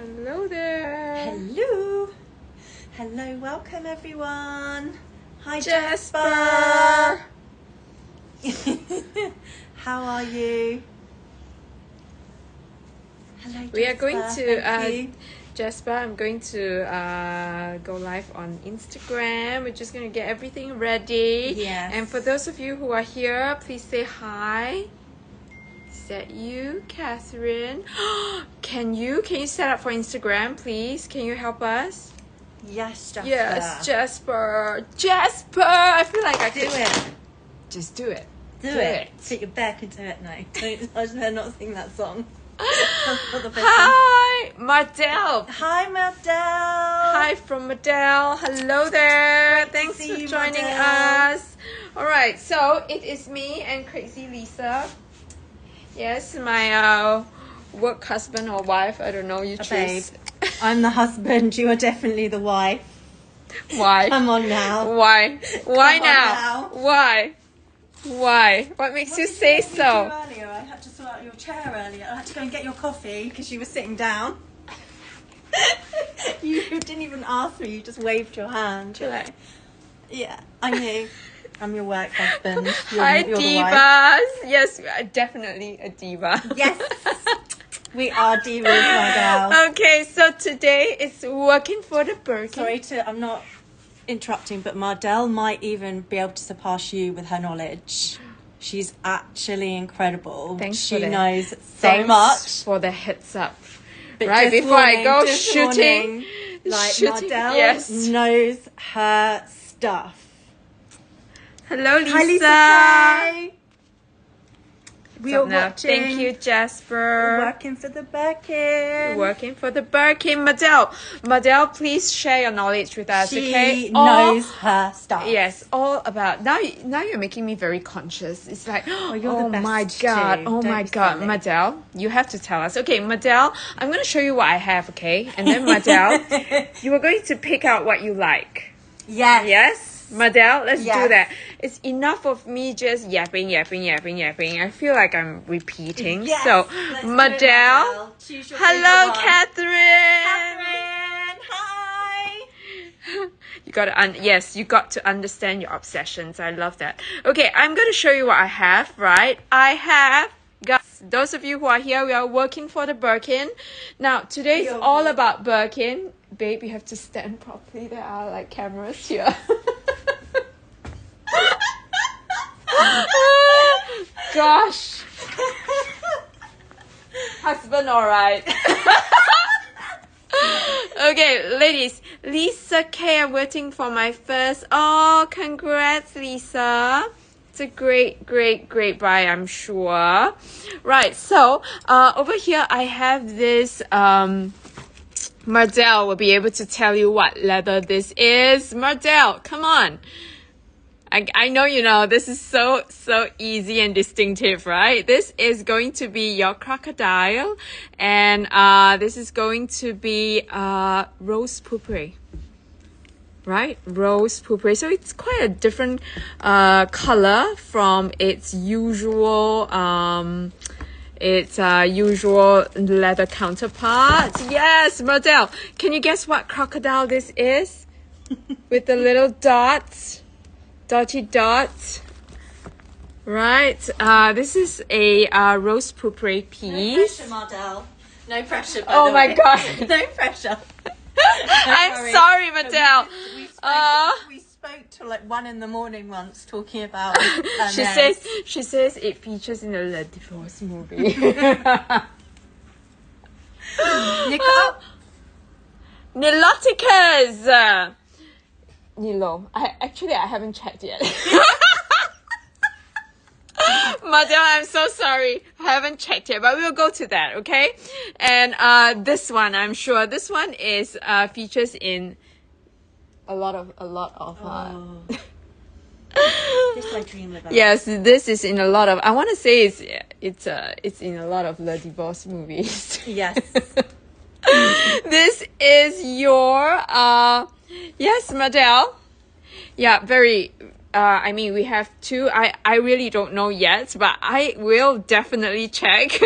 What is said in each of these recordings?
Hello there. Hello. Hello, welcome everyone. Hi Jasper. How are you? Hello, We are going to thank you. Jasper, I'm going to go live on Instagram. We're just going to get everything ready. Yes. And for those of you who are here, please say hi. Is that you, Catherine? Can you set up for Instagram, please? Can you help us? Yes, Jasper. Yes, Jasper. Jasper! I feel like I Do could it. just do it. Do it. Put your back into it now. I should not sing that song. Hi, Mardell. Hi, Mardell. Hi from Mardell. Hello there. Great to Thanks see for you, joining Mardell. us. All right, so it is me and Crazy Lisa. Yes, my work husband or wife. I don't know. You choose. Babe, I'm the husband. You are definitely the wife. Why? Come on now. Why? Why Come on now? now. Why? Why? What makes What you did say make me so? do earlier? I had to sort out your chair earlier. I had to go and get your coffee because you were sitting down. You didn't even ask me. You just waved your hand. You're like, Yeah, I knew. I'm your work husband. hi, you're the wife. divas. Yes, we are definitely a diva. Yes, we are divas, my gal. Okay, so today it's working for the Birkin. I'm not interrupting, but Mardell might even be able to surpass you with her knowledge. She's actually incredible. She knows so Thanks much. for the heads up. But Right just before I warning, go just shooting, warning, like shooting, Mardell yes. knows her stuff. Hello, Lisa. Hi, Lisa Kay. We What's are up now? watching. Thank you, Jasper. Working for the Birkin. Working for the Birkin. Mardell, please share your knowledge with us, okay? She knows her stuff. Yes, all about now you're making me very conscious. It's like, you're the oh best my god, too. oh Don't my be god, silly. Mardell, you have to tell us. Okay, Mardell, I'm going to show you what I have, okay? And then Mardell, you are going to pick out what you like. Yes. Yes? Mardell, let's do Yes. that. It's enough of me just yapping. I feel like I'm repeating. Yes. So, Let's do it, Mardell. Mardell. Choose your Hello, favorite one. Catherine. Catherine, hi. You got to yes, you got to understand your obsessions. I love that. Okay, I'm going to show you what I have, right? I have guys, those of you who are here, we are working for the Birkin. Now, today's all about Birkin. Babe, you have to stand properly. There are like cameras here. Gosh. Husband, all right. Okay, ladies. Lisa Kay, I'm waiting for my first. Oh, congrats, Lisa. It's a great buy, I'm sure. Right, so over here I have this. Mardell will be able to tell you what leather this is. Mardell, come on. I know you know, this is so easy and distinctive, right? This is going to be your crocodile, and this is going to be rose pourpre. Right? Rose pourpre. So it's quite a different color from its usual usual leather counterpart. Yes, Mardell. Can you guess what crocodile this is? With the little dots. Dotty dots. Right. This is a rose pourpre piece. No pressure, Mardell. No pressure. Oh my god. No pressure. I'm sorry, Mardell. We spoke till like 1 a.m. once talking about. She says it features in a divorce movie. Niloticas. Nilo. I haven't checked yet. Mardell, I'm so sorry. I haven't checked yet, but we'll go to that, okay? And this one, I'm sure this one is features in a lot of This I dream about. yes, this is in a lot of. I want to say it's in a lot of the divorce movies. Yes. This is your yes, Mardell. Yeah, very I mean, we have two. I really don't know yet, but I will definitely check,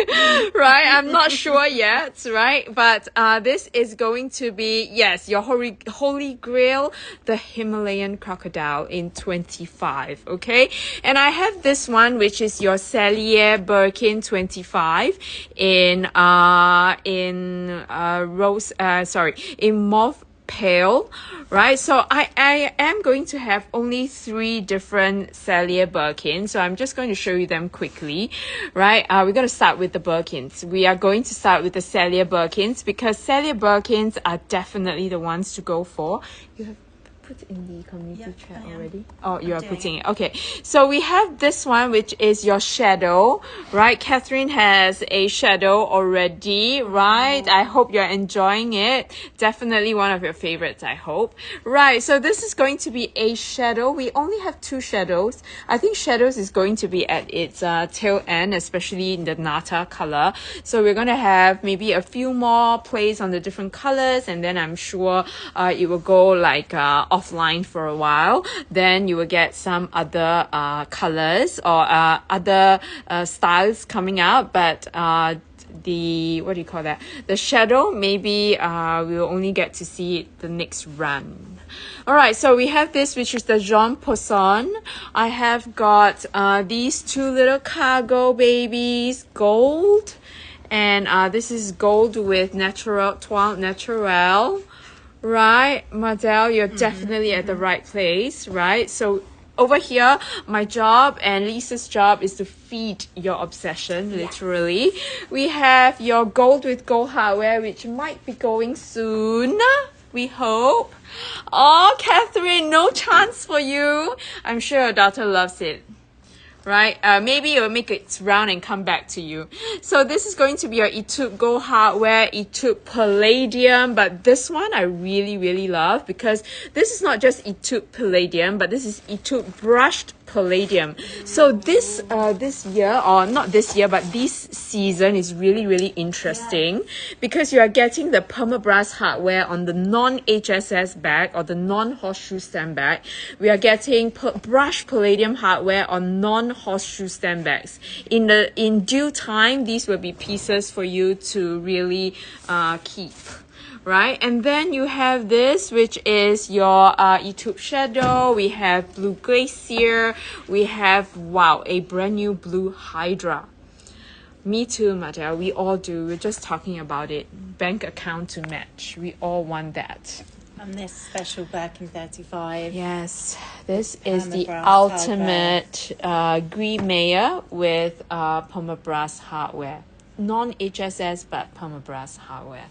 right? I'm not sure yet, right? But this is going to be, yes, your holy grail, the Himalayan crocodile in 25, okay? And I have this one, which is your Cellier Birkin 25 in mauve pale, right? So I am going to have only 3 different Cellier Birkins, so I'm just going to show you them quickly, right? We're going to start with the Birkins. We are going to start with the Cellier Birkins because Cellier Birkins are definitely the ones to go for. You have put in the community chat already? Oh, you are putting it. Okay. So we have this one, which is your shadow, right? Catherine has a shadow already, right? I hope you're enjoying it. Definitely one of your favorites, I hope. Right. So this is going to be a shadow. We only have 2 shadows. I think shadows is going to be at its tail end, especially in the Nata color. So we're going to have maybe a few more plays on the different colors, and then I'm sure it will go like offline for a while. Then you will get some other colors or other styles coming out, but the what do you call that, the shadow, maybe we'll only get to see it the next run. All right, so we have this, which is the Jean Poisson. I have got these 2 little cargo babies, gold, and this is gold with natural toile naturel. Right, Mardell, you're definitely at the right place, right? So over here, my job and Lisa's job is to feed your obsession, literally. We have your gold with gold hardware, which might be going soon, we hope. Oh, Catherine, no chance for you. I'm sure your daughter loves it. Right? Maybe it will make its round and come back to you. So this is going to be your Etude Gold hardware, Etude Palladium, but this one I really, really love because this is not just Etude Palladium, but this is Etude Brushed Palladium. So this year, or not this year, but this season is really, really interesting because you are getting the permabrass hardware on the non-HSS bag or the non-horseshoe stem bag. We are getting brushed palladium hardware on non-horseshoe stem bags. In due time, these will be pieces for you to really keep. Right, and then you have this, which is your Etude Shadow. We have Blue Glacier. We have, wow, a brand new Blue Hydra. Me too, Madel. We all do. We're just talking about it. Bank account to match. We all want that. And this special Birkin 35. Yes, this is the ultimate Gree with permabrass hardware. Non-HSS, but permabrass hardware.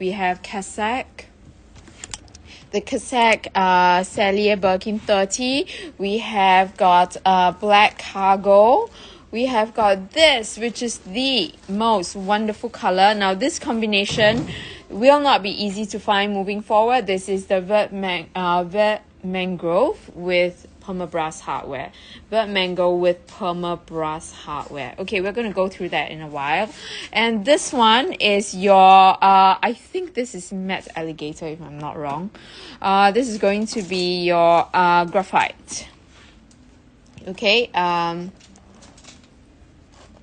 We have Cossack, the Cossack Cellier Birkin 30. We have got black cargo. We have got this, which is the most wonderful color. Now, this combination will not be easy to find moving forward. This is the Vert Mangrove with permabrass hardware. Vert Mango with permabrass hardware. Okay, we're going to go through that in a while. And this one is your, I think this is Matte Alligator, if I'm not wrong. This is going to be your graphite. Okay,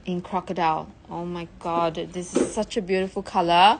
in crocodile. Oh my god, this is such a beautiful color.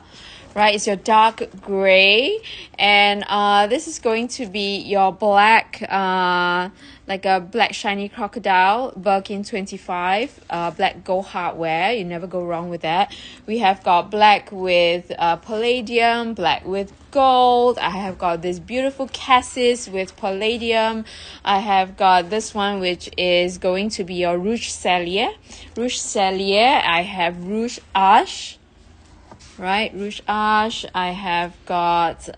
Right, it's your dark gray, and this is going to be your black, like a black shiny crocodile, Birkin 25, black gold hardware. You never go wrong with that. We have got black with palladium, black with gold. I have got this beautiful cassis with palladium. I have got this one, which is going to be your Rouge Cellier. Rouge Cellier. I have Rouge Ash. Right, Rouge Ash. I have got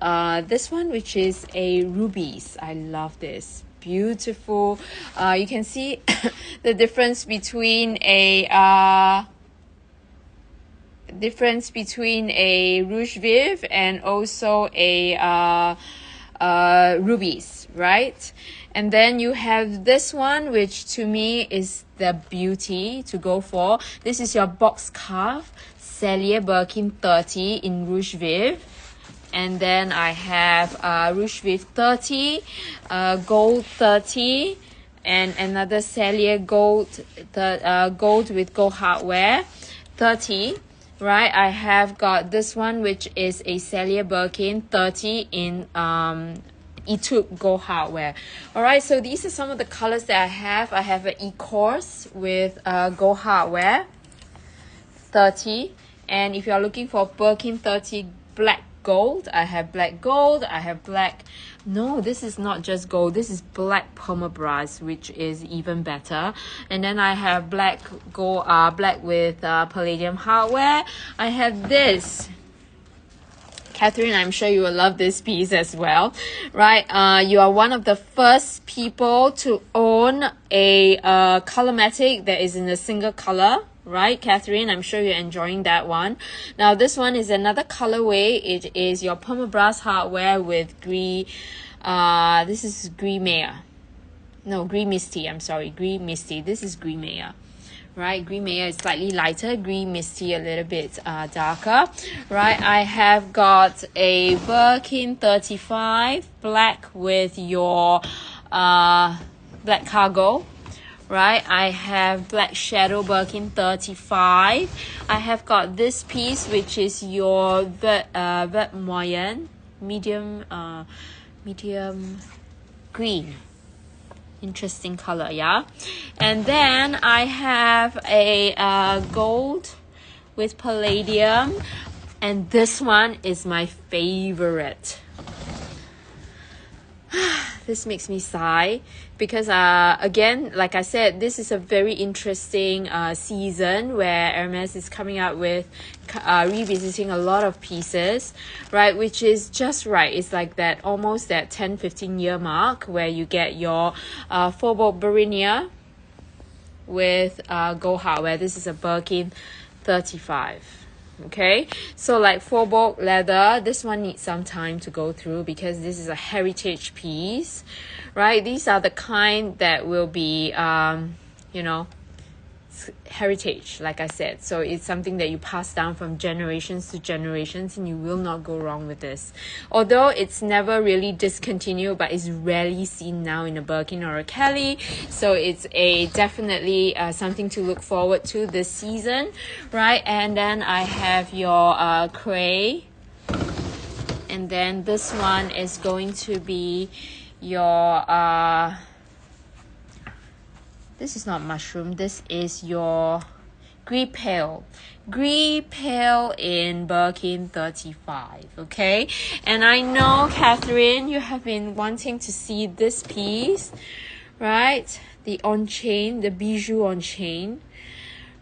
this one, which is a rubies. I love this. Beautiful. You can see the difference between a Rouge Vive and also a rubies, right? And then you have this one, which to me is the beauty to go for. This is your box carve Cellier Birkin 30 in Rouge Vive. And then I have Rouge Vive 30, Gold 30, And another Cellier gold, the gold with gold hardware, 30. Right, I have got this one, which is a Cellier Birkin, 30 in E-tube gold hardware. All right, so these are some of the colors that I have. I have an E-course with gold hardware, 30. And if you're looking for Birkin 30 black gold, I have black gold. I have black. No, this is not just gold. This is black permabras, which is even better. And then I have black gold, black with palladium hardware. I have this. Catherine, I'm sure you will love this piece as well, right? You are one of the first people to own a Colormatic that is in a single color, right, Catherine? I'm sure you're enjoying that one. Now, this one is another colorway. It is your permabras hardware with Gris. This is Gris Maya. No, Gris Misty. I'm sorry, Gris Misty. This is Gris Maya. Right, Gris Maya is slightly lighter, Gris Misty a little bit darker. Right, I have got a Birkin 35 black with your black cargo. Right, I have black shadow Birkin 35. I have got this piece, which is your vert moyen, medium green. Interesting color, yeah. And then I have a gold with palladium, and this one is my favorite. This makes me sigh because again, like I said, this is a very interesting season where Hermes is coming out with revisiting a lot of pieces, right, which is just right. It's like that, almost that 10-15 year mark where you get your Faubourg Barinia with gold hardware. This is a Birkin 35. Okay, so like Faubourg leather, this one needs some time to go through because this is a heritage piece, right? These are the kind that will be you know, heritage, like I said. So it's something that you pass down from generations to generations, and you will not go wrong with this. Although it's never really discontinued, but it's rarely seen now in a Birkin or a Kelly. So it's a definitely something to look forward to this season, right? And then I have your Cray, and then this one is going to be your this is not mushroom. This is your Gris Pale. Gris Pale in Birkin 35, okay? And I know, Catherine, you have been wanting to see this piece, right? The on-chain, the bijou on-chain.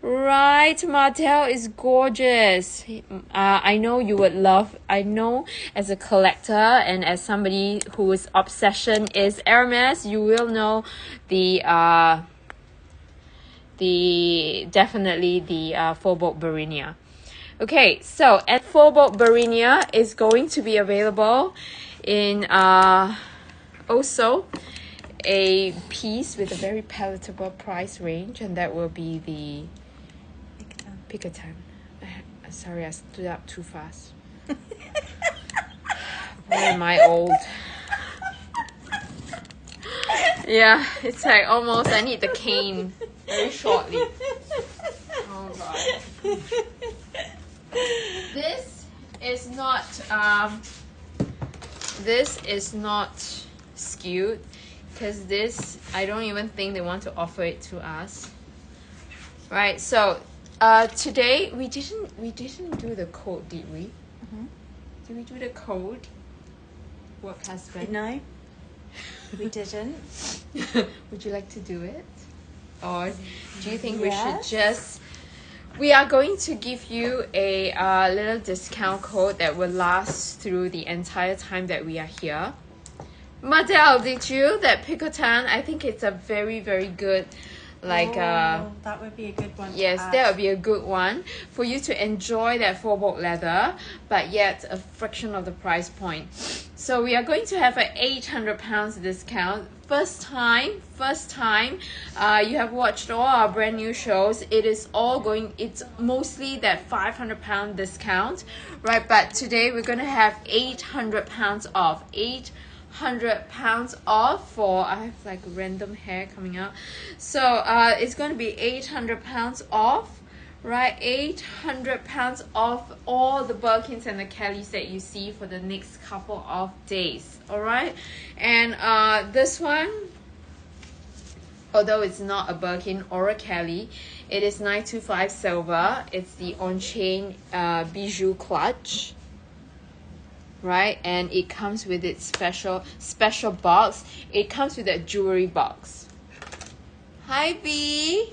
Right, Martel is gorgeous. I know you would love, I know as a collector and as somebody whose obsession is Hermes, you will know definitely the Faubourg Barinia. Okay, so at Faubourg Barinia is going to be available in also a piece with a very palatable price range, and that will be the Picotin. Sorry, I stood up too fast. Why am I old? Yeah, it's like almost I need the cane very shortly. Oh god. This is not skewed because this, I don't even think they want to offer it to us. Right, so today we didn't do the code, did we? Did we do the code? Work husband? No, we didn't. Would you like to do it? Or do you think we should just... We are going to give you a little discount code that will last through the entire time that we are here. Madel, did you? That Picotin, I think it's a very, very good... that would be a good one. Yes, that would be a good one for you to enjoy that Faubourg leather, but yet a fraction of the price point. So we are going to have an £800 discount. First time you have watched all our brand new shows. It's mostly that £500 discount, right? But today we're going to have £800 off. £800 off for, I have like random hair coming out. So it's going to be £800 off, right? £800 off all the Birkins and the Kellys that you see for the next couple of days. All right. And this one, although it's not a Birkin or a Kelly, it is 925 silver. It's the on-chain bijou clutch, right? And it comes with its special box. It comes with a jewelry box. Hi B,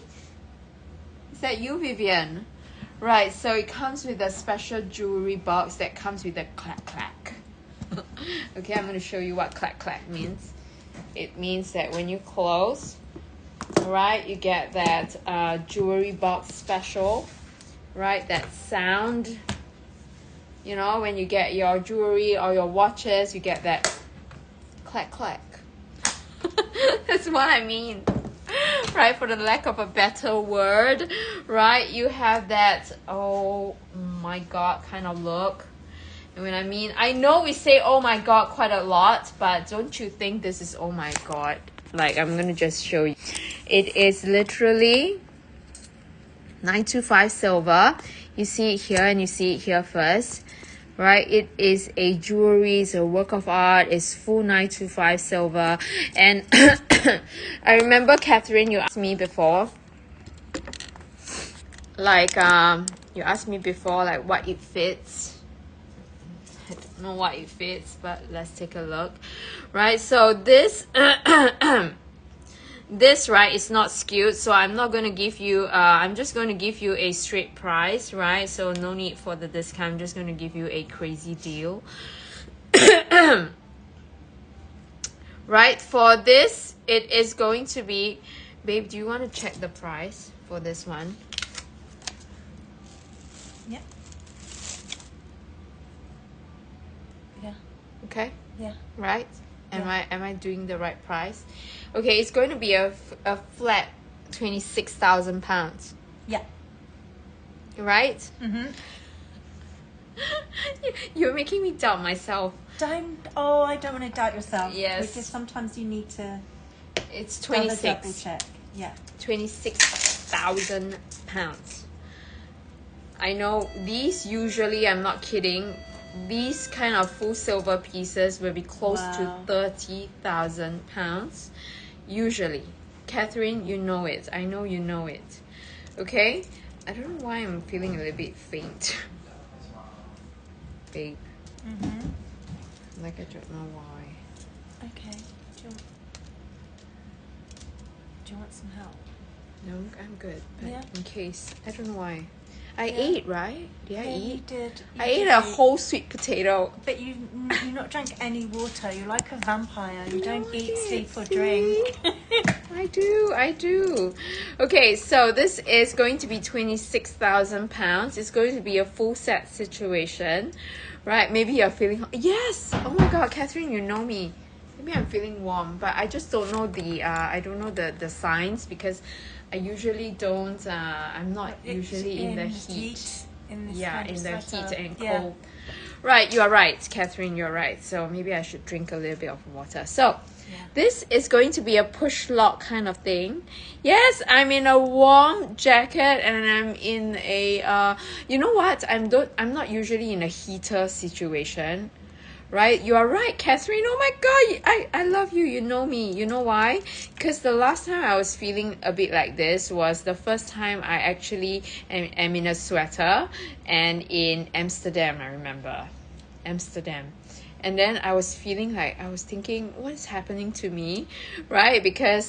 is that you, Vivian? Right, so it comes with a special jewelry box that comes with a clack clack. Okay, I'm going to show you what clack clack means. It means that when you close, right, you get that jewelry box special, right? That sound, you know, when you get your jewelry or your watches, you get that clack clack. That's what I mean, right? For the lack of a better word, right? You have that, oh my God, kind of look. And when I know we say oh my God quite a lot, but don't you think this is oh my God? Like, I'm gonna just show you. It is literally 925 silver. You see it here and you see it here first, right? It is a jewelry, it's a work of art, it's full 925 silver. And I remember, Catherine, you asked me before, like like what it fits. I don't know what it fits, but let's take a look. Right, so this this, right, is not skewed, so I'm not going to give you I'm just going to give you a straight price, right? So no need for the discount. I'm just going to give you a crazy deal. Right, for this it is going to be, babe, do you want to check the price for this one? Yeah. Yeah. Okay. Yeah. Right? Yeah. Am I doing the right price? Okay, it's going to be a flat £26,000. Yeah. Right? Mm-hmm. You're making me doubt myself. I don't want to doubt yourself. Yes. Because sometimes you need to It's double 26. check. Yeah. £26,000. I know these usually, I'm not kidding, these kind of full silver pieces will be close to £30,000 usually. Catherine, you know it. I know you know it. Okay? I don't know why I'm feeling a little bit faint. Babe. Mm-hmm. Like, I don't know why. Okay. Do you want some help? No, I'm good. But Yeah. in case, I don't know why. I Yeah. ate, right? Did I Yeah, eat? you did. I ate a whole sweet potato. But you not drank any water. You're like a vampire. You don't I eat, did. sleep, or See? drink. I do. Okay, so this is going to be £26,000. It's going to be a full set situation, right? Maybe you're feeling, yes. Oh my God, Catherine, you know me. Maybe I'm feeling warm, but I just don't know the signs, because I usually don't. I'm not usually in the heat. In this Yeah, kind of in the sweater. heat and Yeah. cold. Right, you are right, Catherine, you're right. So maybe I should drink a little bit of water. So this is going to be a push lock kind of thing. Yes, I'm in a warm jacket and I'm in a you know what? I'm not usually in a heater situation. Right? You are right, Catherine. Oh my God, I love you. You know me. You know why? Because the last time I was feeling a bit like this was the first time I actually am in a sweater, and in Amsterdam, I remember. Amsterdam. And then I was feeling like, I was thinking, what is happening to me? Right? Because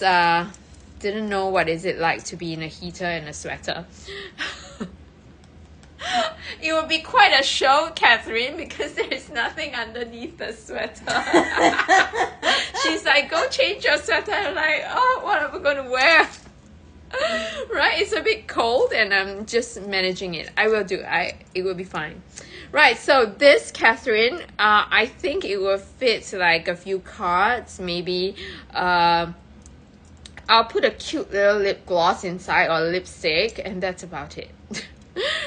didn't know what is it like to be in a heater and a sweater. It would be quite a show, Catherine, because there's nothing underneath the sweater. She's like, go change your sweater. I'm like, oh, what am I going to wear? Right? It's a bit cold and I'm just managing it. I will do. It will be fine. Right, so this, Catherine, I think it will fit like a few cards. Maybe I'll put a cute little lip gloss inside or lipstick, and that's about it.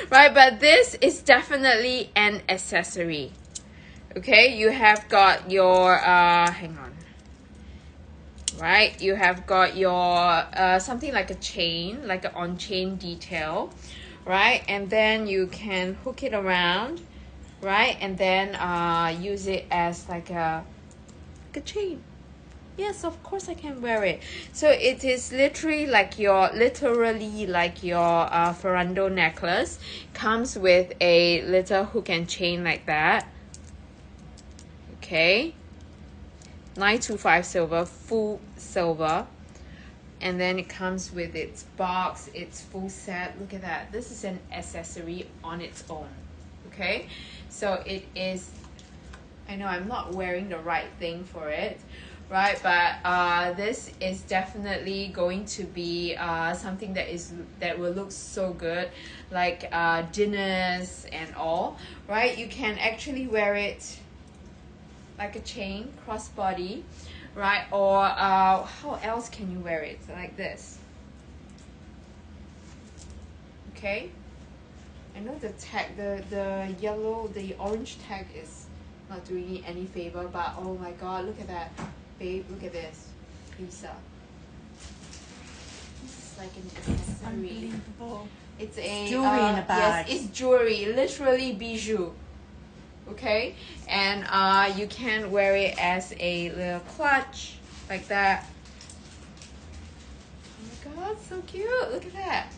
Right, but this is definitely an accessory. Okay, you have got your hang on. Right, you have got your something like a chain, like an on-chain detail, right? And then you can hook it around, right? And then use it as like a chain. Yes, of course I can wear it. So it is literally like your ferrando necklace. Comes with a little hook and chain like that. Okay. 925 silver, full silver. And then it comes with its box, its full set. Look at that. This is an accessory on its own. Okay. So it is, I know I'm not wearing the right thing for it, right? But this is definitely going to be something that will look so good, like dinners and all, right? You can actually wear it like a chain, crossbody, right? Or how else can you wear it? Like this. Okay. I know the tag, the yellow, the orange tag is not doing me any favor, but oh my god, look at that. Babe, look at this. Lisa. This is like an accessory. Unbelievable. It's a jewelry in a bag. Yes, it's jewelry, literally bijou. Okay, and you can wear it as a little clutch like that. Oh my god, so cute. Look at that.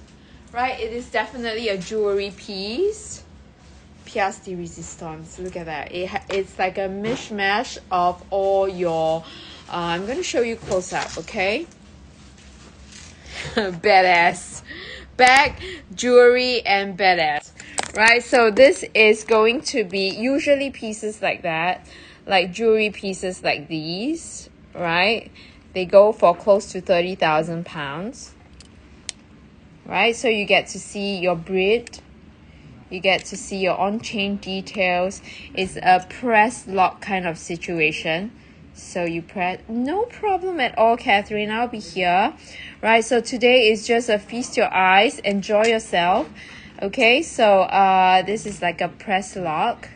Right, it is definitely a jewelry piece. Pièce de résistance. Look at that. It's like a mishmash of all your I'm going to show you close up, okay? Badass. Bag, jewelry, and badass. Right, so this is going to be usually pieces like that, like jewelry pieces like these, right? They go for close to 30,000 pounds, right? So you get to see your braid, you get to see your on-chain details. It's a press lock kind of situation. So you press, no problem at all, Catherine, I'll be here. Right, so today is just a feast your eyes, enjoy yourself. Okay, so this is like a press lock.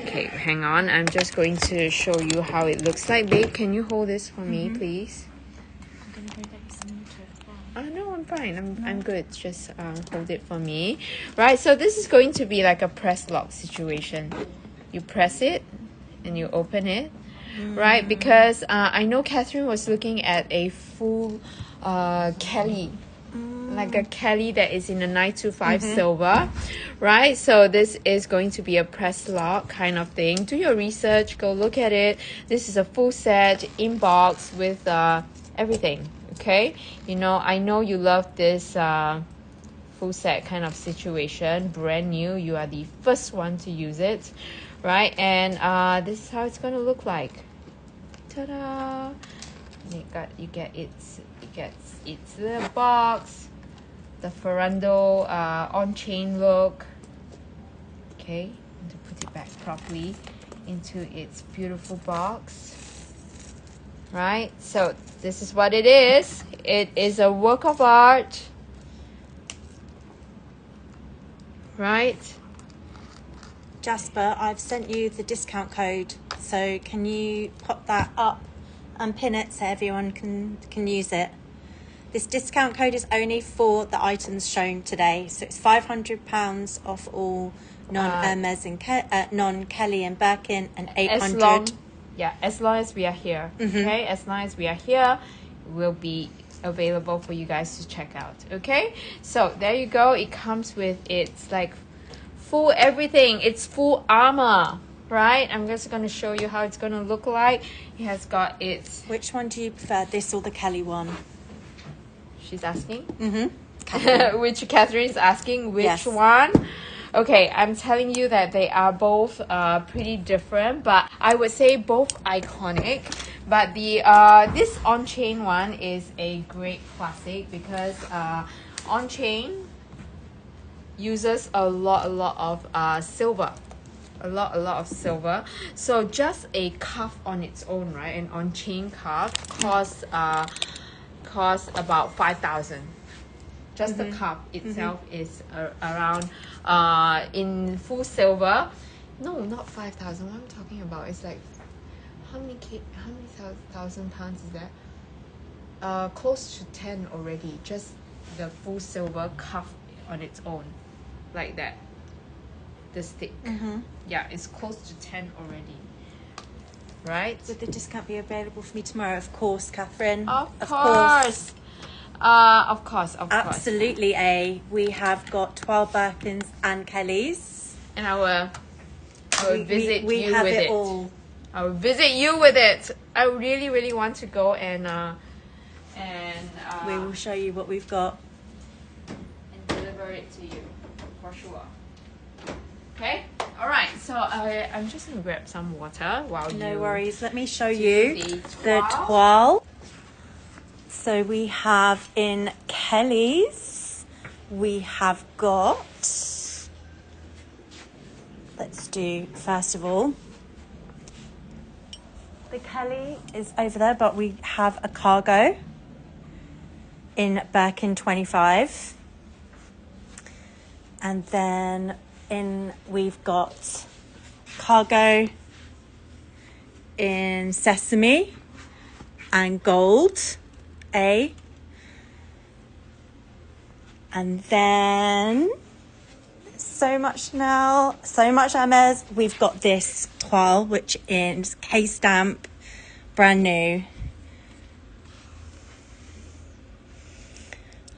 Okay, hang on. I'm just going to show you how it looks like. Babe, can you hold this for me, please? I'm going to go get you some water. No, I'm fine. I'm good. Just hold it for me. Right, so this is going to be like a press lock situation. You press it and you open it. Right, because I know Catherine was looking at a full Kelly. Like a Kelly that is in a 925 silver, right? So this is going to be a press lock kind of thing. Do your research, go look at it. This is a full set in box with everything, okay? You know, I know you love this full set kind of situation, brand new. You are the first one to use it, right? And this is how it's going to look like. Ta-da! You get its little box. The ferrando on-chain look. Okay, and to put it back properly into its beautiful box. Right, so this is what it is. It is a work of art. Right. Jasper, I've sent you the discount code, so can you pop that up and pin it so everyone can use it? This discount code is only for the items shown today, so it's £500 off all non-Hermes and non-Kelly and Birkin, and 800. As long as we are here. Okay, as long as we are here, it will be available for you guys to check out. Okay, so there you go. It comes with its like full everything. It's full armor. Right, I'm just going to show you how it's going to look like. It has got its... Which one do you prefer, this or the Kelly one? She's asking? Catherine. Catherine is asking which one? Okay, I'm telling you that they are both pretty different, but I would say both iconic. But the this on-chain one is a great classic because on-chain uses a lot of silver. A lot of silver. So just a cuff on its own, right? An on-chain cuff costs about 5,000. Just the cup itself is around in full silver No, not 5,000. What I'm talking about is like how many thousand pounds is that? Close to 10 already. Just the full silver cuff on its own, like that. The stick. Yeah, it's close to 10 already. Right? Would the discount be available for me tomorrow? Of course, Catherine. Of course. Of course. Absolutely, A. We have got 12 Birkins and Kellys. And I will visit we you have with it. All. I will visit you with it. I really, really want to go and we will show you what we've got and deliver it to you for sure. Okay. All right. So I'm just gonna grab some water while you. No worries. Let me show you the toile. toile. So we have in Kelly's, we have got, let's do first of all, the Kelly is over there, but we have a cargo in Birkin 25. And then we've got cargo in sesame and gold, A. And then so much Chanel, so much Hermes. We've got this toile, which is K-stamp, brand new.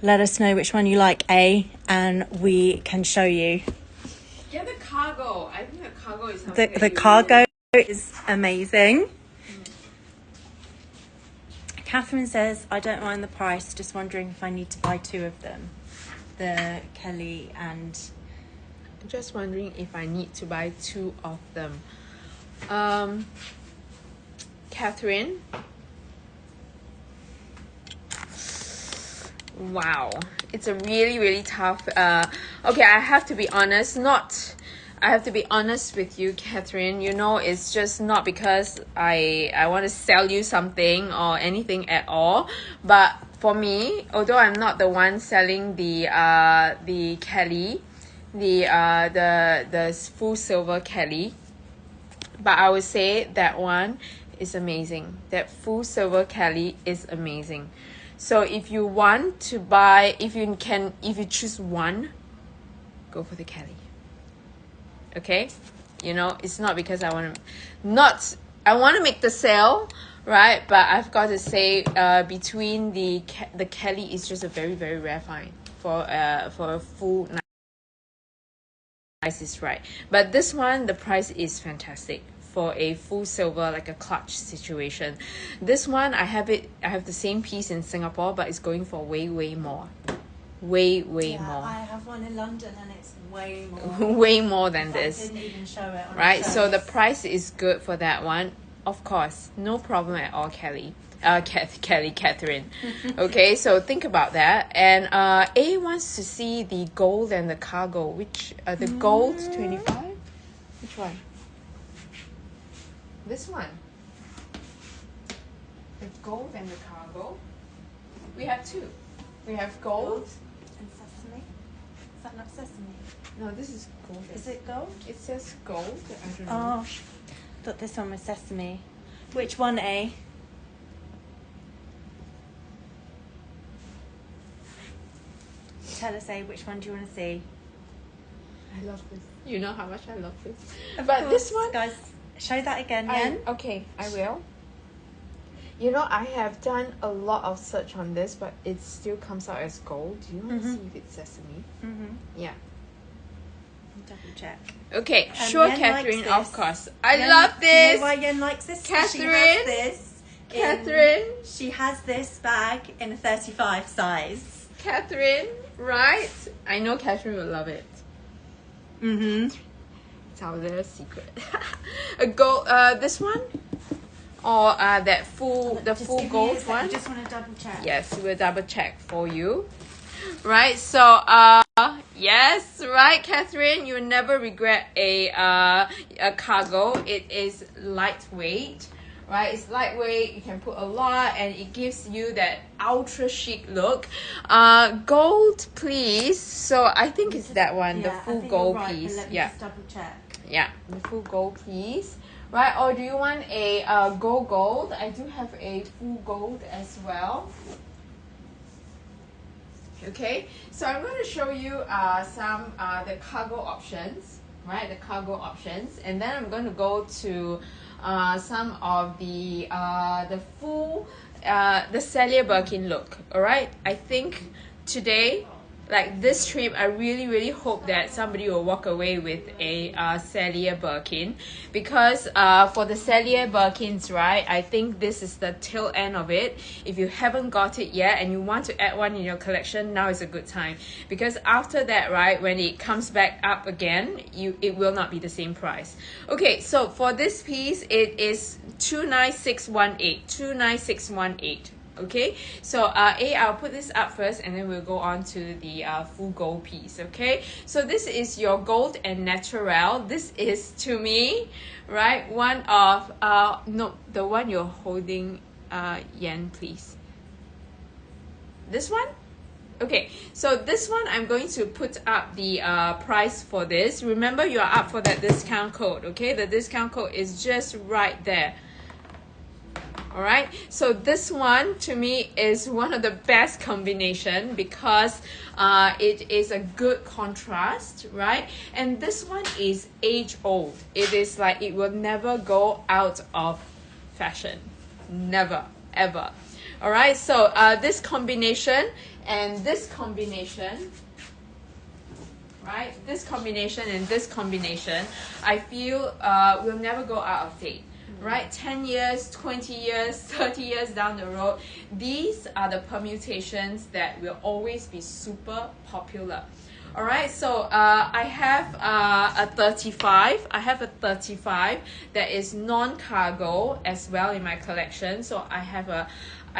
Let us know which one you like, A, and we can show you. Get the cargo. I think the cargo is something The cargo is amazing. Catherine says, I don't mind the price, just wondering if I need to buy two of them. The Kelly and... Just wondering if I need to buy two of them. Catherine. Wow, it's a really, really tough. Okay, I have to be honest. I have to be honest with you, Catherine. You know, it's just not because I want to sell you something or anything at all. But for me, although I'm not the one selling the Kelly, the full silver Kelly, but I would say that one is amazing. That full silver Kelly is amazing. So if you want to buy, if you choose one, go for the Kelly. Okay, you know, it's not because I want to make the sale, right? But I've got to say, between the Kelly is just a very, very rare find for a full price is right. But this one, the price is fantastic for a full silver, like a clutch situation. This one, I have the same piece in Singapore, but it's going for way more. Way more. I have one in London and it's way more. Way more than this. I didn't even show it on Right, the so the shows. price is good for that one. Of course, no problem at all, Kelly. Catherine. Okay, so think about that. And A wants to see the gold and the cargo. Which the gold 25? Which one? This one. The gold and the cargo. We have two. We have gold. And sesame. Is that not sesame? No, this is gold. Is it gold? It says gold. I don't know. Oh, thought this one was sesame. Which one, A? Tell us, A, which one do you want to see? I love this. You know how much I love this. Of But course, this one, guys, show that again, Yen. okay, I will. You know, I have done a lot of search on this, but it still comes out as gold. Do you want to see if it's sesame? Yeah. Double check. Okay, sure, Yen Catherine, likes of this. course. I Yen, love You know this. why Yen likes this? Catherine? She has this. Catherine? She has this bag in a 35 size. Catherine, right? I know Catherine will love it. Mm-hmm. It's our little secret. A gold, this one? Or the full gold one? I just want to double check. Yes, we'll double check for you. Right, so yes, right, Catherine, you'll never regret a cargo. It is lightweight, right? It's lightweight, you can put a lot, and it gives you that ultra chic look. Gold, please. So I think it's that one, the full gold piece. Let me Yeah, just double check. yeah, the full gold piece. Right, or do you want a gold? I do have a full gold as well. Okay, so I'm going to show you some the cargo options, right? The cargo options, and then I'm going to go to some of the full the Celia Birkin look. All right, I think today, like this trip, I really hope that somebody will walk away with a Celia Birkin, because for the Celia Birkins, right, I think this is the tail end of it. If you haven't got it yet and you want to add one in your collection, now is a good time, because after that, right, when it comes back up again, it will not be the same price. Okay, so for this piece, it is 29618. 29618. Okay, so I'll put this up first, and then we'll go on to the full gold piece. Okay, so this is your gold and natural. This is, to me, right, one of no, the one you're holding, Yen, please. This one. Okay, so this one, I'm going to put up the price for this. Remember, you are up for that discount code. Okay, the discount code is just right there. All right, so this one to me is one of the best combination, because it is a good contrast, right? And this one is age old. It is like it will never go out of fashion, never ever. All right, so this combination and this combination, right? This combination and this combination, I feel will never go out of date. Right, 10 years, 20 years, 30 years down the road, these are the permutations that will always be super popular. All right, so I have a 35. I have a 35 that is non-cargo as well in my collection. So I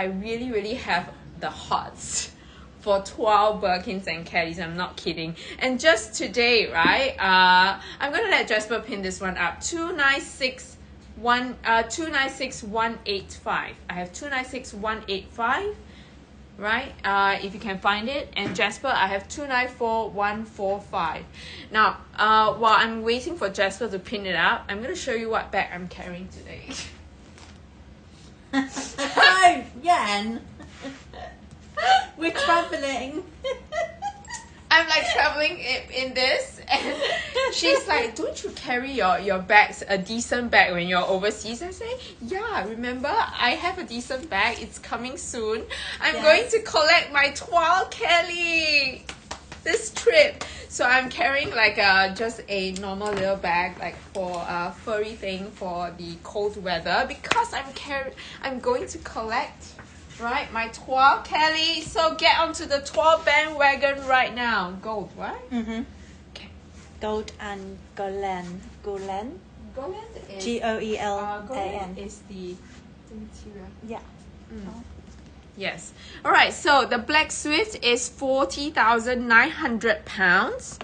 really have the hots for 12 Birkins and Kellys. I'm not kidding. And just today, right, I'm gonna let Jasper pin this one up. 296,185. I have 296,185, right? If you can find it. And Jasper, I have 294,145. Now, while I'm waiting for Jasper to pin it up, I'm going to show you what bag I'm carrying today. Oh, Yen. We're traveling. I'm like traveling in this, and she's like, don't you carry your bags, a decent bag, when you're overseas? I say, yeah, remember, I have a decent bag. It's coming soon. I'm going to collect my 12 Kelly this trip. So I'm carrying like just a normal little bag, like for a furry thing for the cold weather, because I'm going to collect, right, my 12 Kelly. So get onto the 12 bandwagon right now. Gold, right? Mm-hmm. Okay. Gold and Golen. Goland is Goelan. Goland is the material. Yeah. Yes. All right. So the Black Swift is 40,900 pounds,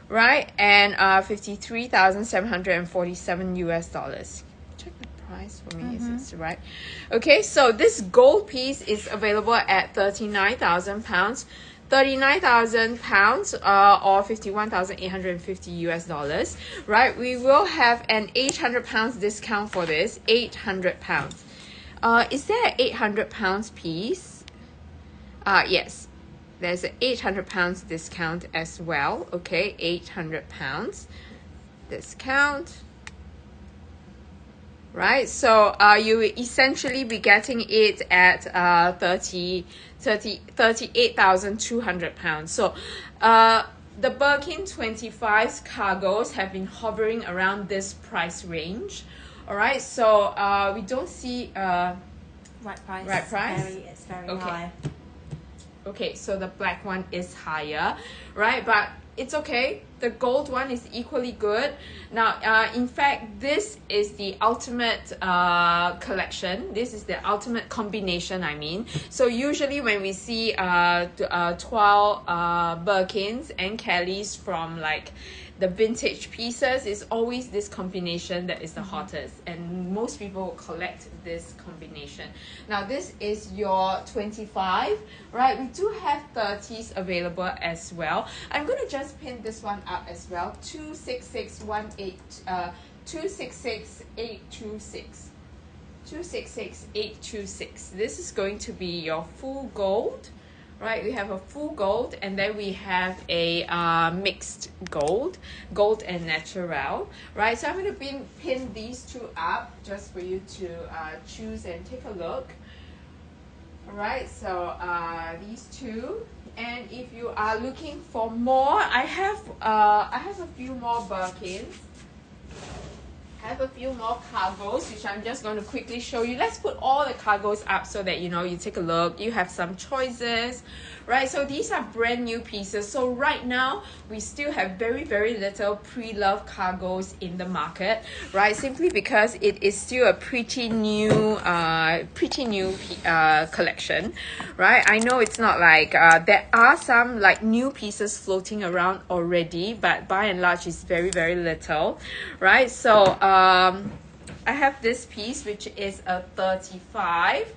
right, and 53,747 US dollars. Check the price for me. Is this right? Okay. So this gold piece is available at 39,000 pounds. 39,000 pounds or 51,850 US dollars, right? We will have an 800 pounds discount for this. 800 pounds. Is there an 800 pounds piece? Yes, there's an 800 pounds discount as well. Okay, 800 pounds discount. Right, so you will essentially be getting it at 38,200 pounds. So the Birkin 25's cargos have been hovering around this price range. All right, so we don't see Right price. Right price? It's very Okay. high. Okay, so the black one is higher, right? But it's okay. The gold one is equally good. Now, in fact, this is the ultimate collection. This is the ultimate combination, I mean. So usually when we see 12 Birkins and Kellys from like the vintage pieces is always this combination that is the hottest, and most people will collect this combination. Now this is your 25, right? We do have 30s available as well. I'm going to just pin this one up as well. 266826. 266826. This is going to be your full gold, right? We have a full gold, and then we have a mixed gold and natural, right? So I'm going to pin these two up just for you to choose and take a look. All right, so these two. And if you are looking for more, I have a few more Birkins. I have a few more cargos, which I'm just going to quickly show you. Let's put all the cargos up so that, you know, you take a look. You have some choices, right? So these are brand new pieces. So right now, we still have very, very little pre-loved cargos in the market, right? Simply because it is still a pretty new collection, right? I know it's not like, there are some like new pieces floating around already, but by and large, it's very, very little, right? So, I have this piece, which is a 35.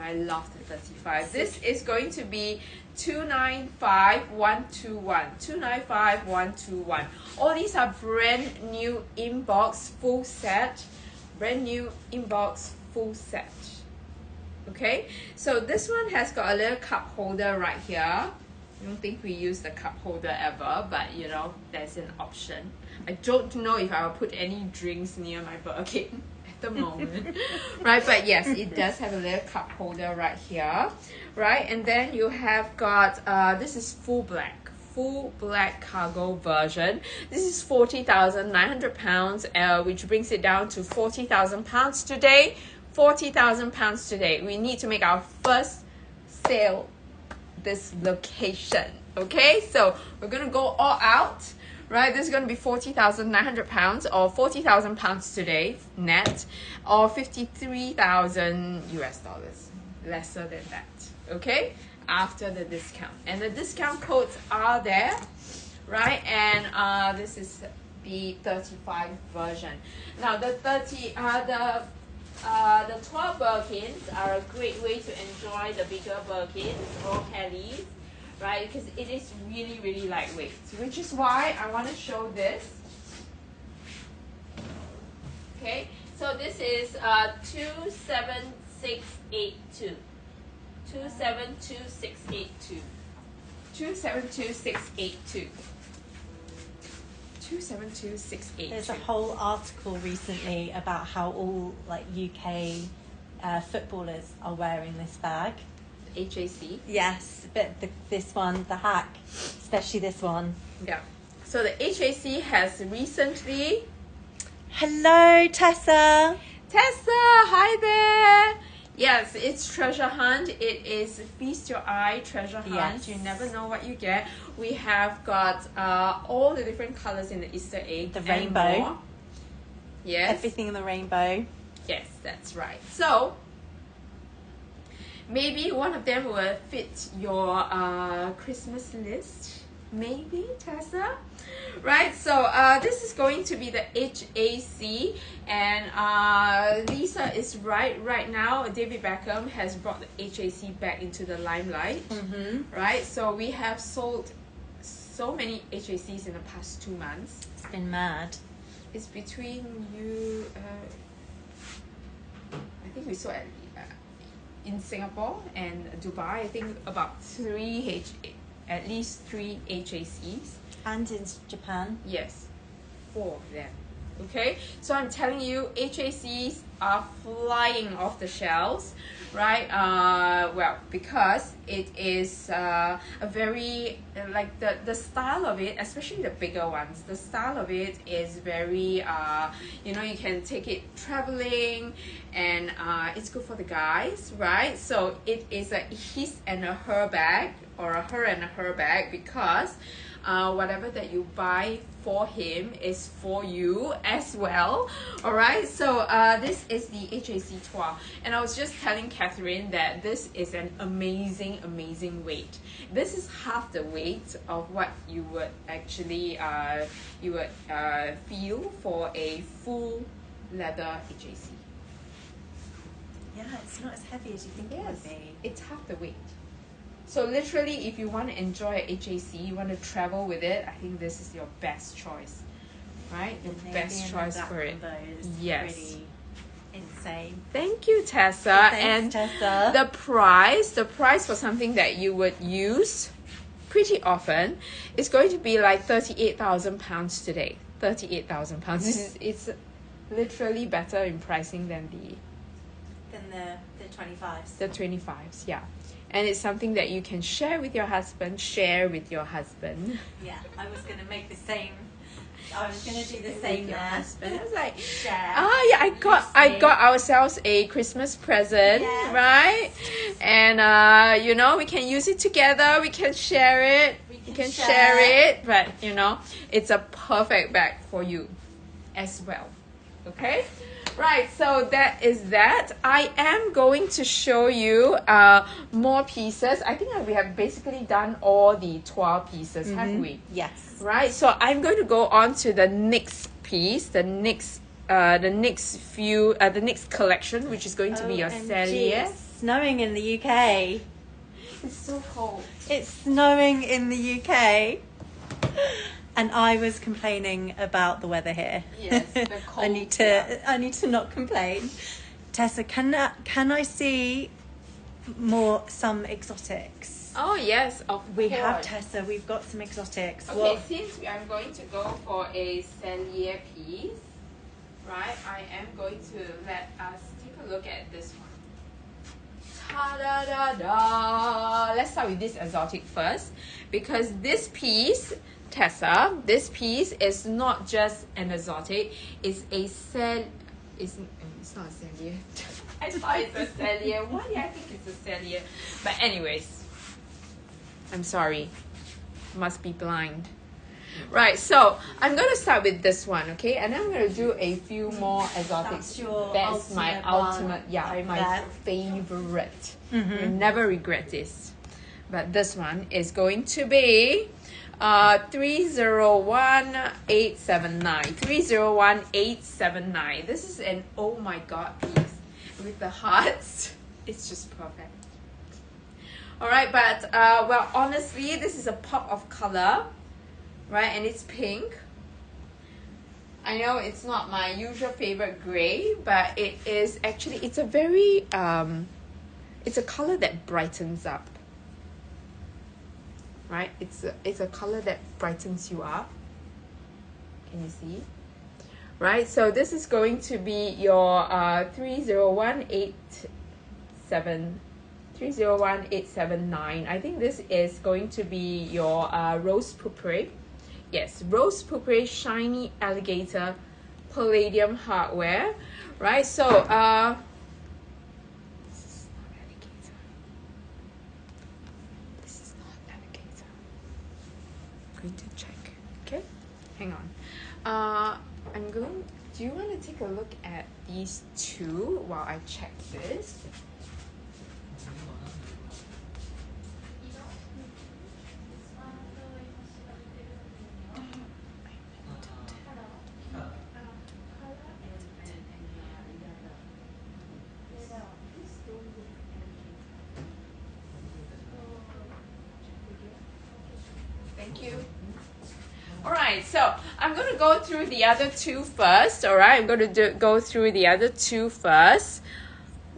I love the 35. This is going to be 295121. 295121. All these are brand new inbox full set. Brand new inbox full set. Okay, so this one has got a little cup holder right here. I don't think we use the cup holder ever, but you know, there's an option. I don't know if I will put any drinks near my Birkin at the moment, right? But yes, it does have a little cup holder right here, right? And then you have got, this is full black cargo version. This is 40,900 pounds, which brings it down to 40,000 pounds today. 40,000 pounds today. We need to make our first sale this location. Okay, so we're gonna go all out, right? This is gonna be 40,900 pounds or 40,000 pounds today net, or 53,000 US dollars, lesser than that. Okay, after the discount, and the discount codes are there, right? And this is the 35 version. Now the 12 Birkins are a great way to enjoy the bigger Birkins or Kellys, right? Because it is really, really lightweight, which is why I want to show this. Okay, so this is 272682. 272682. 272682. 272682. There's a whole article recently about how all like UK footballers are wearing this bag. HAC. Yes, but this one, the hack, especially this one. Yeah. So the HAC has recently. Hello, Tessa. Tessa, hi there. Yes, it's treasure hunt. It is feast your eye treasure hunt. Yes. You never know what you get. We have got all the different colors in the Easter egg. The and rainbow. more. Yes. Everything in the rainbow. Yes, that's right. So maybe one of them will fit your Christmas list. Maybe, Tessa? Right, so this is going to be the HAC, and Lisa is right now. David Beckham has brought the HAC back into the limelight, right? So we have sold so many HACs in the past 2 months. It's been mad. It's between you, I think we sold in Singapore and Dubai, I think about at least 3 HACs. And in Japan. Yes, 4 of them. Okay, so I'm telling you, HACs are flying off the shelves, right? Well, because it is a very, like the style of it, especially the bigger ones, the style of it is very, you know, you can take it traveling, and it's good for the guys, right? So it is a his and a her bag, or a her and a her bag, because whatever that you buy for him is for you as well. All right, so this is the HAC 12, and I was just telling Catherine that this is an amazing weight. This is half the weight of what you would actually feel for a full leather HAC. Yeah, it's not as heavy as you think it would be. It's half the weight. So literally, if you want to enjoy a HAC, you want to travel with it, I think this is your best choice, right? Your best choice for it. Yes. Pretty insane. Thank you, Tessa. Thanks, Tessa. The price for something that you would use pretty often is going to be like £38,000 today. £38,000. It's literally better in pricing than the 25s. The 25s, yeah. And it's something that you can share with your husband. Share with your husband. Yeah, I was gonna make the same. I was gonna do the same there. Husband. I was like, share. Yeah, I got ourselves a Christmas present, right? And you know, we can use it together. We can share it. We can share it. But you know, it's a perfect bag for you as well. Okay. Right, so that is that. I am going to show you more pieces. I think we have basically done all the 12 pieces, have we? Yes. Right, so I'm going to go on to the next piece, the next collection, which is going to be your Cellier. It's snowing in the UK. It's so cold. It's snowing in the UK. And I was complaining about the weather here. Yes, the cold. I need to not complain. Tessa, can I see some exotics? Oh yes, we have, Tessa. We've got some exotics. Okay, since I'm going to go for a Cellier piece, right? I am going to let us take a look at this one. Ta-da-da-da! Let's start with this exotic first, because this piece, Tessa, this piece is not just an exotic, it's a it's not a Cellier. I thought it's a Cellier. Why do I think it's a Cellier? But anyways, I'm sorry. Must be blind. Right, so I'm going to start with this one, okay? And I'm going to do a few more exotics. That's my ultimate, my favorite. You'll never regret this. But this one is going to be 301879. 301879. This is an oh my god piece with the hearts. It's just perfect. Alright, but well, honestly, this is a pop of color, right? And it's pink. I know it's not my usual favorite gray, but it is actually, it's a very it's a color that brightens up. Right, it's a color that brightens you up. Can you see? Right, so this is going to be your 301879. I think this is going to be your rose pourpre. Yes, rose pourpre shiny alligator palladium hardware. Right, so to check. Okay, hang on. Do you want to take a look at these two while I check this? Thank you. Alright, so I'm going to go through the other two first. Alright, I'm going to go through the other two first.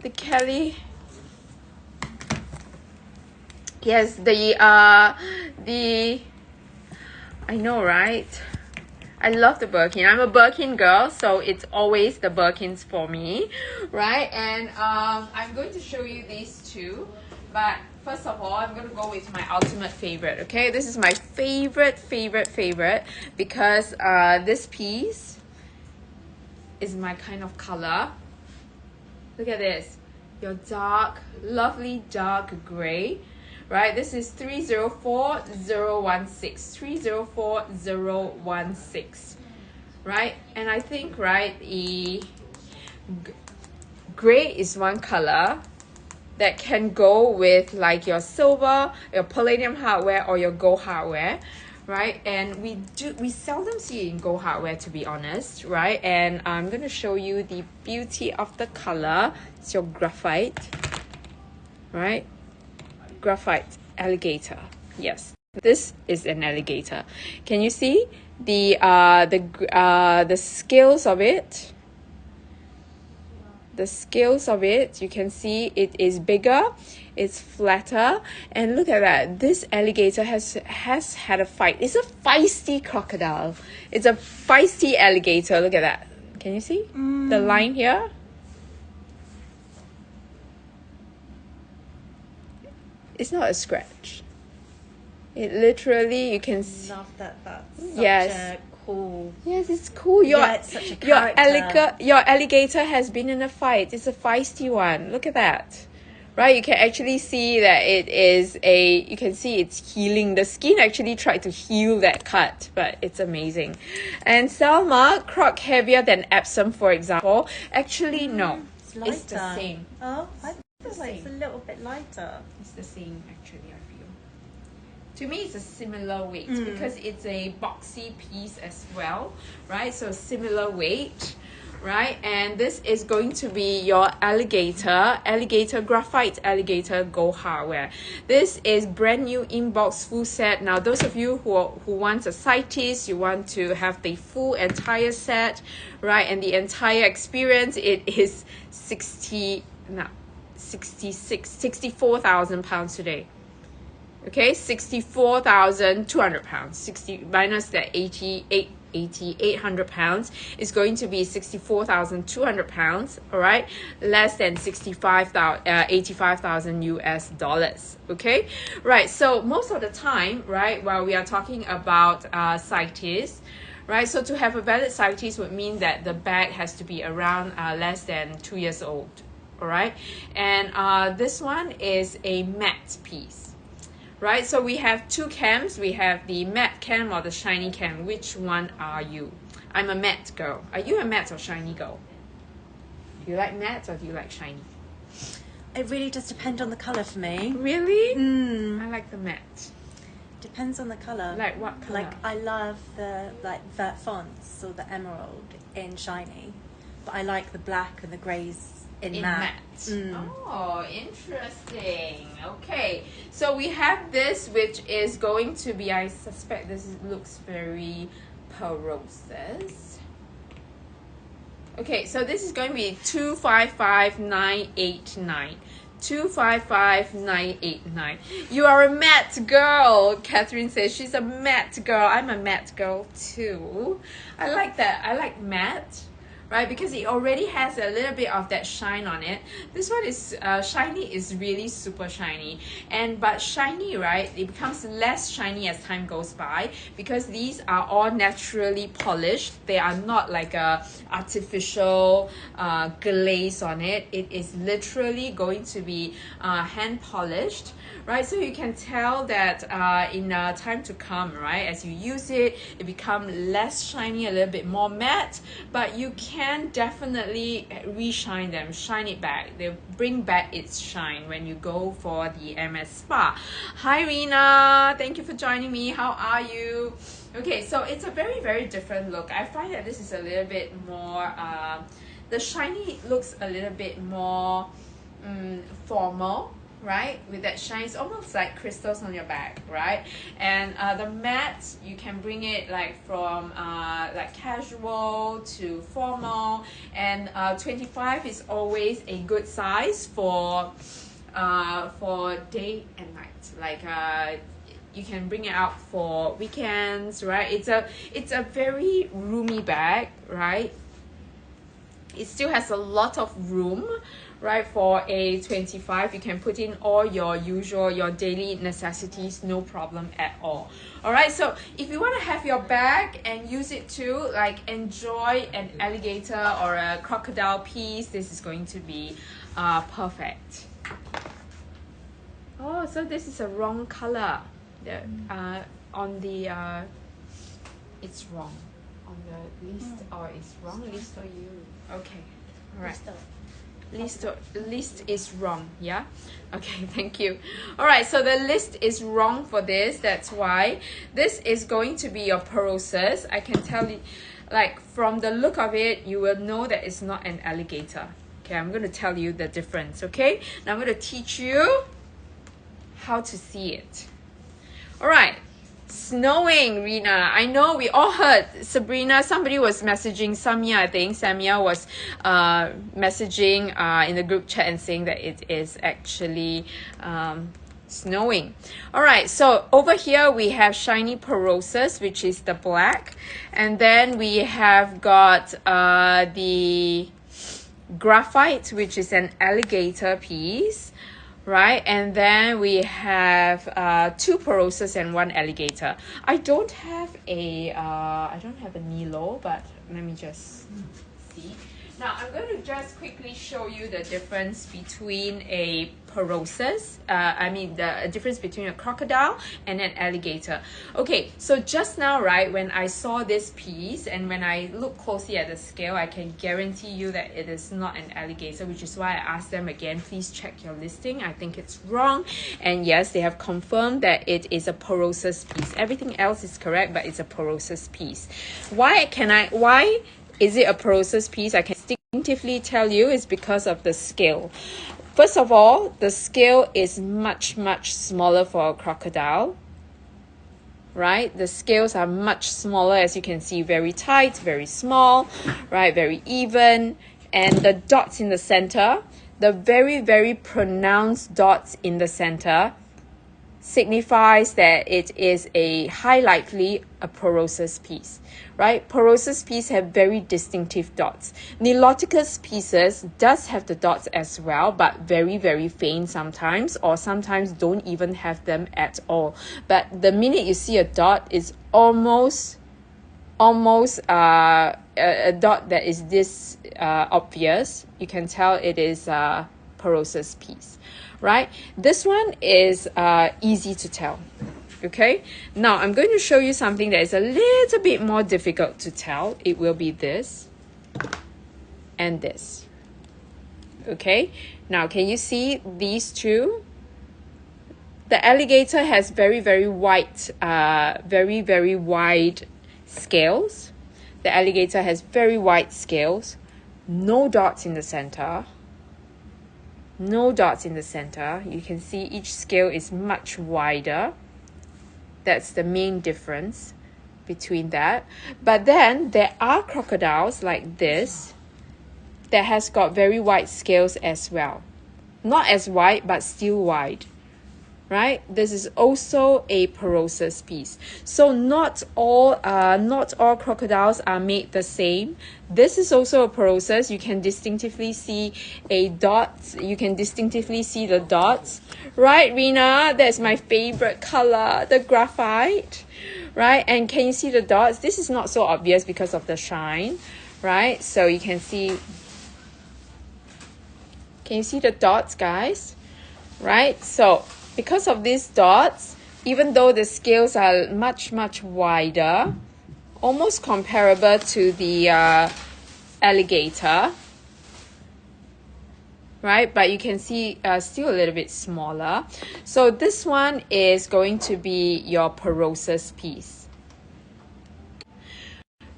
The Kelly. Yes, I know, right? I love the Birkin. I'm a Birkin girl, so it's always the Birkins for me, right? And I'm going to show you these two, but first of all, I'm going to go with my ultimate favorite, okay? This is my favorite because this piece is my kind of color. Look at this. Your dark, lovely dark gray, right? This is 304016, 304016, right? And I think, right, gray is one color that can go with like your silver, your palladium hardware, or your gold hardware, right? And we seldom see it in gold hardware, to be honest, right? And I'm going to show you the beauty of the color. It's your graphite, right? Graphite alligator. Yes, this is an alligator. Can you see the scales of it? The scales of it, you can see it is bigger, it's flatter, and look at that. This alligator has had a fight. It's a feisty crocodile. It's a feisty alligator. Look at that. Can you see the line here? It's not a scratch. It literally, you can see. Love that. That's such Yes. a cool. Yes, it's cool. It's such a character. Your alligator has been in a fight. It's a feisty one. Look at that. Right? You can actually see that it is you can see it's healing. The skin actually tried to heal that cut, but it's amazing. And Selma, croc heavier than Epsom, for example. Actually, no. It's the same. Oh, I feel like it's a little bit lighter. It's the same, actually, I feel. To me, it's a similar weight because it's a boxy piece as well, right? So similar weight, right? And this is going to be your alligator graphite alligator gold hardware. This is brand new inbox full set. Now, those of you who want a sighties, you want to have the full entire set, right? And the entire experience, it is 64,000 pounds today. Okay, 64,200 pounds. 60 minus the 800 pounds is going to be 64,200 pounds. All right, less than 85,000 US dollars. Okay, right. So most of the time, right, while we are talking about CITES, right, so to have a valid CITES would mean that the bag has to be around less than 2 years old. All right, and this one is a matte piece. Right, so we have two cams. We have the matte cam or the shiny cam. Which one are you? I'm a matte girl. Are you a matte or shiny girl? Do you like matte or do you like shiny? It really does depend on the colour for me. Really? I like the matte. Depends on the colour. Like what colour? Like I love the vert fonts or the emerald in shiny, but I like the black and the greys in matte. Oh, interesting. Okay, so we have this, which is going to be, I suspect this looks very pearl roses. Okay, so this is going to be 255989. 255989. You are a matte girl. Catherine says she's a matte girl. I'm a matte girl too. I like that. I like matte, right? Because it already has a little bit of that shine on it. This one is shiny, is really super shiny, but shiny, right, it becomes less shiny as time goes by because these are all naturally polished. They are not like a artificial glaze on it. It is literally going to be hand polished, right? So you can tell that in time to come, right, as you use it, it becomes less shiny, a little bit more matte, but you can definitely re-shine them, shine it back. They bring back its shine when you go for the MS Spa. Hi Rina, thank you for joining me. How are you? Okay, so it's a very, very different look. I find that this is a little bit more, the shiny looks a little bit more formal, right? With that shine, it's almost like crystals on your back, right? And the matte, you can bring it like from like casual to formal, and 25 is always a good size for day and night. Like you can bring it out for weekends, right? It's a very roomy bag, right? It still has a lot of room, right? For a 25, you can put in all your usual, your daily necessities, no problem at all. All right, so if you want to have your bag and use it to like enjoy an alligator or a crocodile piece, this is going to be perfect. Oh, so this is a wrong color. The on the it's wrong on the list, or it's wrong list for you. Okay, all right. List is wrong. Yeah. Okay. Thank you. All right. So the list is wrong for this. That's why this is going to be your process. I can tell you, like from the look of it, you will know that it's not an alligator. Okay. I'm going to tell you the difference. Okay. Now I'm going to teach you how to see it. All right. Snowing, Rina. I know we all heard. Sabrina, somebody was messaging Samia, I think. Samia was messaging in the group chat and saying that it is actually snowing. All right, so over here we have shiny porosus, which is the black. And then we have got the graphite, which is an alligator piece. Right, and then we have two porosus and one alligator. I don't have a Nilo, but let me just see. Now I'm going to just quickly show you the difference between a porosus. The difference between a crocodile and an alligator. Okay, so just now, right, when I saw this piece and when I look closely at the scale, I can guarantee you that it is not an alligator, which is why I asked them again, please check your listing. I think it's wrong. And yes, they have confirmed that it is a porosus piece. Everything else is correct, but it's a porosus piece. Why is it a porosus piece? I can instinctively tell you it's because of the scale. First of all, the scale is much, much smaller for a crocodile. Right? The scales are much smaller, as you can see, very tight, very small, right? Very even. And the dots in the center, the very, very pronounced dots in the center, signifies that it is high likely a porosus piece, right? Porosus pieces have very distinctive dots. Niloticus pieces does have the dots as well, but very, very faint sometimes, or sometimes don't even have them at all. But the minute you see a dot, it's almost a dot that is this obvious. You can tell it is a porosus piece. Right? This one is easy to tell. Okay? Now, I'm going to show you something that is a little bit more difficult to tell. It will be this and this. Okay? Now, can you see these two? The alligator has very, very wide scales. The alligator has very wide scales. No dots in the center. No dots in the center. You can see each scale is much wider. That's the main difference between that. But then there are crocodiles like this that has got very wide scales as well. Not as wide, but still wide. Right? This is also a porosus piece. So not all crocodiles are made the same. This is also a porosus. You can distinctively see a dot. You can distinctively see the dots. Right, Rina? That's my favorite color, the graphite. Right? And can you see the dots? This is not so obvious because of the shine. Right? So you can see. Can you see the dots, guys? Right? So because of these dots, even though the scales are much, much wider, almost comparable to the alligator, right? But you can see still a little bit smaller. So this one is going to be your porosus piece.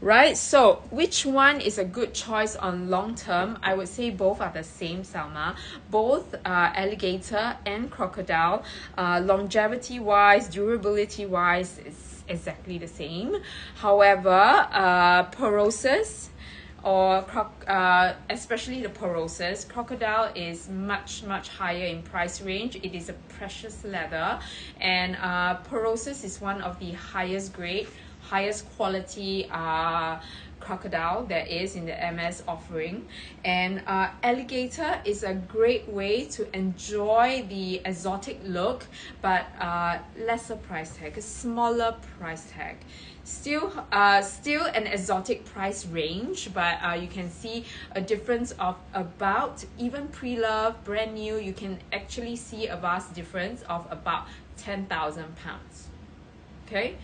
Right, so which one is a good choice on long term? I would say both are the same, Salma. Both alligator and crocodile, longevity wise, durability wise, is exactly the same. However, porosus or especially the porosus, crocodile is much higher in price range. It is a precious leather, and porosus is one of the highest grade, highest quality crocodile that is in the MS offering. And alligator is a great way to enjoy the exotic look, but lesser price tag, a smaller price tag. Still an exotic price range, but you can see a difference of about, even pre-loved, brand new, you can actually see a vast difference of about 10,000 pounds. Okay,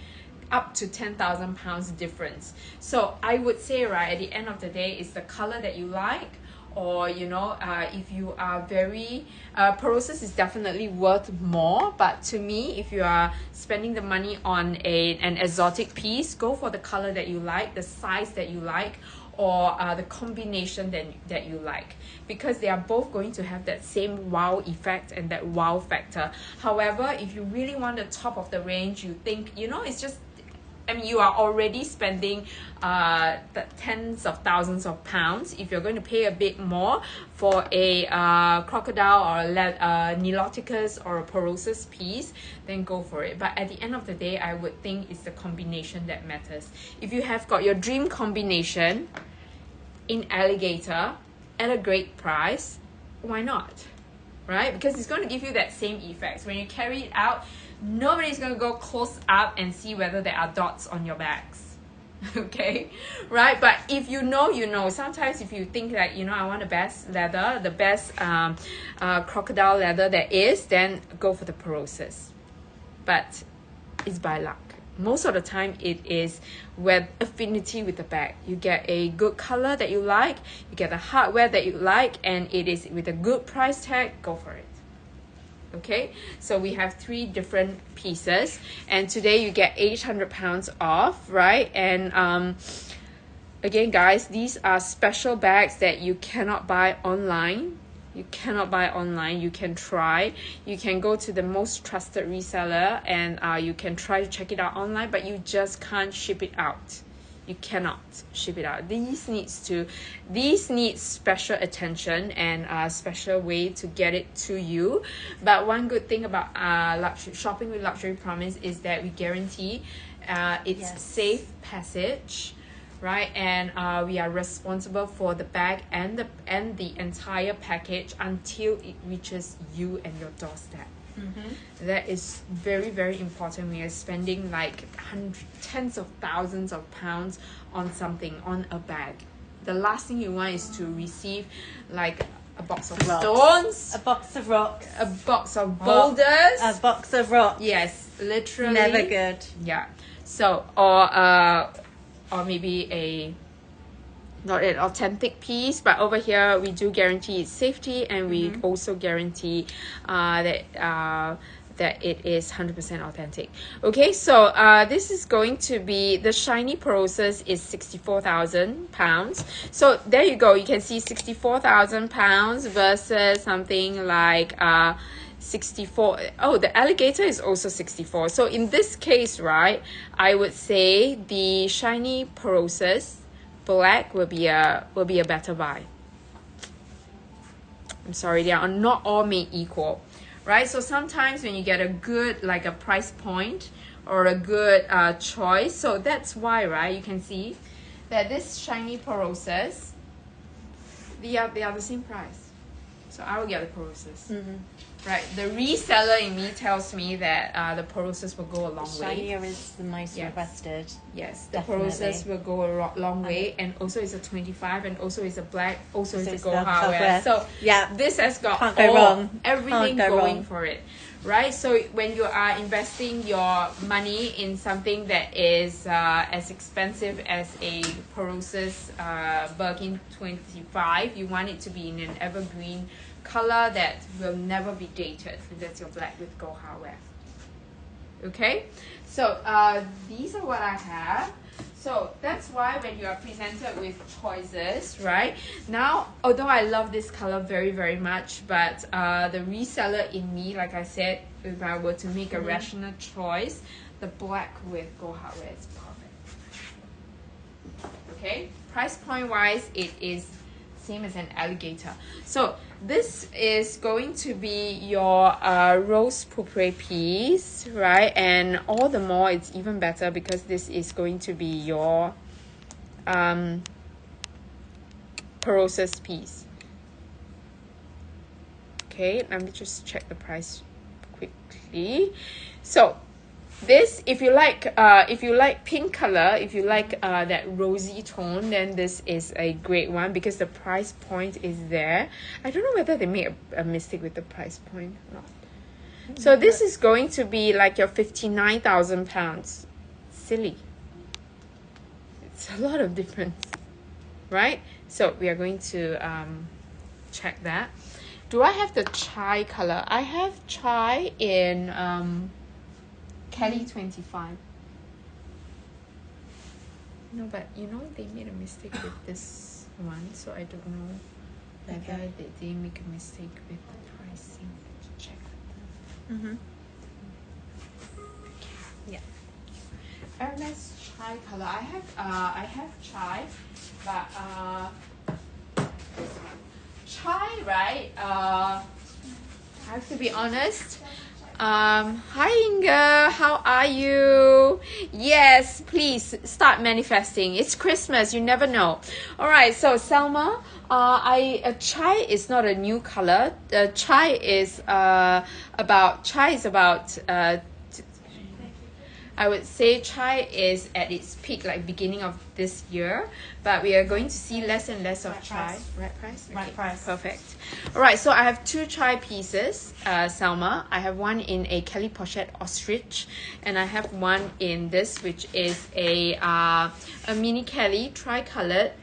up to 10,000 pounds difference. So I would say, right, at the end of the day, it's the color that you like, or you know, if you are very Perosus is definitely worth more, but to me, if you are spending the money on an exotic piece, go for the color that you like, the size that you like, or the combination that you like, because they are both going to have that same wow effect and that wow factor. However, if you really want the top of the range, you think, you know, it's just, I mean, you are already spending the tens of thousands of pounds. If you're going to pay a bit more for a crocodile or a Niloticus or a Perosus piece, then go for it. But at the end of the day, I would think it's the combination that matters. If you have got your dream combination in alligator at a great price, why not? Right? Because it's going to give you that same effect. When you carry it out, nobody's going to go close up and see whether there are dots on your bags. Okay, right? But if you know, you know. Sometimes if you think that, you know, I want the best leather, the best crocodile leather there is, then go for the Perosus. But it's by luck. Most of the time it is with affinity with the bag. You get a good color that you like, you get the hardware that you like, and it is with a good price tag, go for it. Okay, so we have 3 different pieces, and today you get 800 pounds off, right? And again, guys, these are special bags that you cannot buy online. You cannot buy online. You can try. You can go to the most trusted reseller and you can try to check it out online, but you just can't ship it out. You cannot ship it out. These need special attention and a special way to get it to you. But one good thing about shopping with Luxury Promise is that we guarantee it's safe passage, right? And we are responsible for the bag and the entire package until it reaches you and your doorstep. Mm-hmm. That is very, very important when you're spending like tens of thousands of pounds on something, on a bag. The last thing you want is to receive like a box of stones, a box of rocks, a box of boulders, a box of rocks. Yes, literally. Never good. Yeah. So, or maybe not an authentic piece, but over here we do guarantee its safety, and we also guarantee that it is 100% authentic. Okay, so this is going to be, the shiny Perosus is 64,000 pounds. So there you go, you can see 64,000 pounds versus something like 64. Oh, the alligator is also 64. So in this case, right, I would say the shiny Perosus black will be a better buy. I'm sorry, they are not all made equal, right? So sometimes when you get a good, like a price point or a good choice, so that's why, right, you can see that this shiny Perosus, they are the same price. So I will get the Perosus. Right, the reseller in me tells me that the Perosus will go a long way. Shinier is the most requested. Yes, the Perosus will go a long way, and also it's a 25, and also it's a black, also it's a gold hardware. So yeah, this has got everything going for it, right? So when you are investing your money in something that is as expensive as a Perosus Birkin 25, you want it to be in an evergreen color that will never be dated. That's your black with gold hardware. Okay, so these are what I have. So that's why when you are presented with choices, right now, although I love this color very, very much, but the reseller in me, like I said, if I were to make a rational choice, the black with gold hardware is perfect. Okay, price point wise, it is same as an alligator. So this is going to be your rose pourpre piece, right? And all the more it's even better because this is going to be your processed piece. Okay, let me just check the price quickly. So this, if you like pink color, if you like that rosy tone, then this is a great one because the price point is there. I don't know whether they made a mistake with the price point or not. So this is going to be like your £59,000. Silly. It's a lot of difference, right? So we are going to check that. Do I have the chai color? I have chai in Kelly 25. No, but you know they made a mistake with this one, so I don't know whether they make a mistake with the pricing. Check. Yeah. Let's chai color. I have chai, but this one. Chai, right? I have to be honest. Hi Inga, how are you? Yes, please start manifesting. It's Christmas, you never know. All right, so Selma, chai is not a new color. Chai is about I would say chai is at its peak, like beginning of this year, but we are going to see less and less of chai. Right price? Okay, Right price. Perfect. All right, so I have 2 chai pieces, Selma. I have one in a Kelly Pochette Ostrich, and I have one in this, which is a mini Kelly tri-colored.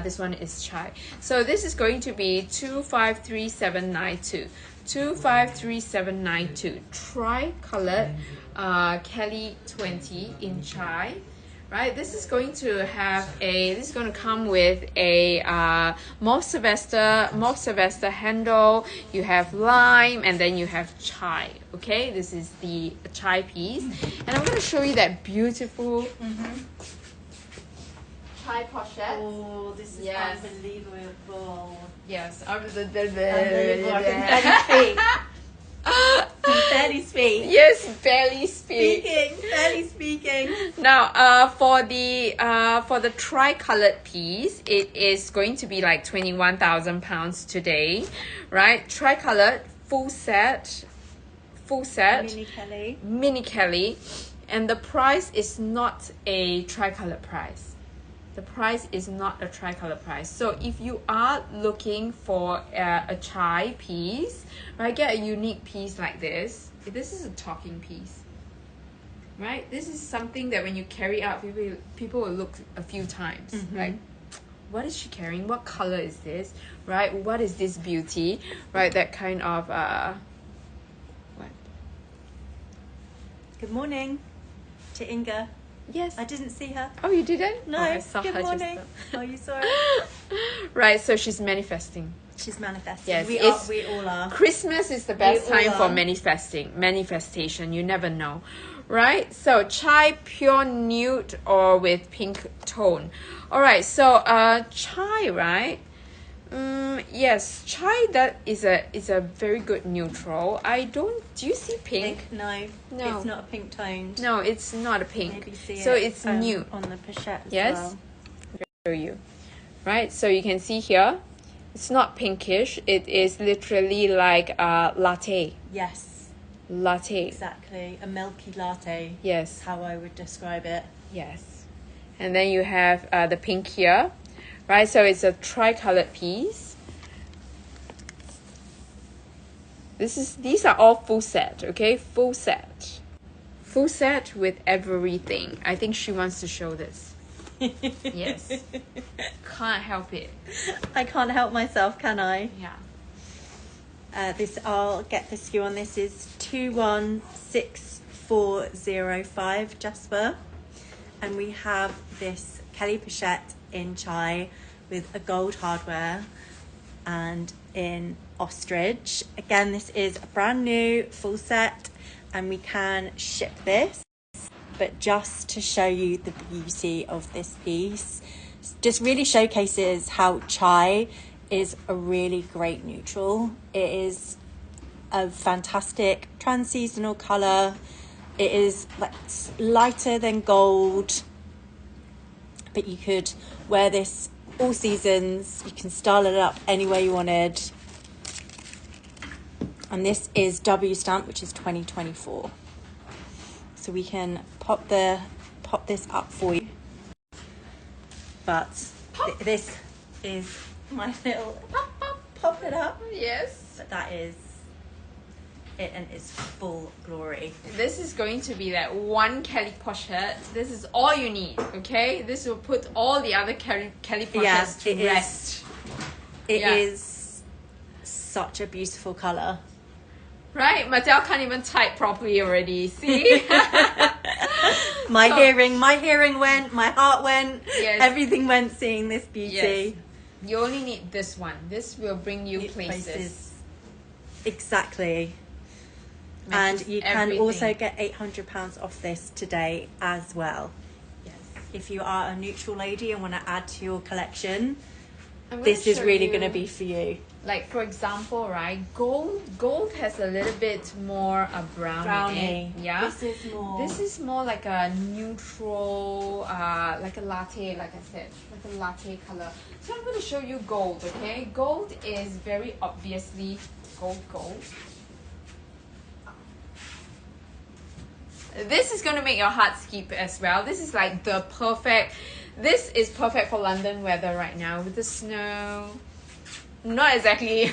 This one is chai. So this is going to be 253792. 253792 tri-colored Kelly 20 in chai, right? This is going to come with a mauve Sylvester handle. You have lime, and then you have chai. Okay, this is the chai piece, and I'm going to show you that beautiful chai pochette. Oh, this is unbelievable. Yes, Unbelievable. I can barely speak. Yes, barely speak. Barely speaking. Now, for the tri-colored piece, it is going to be like £21,000 today, right? Tri-colored, full set, mini Kelly, and the price is not a tri-colored price. The price is not a tri-color price. So if you are looking for a chai piece, right, get a unique piece like this. This is a talking piece, right? This is something that when you carry out, people will look a few times, right? What is she carrying? What color is this, right? What is this beauty, right? That kind of what? Good morning to Inga. Yes. I didn't see her. Oh, you didn't? No. Oh, I saw Good her morning. just Oh, you saw her? Right, so she's manifesting. She's manifesting. Yes, We all are. Christmas is the best We all time for are. manifestation. You never know, right? So chai pure nude or with pink tone. All right, so chai, right? Yes, chai, that is a very good neutral. Do you see pink? No, No. it's not a pink toned. No, it's not a pink. Maybe see So it, it's nude. on the pochette as Yes? well. Show you, right? So you can see here, it's not pinkish. It is literally like latte. Yes, Latte. exactly. A milky latte. Yes. Is how I would describe it. Yes. And then you have the pink here, right? So it's a tri-colored piece. These are all full set, okay? Full set. Full set with everything. I think she wants to show this. Yes. Can't help it. I can't help myself, can I? Yeah. I'll get the SKU on. This is 216405, Jasper. And we have this Kelly Pochette in chai with a gold hardware and in ostrich. Again, this is a brand new full set and we can ship this. But just to show you the beauty of this piece, just really showcases how chai is a really great neutral. It is a fantastic trans-seasonal colour. It is like lighter than gold, but you could wear this all seasons. You can style it up any way you wanted. And this is W stamp, which is 2024. So we can pop this up for you. But this is my little pop it up. Yes. But that is it in its full glory. This is going to be that one Kelly pochette. This is all you need, okay? This will put all the other Kelly pochettes to rest. It is such a beautiful colour. Right? Mattel can't even type properly already. See? My hearing went, my heart went, everything went seeing this beauty. Yes. You only need this one. This will bring you places. Exactly. And you can also get £800 off this today as well. Yes. If you are a neutral lady and want to add to your collection, this is really going to be for you. Like, for example, right, gold has a little bit more brownie. Yeah. This is more like a neutral, like a latte, like I said, like a latte color. So I'm going to show you gold, okay? Gold is very obviously gold. This is going to make your heart skip as well. This is like the perfect, this is perfect for London weather right now with the snow. Not exactly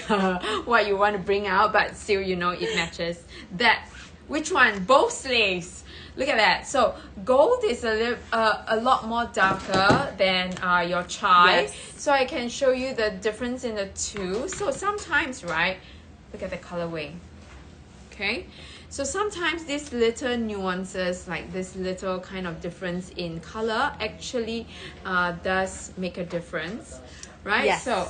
what you want to bring out, but still, you know, it matches. That, which one? Both sleeves. Look at that. So gold is a lot more darker than your chai. Yes. So I can show you the difference in the two. So sometimes, right, look at the colorway. Okay. So sometimes these little nuances, like this little kind of difference in color, actually does make a difference, right? Yes. So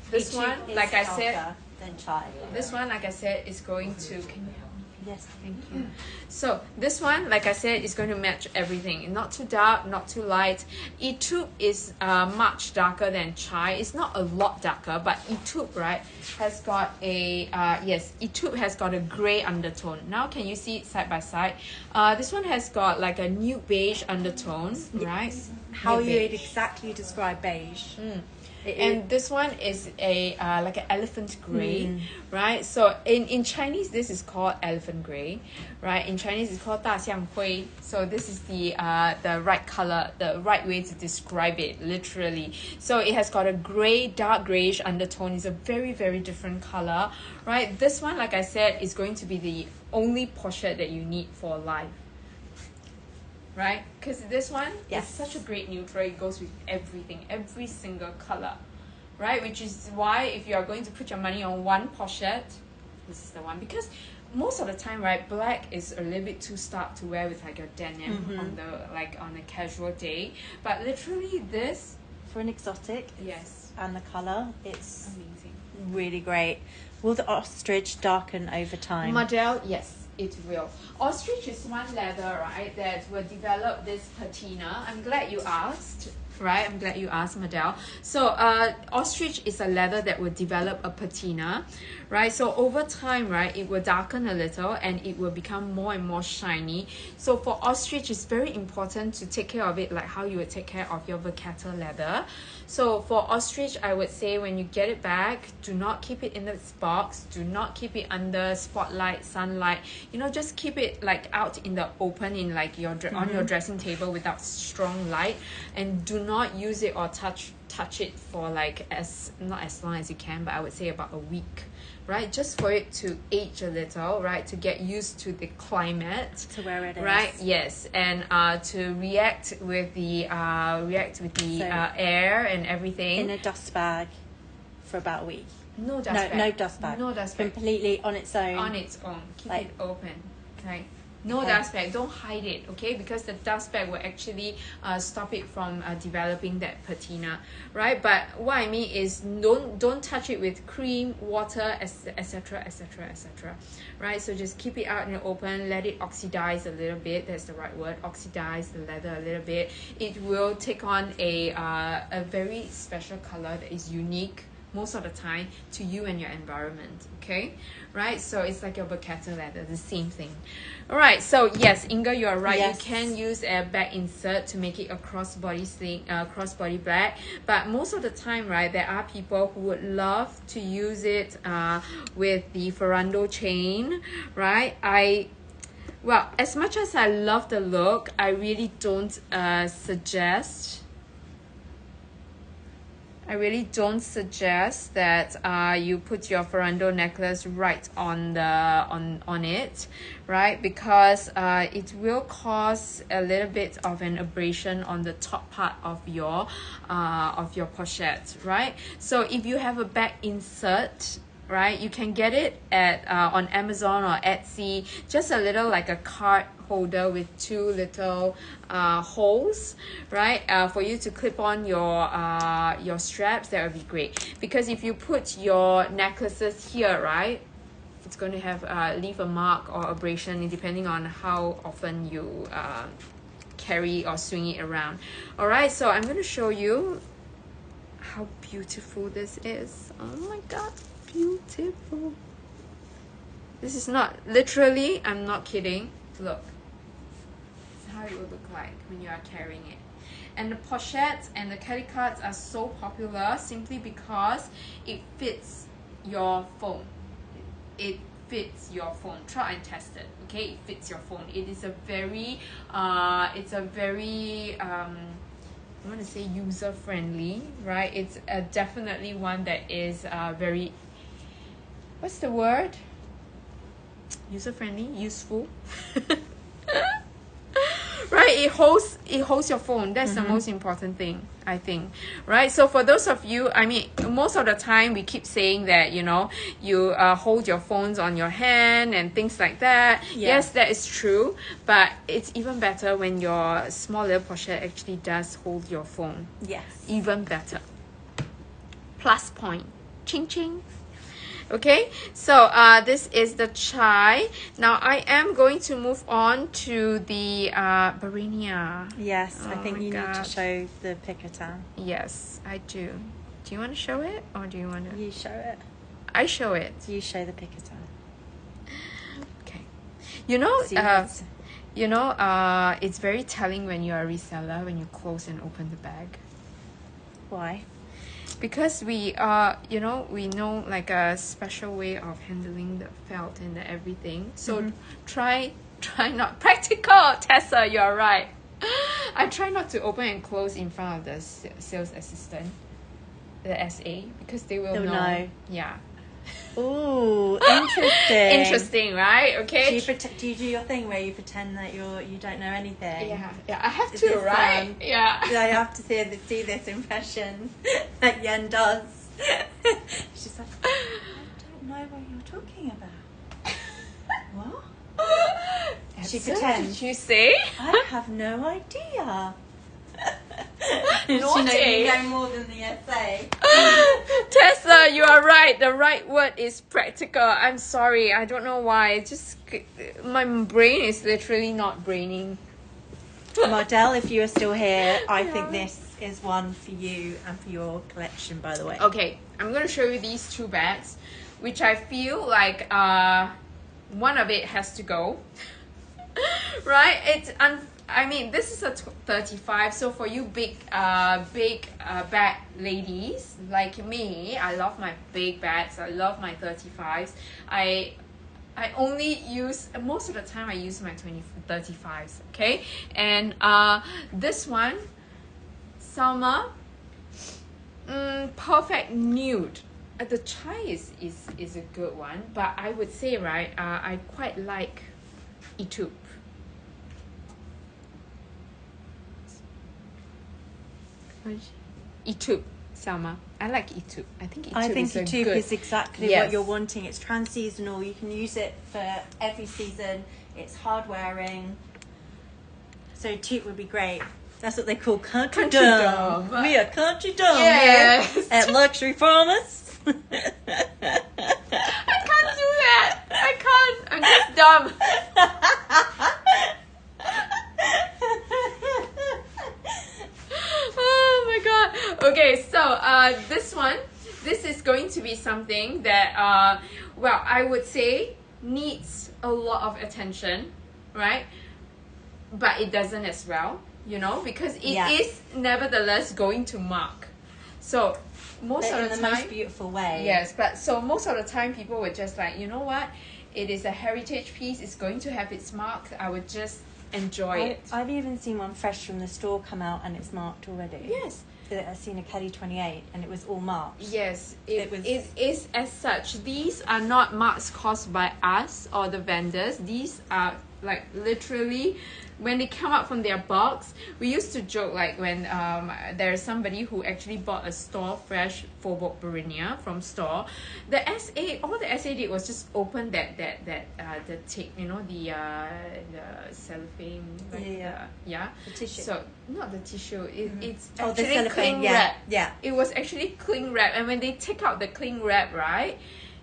this one, like I said, than chai. this one, like I said, is going to. Can you help me? Yes, Thank you. So this one, like I said, is going to match everything. Not too dark, not too light. Etude is much darker than chai. It's not a lot darker, but Etude, right, has got a Etude has got a gray undertone. Now, can you see it side by side? This one has got like a nude beige undertone, right? How you would exactly describe beige? And this one is a like an elephant gray, right? So in Chinese, this is called elephant gray, right? In Chinese, it's called 大象灰. So this is the right color, the right way to describe it, literally. So it has got a gray, dark grayish undertone. It's a very, very different color, right? This one, like I said, is going to be the only pochette that you need for life. Right? Because this one is such a great neutral. It goes with everything, every single color. Right? Which is why if you are going to put your money on one pochette, this is the one. Because most of the time, right, black is a little bit too stark to wear with like your denim on a casual day. But literally this, for an exotic, yes, and the color, it's amazing, really great. Will the ostrich darken over time? Model, yes. It will. Ostrich is one leather, right, that will develop this patina. I'm glad you asked, right? I'm glad you asked, Madel. So ostrich is a leather that will develop a patina, right? So over time, right, it will darken a little and it will become more and more shiny. So for ostrich, it's very important to take care of it like how you would take care of your Vacata leather. So for ostrich, I would say when you get it back, do not keep it in its box. Do not keep it under spotlight, sunlight. You know, just keep it like out in the open in like your on your dressing table without strong light, and do not use it or touch it for like not as long as you can, but I would say about a week. Right, just for it to age a little, right, to get used to the climate, to where it is, right? Yes, and to react with the air and everything in a dust bag for about a week. No dust bag. No dust bag. No dust bag. Completely on its own. On its own. Keep it open. Okay. No dust bag. Don't hide it, okay? Because the dust bag will actually stop it from developing that patina, right? But what I mean is don't touch it with cream, water, etc., etc., etc. Right? So just keep it out in the open. Let it oxidize a little bit. That's the right word. Oxidize the leather a little bit. It will take on a very special color that is unique most of the time to you and your environment. Okay, right? So it's like your bucato leather, the same thing. All right, so yes, Inga, you're right. Yes. You can use a back insert to make it a crossbody sling, crossbody bag. But most of the time, right, there are people who would love to use it with the Ferrando chain, right? Well, as much as I love the look, I really don't suggest. I really don't suggest that you put your Ferrando necklace right on the on it, right? Because it will cause a little bit of an abrasion on the top part of your pochette, right? So if you have a back insert, right, you can get it at on Amazon or Etsy, just a little like a card holder with two little holes, right, for you to clip on your straps. That would be great, because if you put your necklaces here, right, it's going to have leave a mark or abrasion depending on how often you carry or swing it around. All right, so I'm going to show you how beautiful this is. Oh my god, beautiful. This is not literally, I'm not kidding, look, this is how it will look like when you are carrying it. And the pochettes and the calicots are so popular simply because it fits your phone. It fits your phone. Try and test it. Okay, it fits your phone. It is a very it's a very I want to say user friendly, right? It's definitely one that is very, what's the word, user friendly, useful. Right, it holds your phone. That's the most important thing, I think, right? So for those of you, I mean, most of the time we keep saying that, you know, you hold your phones on your hand and things like that. Yeah. Yes, that is true, but it's even better when your small little pochette actually does hold your phone. Yes. Even better. Plus point. Ching ching. Okay, so this is the chai. Now I am going to move on to the Barinia. Yes, I Oh think my you need to God. show the picotin. Yes, I do. Do you want to show it, or do you want to? You show it. I show it. You show the picotin. Okay. You know, See, it's- it's very telling when you're a reseller when you close and open the bag. Why? Because we know like a special way of handling the felt and the everything. So try not practical, Tessa, you're right. I try not to open and close in front of the sales assistant, the SA, because they will They'll know. Yeah. Ooh, interesting. Interesting, right? Okay. Do you do your thing where you pretend that you don't know anything? Yeah, I have Is to, this, right? Yeah. I have to see this impression that Yen does. She's like, I don't know what you're talking about. What? She So, pretends. did you say? I have no idea. Naughty. She knows more than the essay. Tessa, you are right. The right word is practical. I'm sorry. I don't know why. It's just my brain is literally not braining. Mardell, if you are still here, I Yeah. think this is one for you and for your collection, by the way. Okay, I'm going to show you these two bags, which I feel like one of it has to go. Right? I mean, this is a 35, so for you big bag ladies like me, I love my big bags. I love my 35s. I only use, most of the time I use my 35s, okay? And this one, Salma, perfect nude. The chai is a good one, but I would say, right, I quite like Etude. Etude, Salma. I like Etude. I think Etude is exactly Yes. what you're wanting. It's trans-seasonal. You can use it for every season. It's hard wearing. So Etude would be great. That's what they call country dumb. We are country dumb Yes. here at Luxury Farmers. I can't do that. I can't. I'm just dumb. Oh my god. Okay, so this one, this is going to be something that, well, I would say needs a lot of attention, right? But it doesn't as well, you know, because it is nevertheless going to mark. So most of the time, most beautiful way. Yes, but so most of the time people would just like, you know what? It is a heritage piece. It's going to have its mark. I would just enjoy it. I've even seen one fresh from the store come out and it's marked already. Yes. I've seen a Kelly 28 and it was all marked. Yes, it is as such. These are not marks caused by us or the vendors. These are like literally when they come out from their box. We used to joke like when there's somebody who actually bought a store fresh Faubourg Barinia from store. All the SA did was just open the tape, you know, the cellophane, like the tissue. So not the tissue. It's the actually cellophane, cling wrap. Yeah. It was actually cling wrap, and when they take out the cling wrap, right,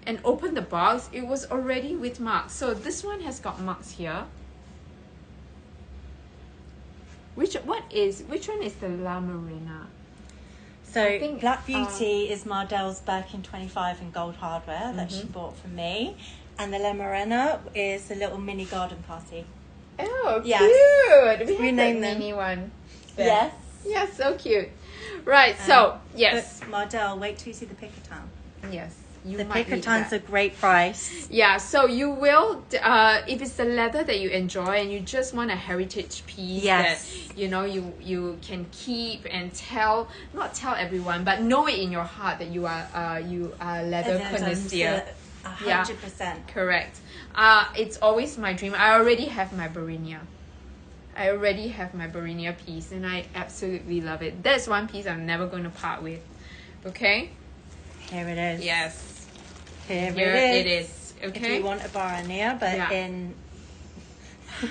and open the box, it was already with marks. So this one has got marks here. Which one is the La Morena? So Black Beauty is Mardell's Birkin 25 in gold hardware that she bought from me, and the La Morena is the little mini garden party. Oh, yes. Cute! We named the them. mini one. There. Yes. Yeah, so cute. Right. So yes, Mardell, wait till you see the Picotin. Yes. The Picotin's a great price. Yeah, so you will, if it's the leather that you enjoy and you just want a heritage piece that, you know, you can keep and not tell everyone, but know it in your heart that you are leather connoisseur. 100%. Correct. It's always my dream. I already have my Barinia piece and I absolutely love it. That's one piece I'm never going to part with. Okay? Here it is. Yes. Here it is. Okay. If you want a Barinia, but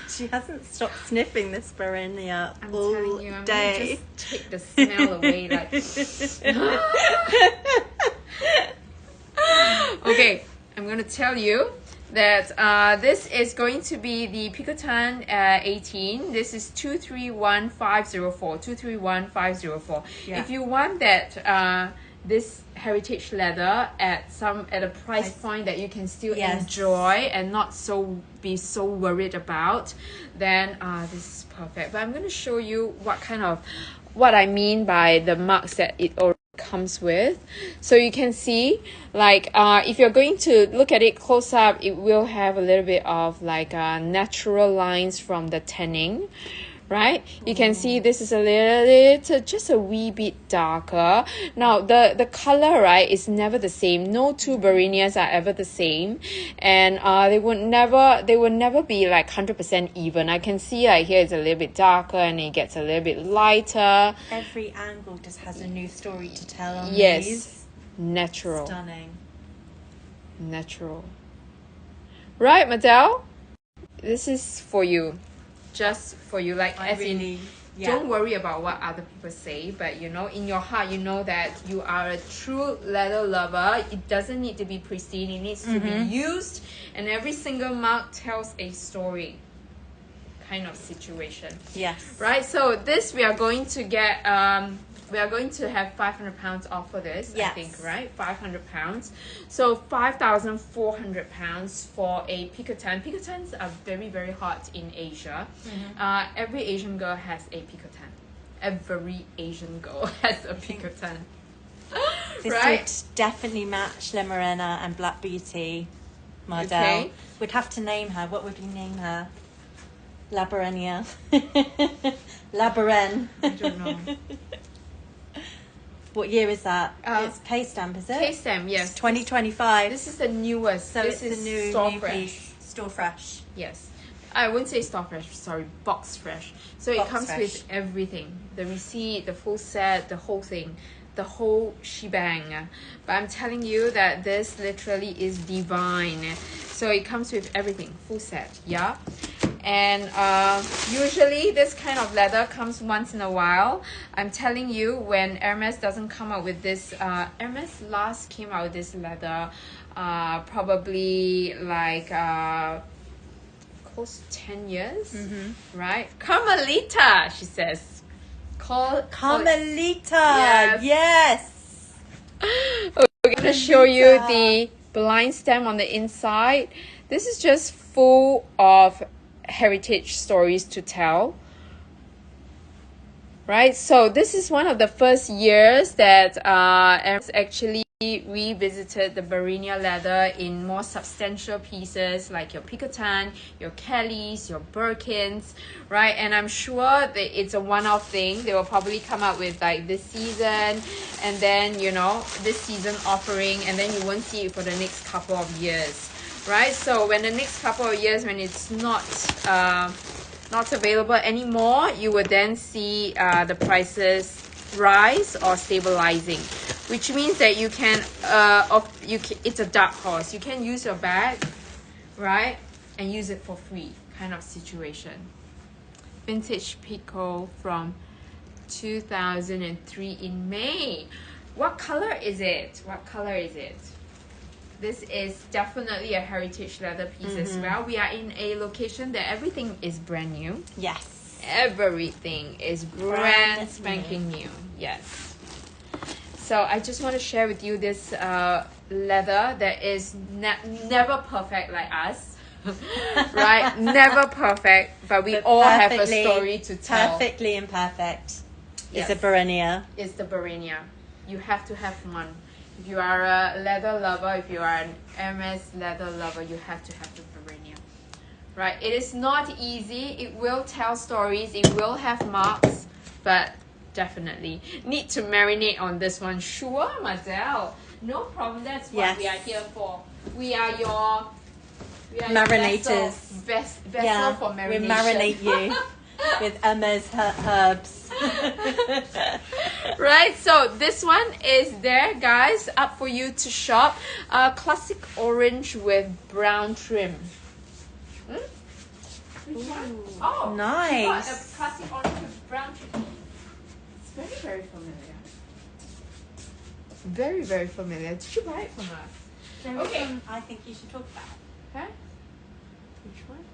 she hasn't stopped sniffing this Barinia all telling you, I'm day. Gonna just take the smell away. Like. Okay, I'm gonna tell you that this is going to be the Picotin 18. This is 231504. 231504. Yeah. If you want that this heritage leather at a price point that you can still enjoy and not be so worried about, then this is perfect. But I'm going to show you what I mean by the marks that it already comes with. So you can see, like, if you're going to look at it close up, it will have a little bit of like natural lines from the tanning. Right, you can see this is a little, just a wee bit darker. Now the color, right, is never the same. No two Barinias are ever the same, and they would never be like 100% even. I can see like here it's a little bit darker and it gets a little bit lighter. Every angle just has a new story to tell on these. Natural. Stunning. Natural. Right, Madelle? This is for you. Just for you, like don't worry about what other people say, but you know, in your heart, you know that you are a true leather lover. It doesn't need to be pristine, it needs to be used, and every single mark tells a story kind of situation. Yes. Right, so this we are going to get we are going to have £500 off for this, I think, right? £500. So £5,400 for a Picotin. Picotins are very, very hot in Asia. Every Asian girl has a Picotin. Every Asian girl has a Picotin. This would definitely match La Morena and Black Beauty, Mardell. Okay. We'd have to name her. What would we name her? La Barenia. La Baren. I don't know. What year is that? It's K-Stamp, is it? K-Stamp, yes. 2025. This is the newest. So this it's is the new fresh. piece. Store fresh. Yes. I wouldn't say store fresh, sorry, box fresh. So it comes with everything. The receipt, the full set, the whole thing. The whole shebang. But I'm telling you that this literally is divine. So it comes with everything, full set, yeah? And usually this kind of leather comes once in a while. I'm telling you, when Hermes doesn't come out with this, Hermes last came out with this leather probably like close to 10 years, right? Carmelita, she says. Carmelita, yes. show you the blind stem on the inside. This is just full of heritage stories to tell. Right, so this is one of the first years that Hermes actually revisited the Barinia leather in more substantial pieces like your Picotin, your Kellys, your Birkins, right? And I'm sure that it's a one-off thing. They will probably come up with like this season and then, you know, this season offering, and then you won't see it for the next couple of years, right? So when the next couple of years, when it's not available anymore, you will then see the prices rise or stabilizing, which means that you can it's a dark horse. You can use your bag, right, and use it for free kind of situation. Vintage Pico from 2003 in May. What color is it? What color is it? This is definitely a heritage leather piece as well. We are in a location that everything is brand new. Yes. Everything is brand spanking new. Yes. So I just want to share with you this leather that is never perfect like us. Right? Never perfect, but we all have a story to tell. Perfectly imperfect. Yes. It's a Barinia. It's the Barinia. You have to have one. If you are a leather lover, if you are an Hermes leather lover, you have to have the Barinia. Right? It is not easy. It will tell stories. It will have marks, but definitely need to marinate on this one. Sure, Marcel. No problem. That's what we are here for. We are your marinators. Vessel for marination. We marinate you with Hermes herbs. Right, so this one is there, guys, up for you to shop. Classic orange with brown trim. Which one? Oh, nice. A classic orange with brown trim. It's very, very familiar. Very, very familiar. Did you buy it from us? Okay. I think you should talk about. Okay. Which one?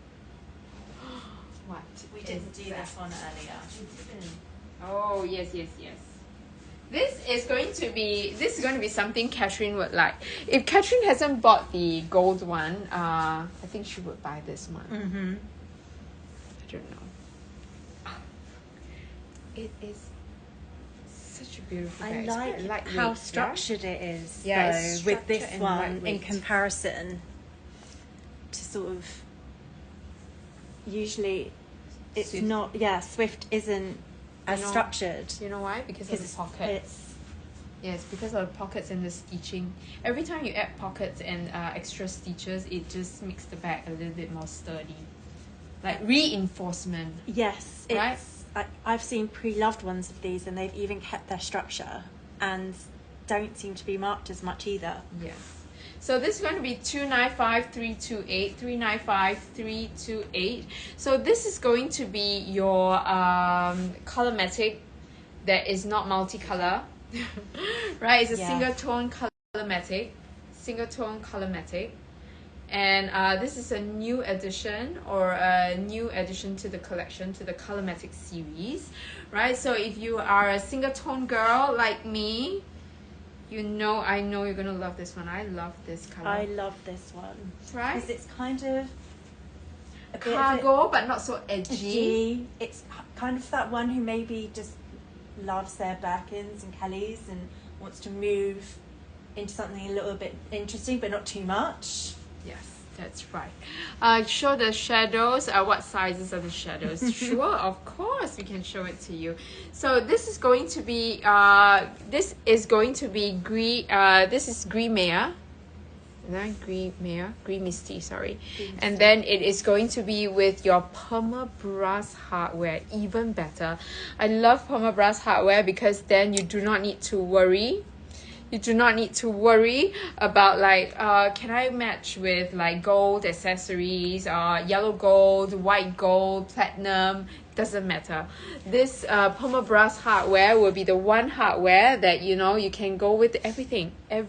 What? We didn't do this one earlier. Oh, yes. This is going to be something Catherine would like. If Catherine hasn't bought the gold one, I think she would buy this one. I don't know. It is such a beautiful bag. I like how structured it is, yeah, though, with this one in comparison to sort of, usually it's Swift. Not, Swift isn't as structured. You know why? Because of the pockets. Yes, because of the pockets and the stitching. Every time you add pockets and extra stitches, it just makes the bag a little bit more sturdy. Like reinforcement. Yes, right? I've seen pre-loved ones of these and they've even kept their structure and don't seem to be marked as much either. Yes. So this is going to be 295,328, 395,328. So this is going to be your colormatic that is not multicolor. Right? It's a single tone colormatic. And this is a new addition to the collection, to the colormatic series, right? So if you are a single tone girl like me, I know you're gonna love this one. I love this color. I love this one. Right? Because it's kind of a cargo, but not so edgy. It's kind of that one who maybe just loves their Birkins and Kellys and wants to move into something a little bit interesting, but not too much. Yes, that's right. Show the shadows. What sizes are the shadows? Sure, of course, we can show it to you. So this is going to be Gris. This is Gris Maya. Not Gris Maya, Gris Misty, sorry. And then it is going to be with your perma brass hardware, even better. I love perma brass hardware because then you do not need to worry. You do not need to worry about can I match with like gold accessories, yellow gold, white gold, platinum, doesn't matter. This perma brass hardware will be the one hardware that you can go with everything. It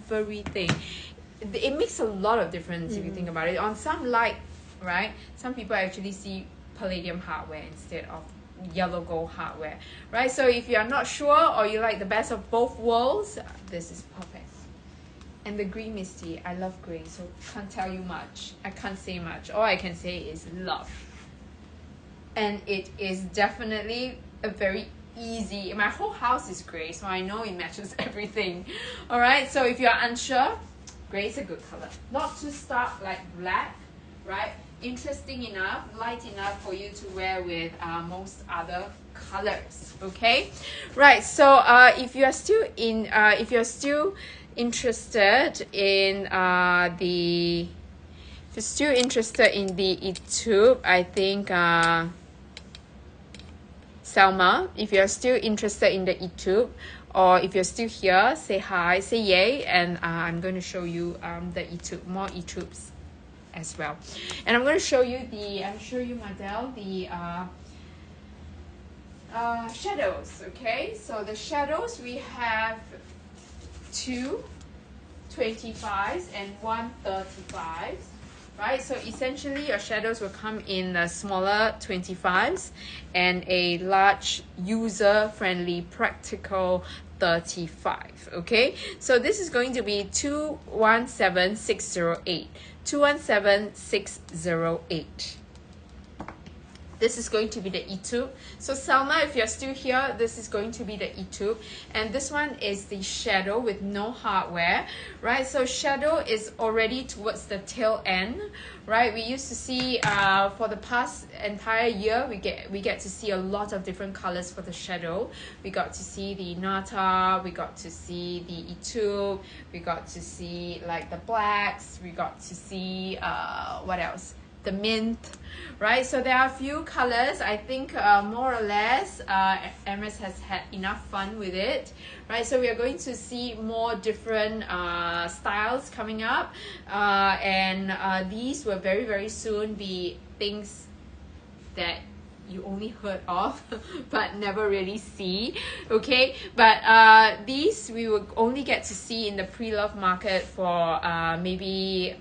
makes a lot of difference if you think about it. On some right? Some people actually see palladium hardware instead of yellow gold hardware, right? So if you are not sure or you like the best of both worlds, this is perfect. And the green misty, I love green, so can't tell you much. I can't say much. All I can say is love. And it is definitely a very easy, my whole house is gray, so I know it matches everything. All right, so if you're unsure, gray is a good color. Not too stark like black, right? Interesting enough, light enough for you to wear with most other colors. Okay, right. So if you are still interested in the e-tube, I think Selma, if you're still interested in the e-tube, or if you're still here, say hi, say yay, and I'm going to show you the e-tube, more e-tubes as well. And I'm going to show you Madel, the shadows. Okay, so the shadows, we have 2 25s and 1 35s. Right, so essentially your shadows will come in the smaller 25s and a large user-friendly practical 35. Okay, so this is going to be 217608. 217608. This is going to be the e-tube. So Salma, if you're still here, this is going to be the e-tube. And this one is the shadow with no hardware, right? So shadow is already towards the tail end, right? We used to see for the past entire year, we get to see a lot of different colors for the shadow. We got to see the nata, we got to see the e-tube, we got to see like the blacks, we got to see what else? The mint, right? So there are a few colors. I think more or less Hermes has had enough fun with it, right? So we are going to see more different styles coming up, and these will very, very soon be things that you only heard of but never really see. Okay, but these we will only get to see in the pre-love market for maybe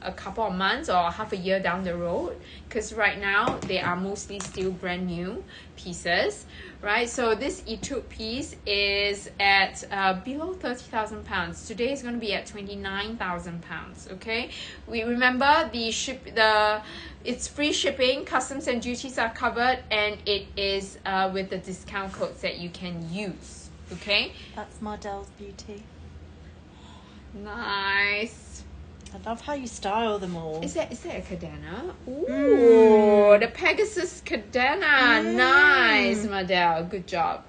a couple of months or half a year down the road, because right now they are mostly still brand new pieces, right? So this e-tube piece is at below 30,000 pounds. Today is going to be at 29,000 pounds. Okay, we remember it's free shipping, customs and duties are covered, and it is with the discount codes that you can use. Okay, That's Mardel's beauty. nice. I love how you style them all. Is that a Cadena? Ooh, the Pegasus Cadena. Nice, Madel. Good job.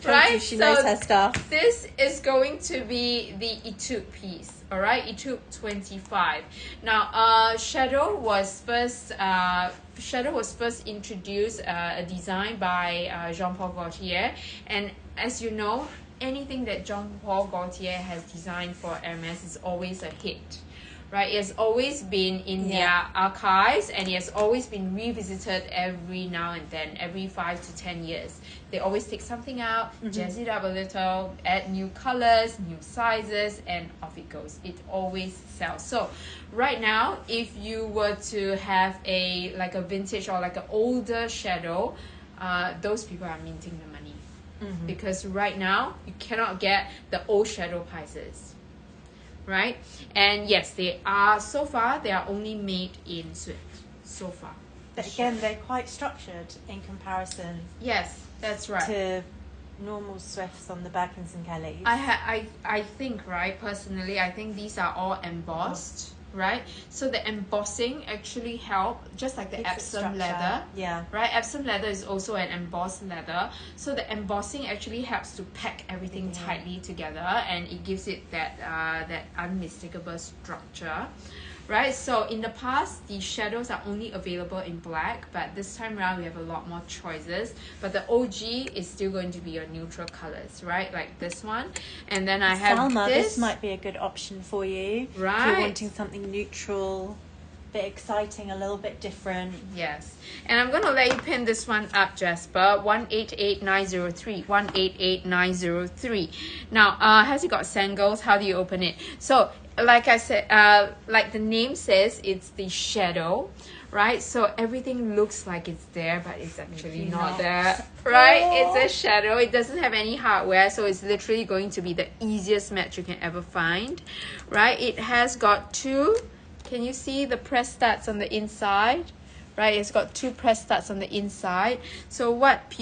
Right? She knows her stuff. This is going to be the e-tube piece. All right, e-tube 25. Now, shadow was first introduced, a design by Jean-Paul Gaultier, and as you know, anything that Jean-Paul Gaultier has designed for Hermes is always a hit, right? It has always been in their archives, and it has always been revisited every now and then, every 5 to 10 years. They always take something out, jazz it up a little, add new colors, new sizes, and off it goes. It always sells. So right now, if you were to have a vintage or like an older shadow, those people are minting the money. Because right now you cannot get the old shadow prices, right? And yes, they are only made in Swift so far. But again, they're quite structured in comparison. Yes, that's right. To normal Swifts on the Birkins and Kellys. I think, right, personally, I think these are all embossed, right? So the embossing actually help, just like the Epsom leather. Yeah. Right? Epsom leather is also an embossed leather. So the embossing actually helps to pack everything tightly together, and it gives it that unmistakable structure. Right, so in the past, the shadows are only available in black, but this time around we have a lot more choices. But the OG is still going to be your neutral colors, right? Like this one, and then I have Salma, this. This might be a good option for you. Right. If you're wanting something neutral, a bit exciting, a little bit different. Yes, and I'm gonna let you pin this one up, Jasper. 188903. 188903. Now, has it got sangles? How do you open it? So, like I said, like the name says, it's the shadow, right? So everything looks like it's there, but it's actually not there, right? It's a shadow. It doesn't have any hardware, so it's literally going to be the easiest match you can ever find, right? It has got two, can you see the press studs on the inside? Right, it's got two press studs on the inside. So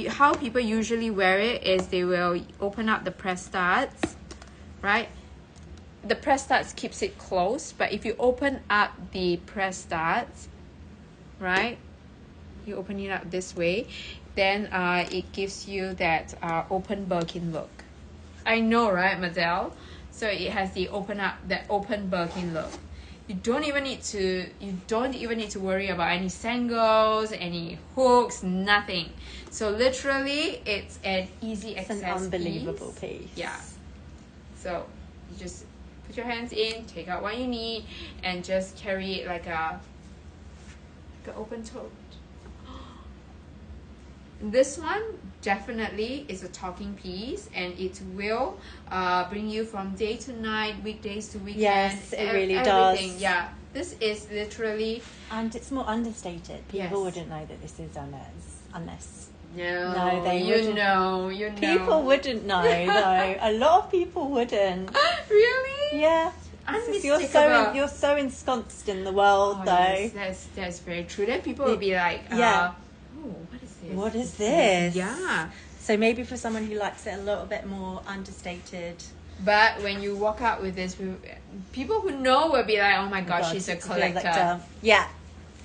how people usually wear it is they will open up the press studs, right? The press studs keeps it closed, but if you open up the press studs, right, you open it up this way, then it gives you that open Birkin look. I know, right, Madelle? So it has the open Birkin look. You don't even need to worry about any sangles, any hooks, nothing. So literally it's an easy access It's an unbelievable piece. Yeah. So you just put your hands in, take out what you need, and just carry it like a open tote. This one definitely is a talking piece, and it will bring you from day to night, weekdays to weekends. Yes, it really does. Yeah, this is literally, and it's more understated. People wouldn't know that this is unless no, they wouldn't. You know. People wouldn't know though. A lot of people wouldn't. Really? Yeah. You're so ensconced in the world, though. Yes, that's very true. Then people will be like, what is this? What is this? Yeah. So maybe for someone who likes it a little bit more understated. But when you walk out with this, people who know will be like, oh my gosh, she's a collector. Yeah.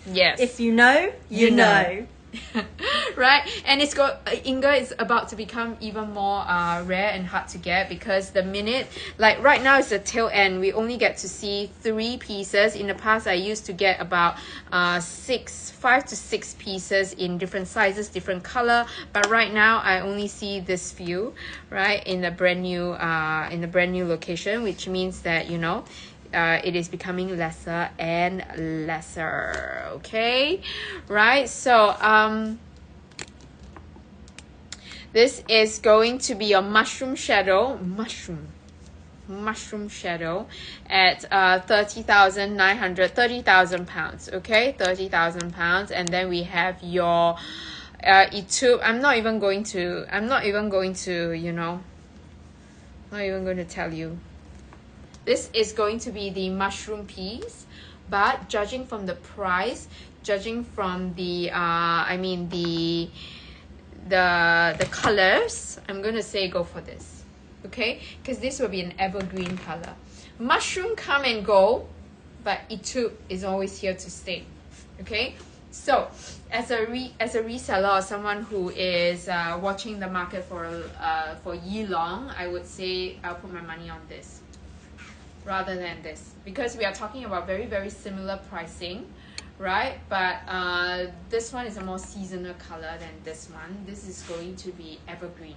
Yes. If you know, you know. Right, and it's got Inga is about to become even more rare and hard to get, because the minute, like right now it's the tail end, we only get to see 3 pieces. In the past I used to get about 5 to 6 pieces in different sizes, different color, but right now I only see this few, right, in the brand new location, which means that, you know, it is becoming lesser and lesser. Okay, right? So this is going to be your mushroom shadow at 30,000 pounds. Okay, 30,000 pounds. And then we have your Etube. I'm not even going to you know, not even going to tell you. This is going to be the mushroom piece, but judging from the price, judging from the the colors, I'm going to say go for this, okay? Because this will be an evergreen color. Mushroom come and go, but Etube is always here to stay, okay? So as a reseller or someone who is watching the market for year long, I would say I'll put my money on this rather than this, because we are talking about very, very similar pricing, right? But this one is a more seasonal color than this one. This is going to be evergreen.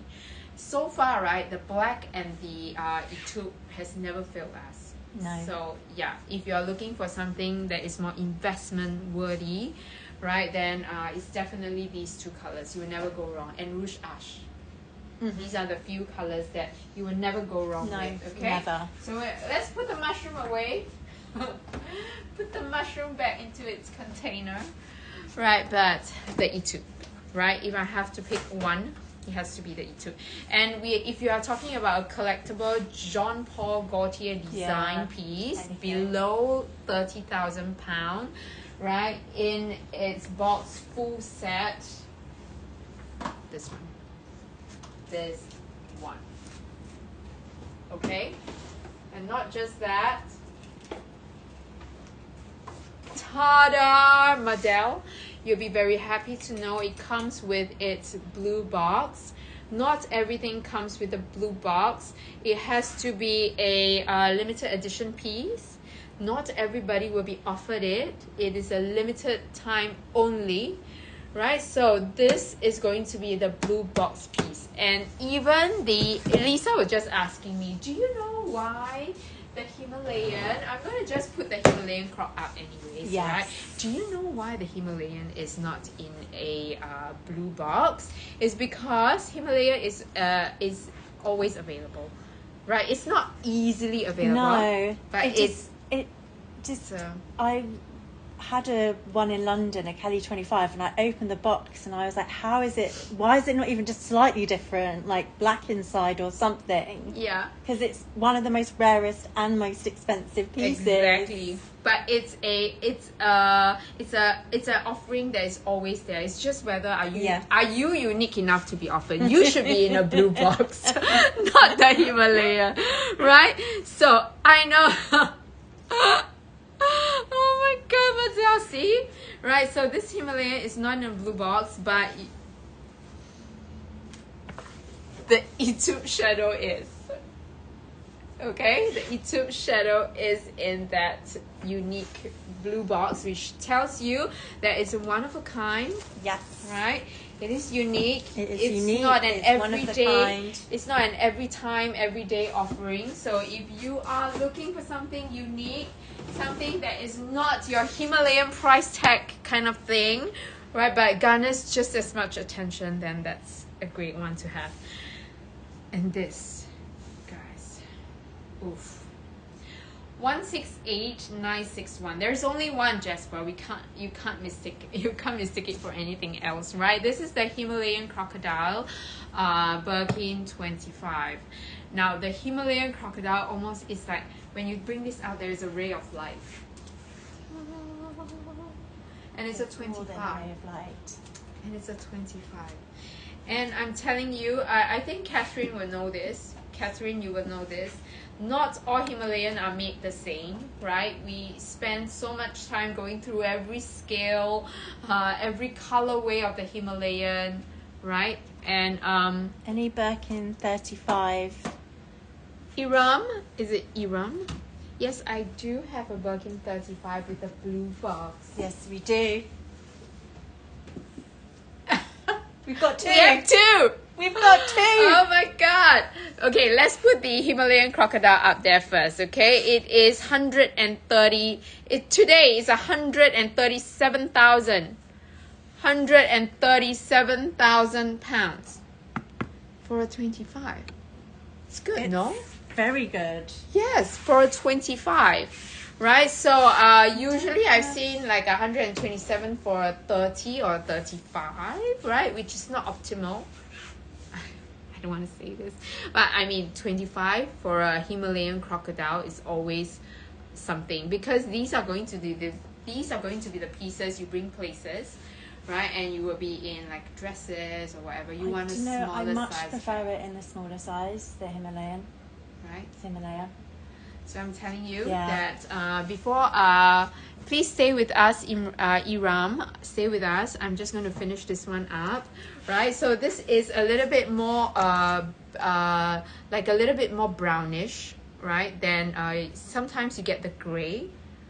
So far, right, the black and the Etube has never failed us. No. So yeah, if you're looking for something that is more investment worthy, right, then it's definitely these 2 colors. You will never go wrong. And Rouge Ash. These are the few colors that you will never go wrong with. Okay, never. So let's put the mushroom away. Put the mushroom back into its container, right? But the Etube, right? If I have to pick one, it has to be the Etube. And if you are talking about a collectible Jean Paul Gaultier design piece below 30,000 pounds, right? In its box full set, this one. This one, okay? And not just that, ta-da, Madelle, you'll be very happy to know it comes with its blue box. Not everything comes with a blue box. It has to be a limited edition piece. Not everybody will be offered it. It is a limited time only, right? So this is going to be the blue box piece. And even Lisa was just asking me, do you know why the Himalayan, I'm going to just put the Himalayan crop up anyways, right? Do you know why the Himalayan is not in a blue box? It's because Himalayan is always available, right? It's not easily available. No, but had a one in London, a Kelly 25, and I opened the box and I was like, why is it not even just slightly different, like black inside or something? Yeah. Because it's one of the most rarest and most expensive pieces. Exactly. But it's a offering that is always there. It's just whether are you unique enough to be offered. You should be in a blue box, not the Himalaya, right? So I know. Oh my god, Mazel, see? Right, so this Himalaya is not in a blue box, but the Etude shadow is. Okay, the Etude shadow is in that unique blue box, which tells you that it's one of a kind. Yes. Right? It is unique. It's unique. Not an everyday. It's not an every time, everyday offering. So if you are looking for something unique, something that is not your Himalayan price tag kind of thing, right? But garners just as much attention, then that's a great one to have. And this, guys, oof. 168961. There's only one, Jasper. You can't mistake it for anything else, right? This is the Himalayan crocodile, Birkin 25. Now the Himalayan crocodile almost is like when you bring this out, there is a ray of light, and it's a 25. Ray of light. And it's a 25. And I'm telling you, I think Catherine will know this. Catherine, you will know this. Not all Himalayan are made the same, right? We spend so much time going through every scale, every colorway of the Himalayan, right? And any Birkin 35. Iram, is it Iram? Yes, I do have a Birkin 35 with a blue box. Yes, we do. We've got two. We have two. We've got two. Oh my god. Okay, let's put the Himalayan crocodile up there first, okay? It is 130. Today is 137,000. 137,000 pounds for a 25. It's good, no? Very good. Yes, for a 25. Right, so usually I've seen like 127 for a 30 or 35, right? Which is not optimal. I don't want to say this, but I mean 25 for a Himalayan crocodile is always something, because these are going to be the pieces you bring places, right? And you will be in like dresses or whatever. You want a smaller size. I much prefer it in the smaller size, the Himalayan. Right? Himalaya. So I'm telling you that please stay with us, Iram. Stay with us. I'm just going to finish this one up, right? So this is a little bit more, like a little bit more brownish, right? Then sometimes you get the gray,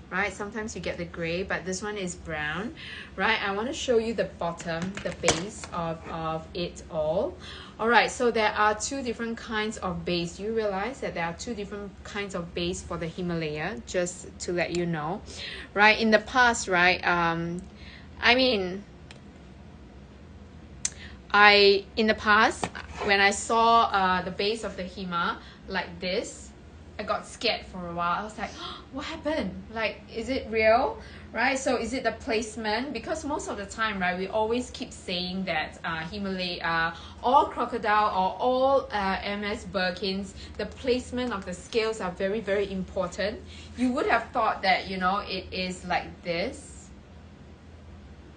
right? Sometimes you get the gray, but this one is brown, right? I want to show you the bottom, the base of it all. All right, so there are two different kinds of base. You realize that there are two different kinds of base for the Himalaya, just to let you know, right? In the past, right, in the past, when I saw the base of the Hima like this, I got scared for a while. I was like, oh, what happened? Like, is it real? Right? So is it the placement? Because most of the time, right, we always keep saying that Himalaya, all crocodile or all MS Birkins, the placement of the scales are very, very important. You would have thought that, you know, it is like this,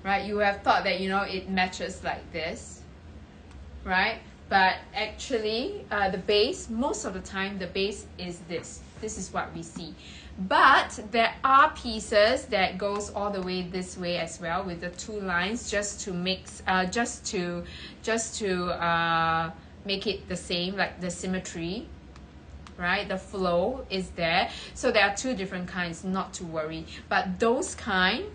right? You would have thought that, you know, it matches like this, right? But actually, the base, most of the time, the base is this. This is what we see. But there are pieces that goes all the way this way as well, with the two lines, just to mix, just to make it the same, like the symmetry, right? The flow is there. So there are two different kinds, not to worry. But those kind,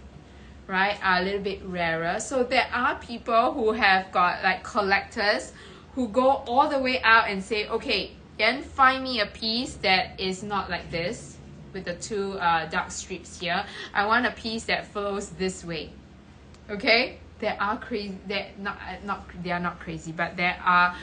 right, are a little bit rarer. So there are people who have got like collectors who go all the way out and say, okay, then find me a piece that is not like this, with the two dark strips here. I want a piece that flows this way. Okay, they are crazy. They are not crazy, but there are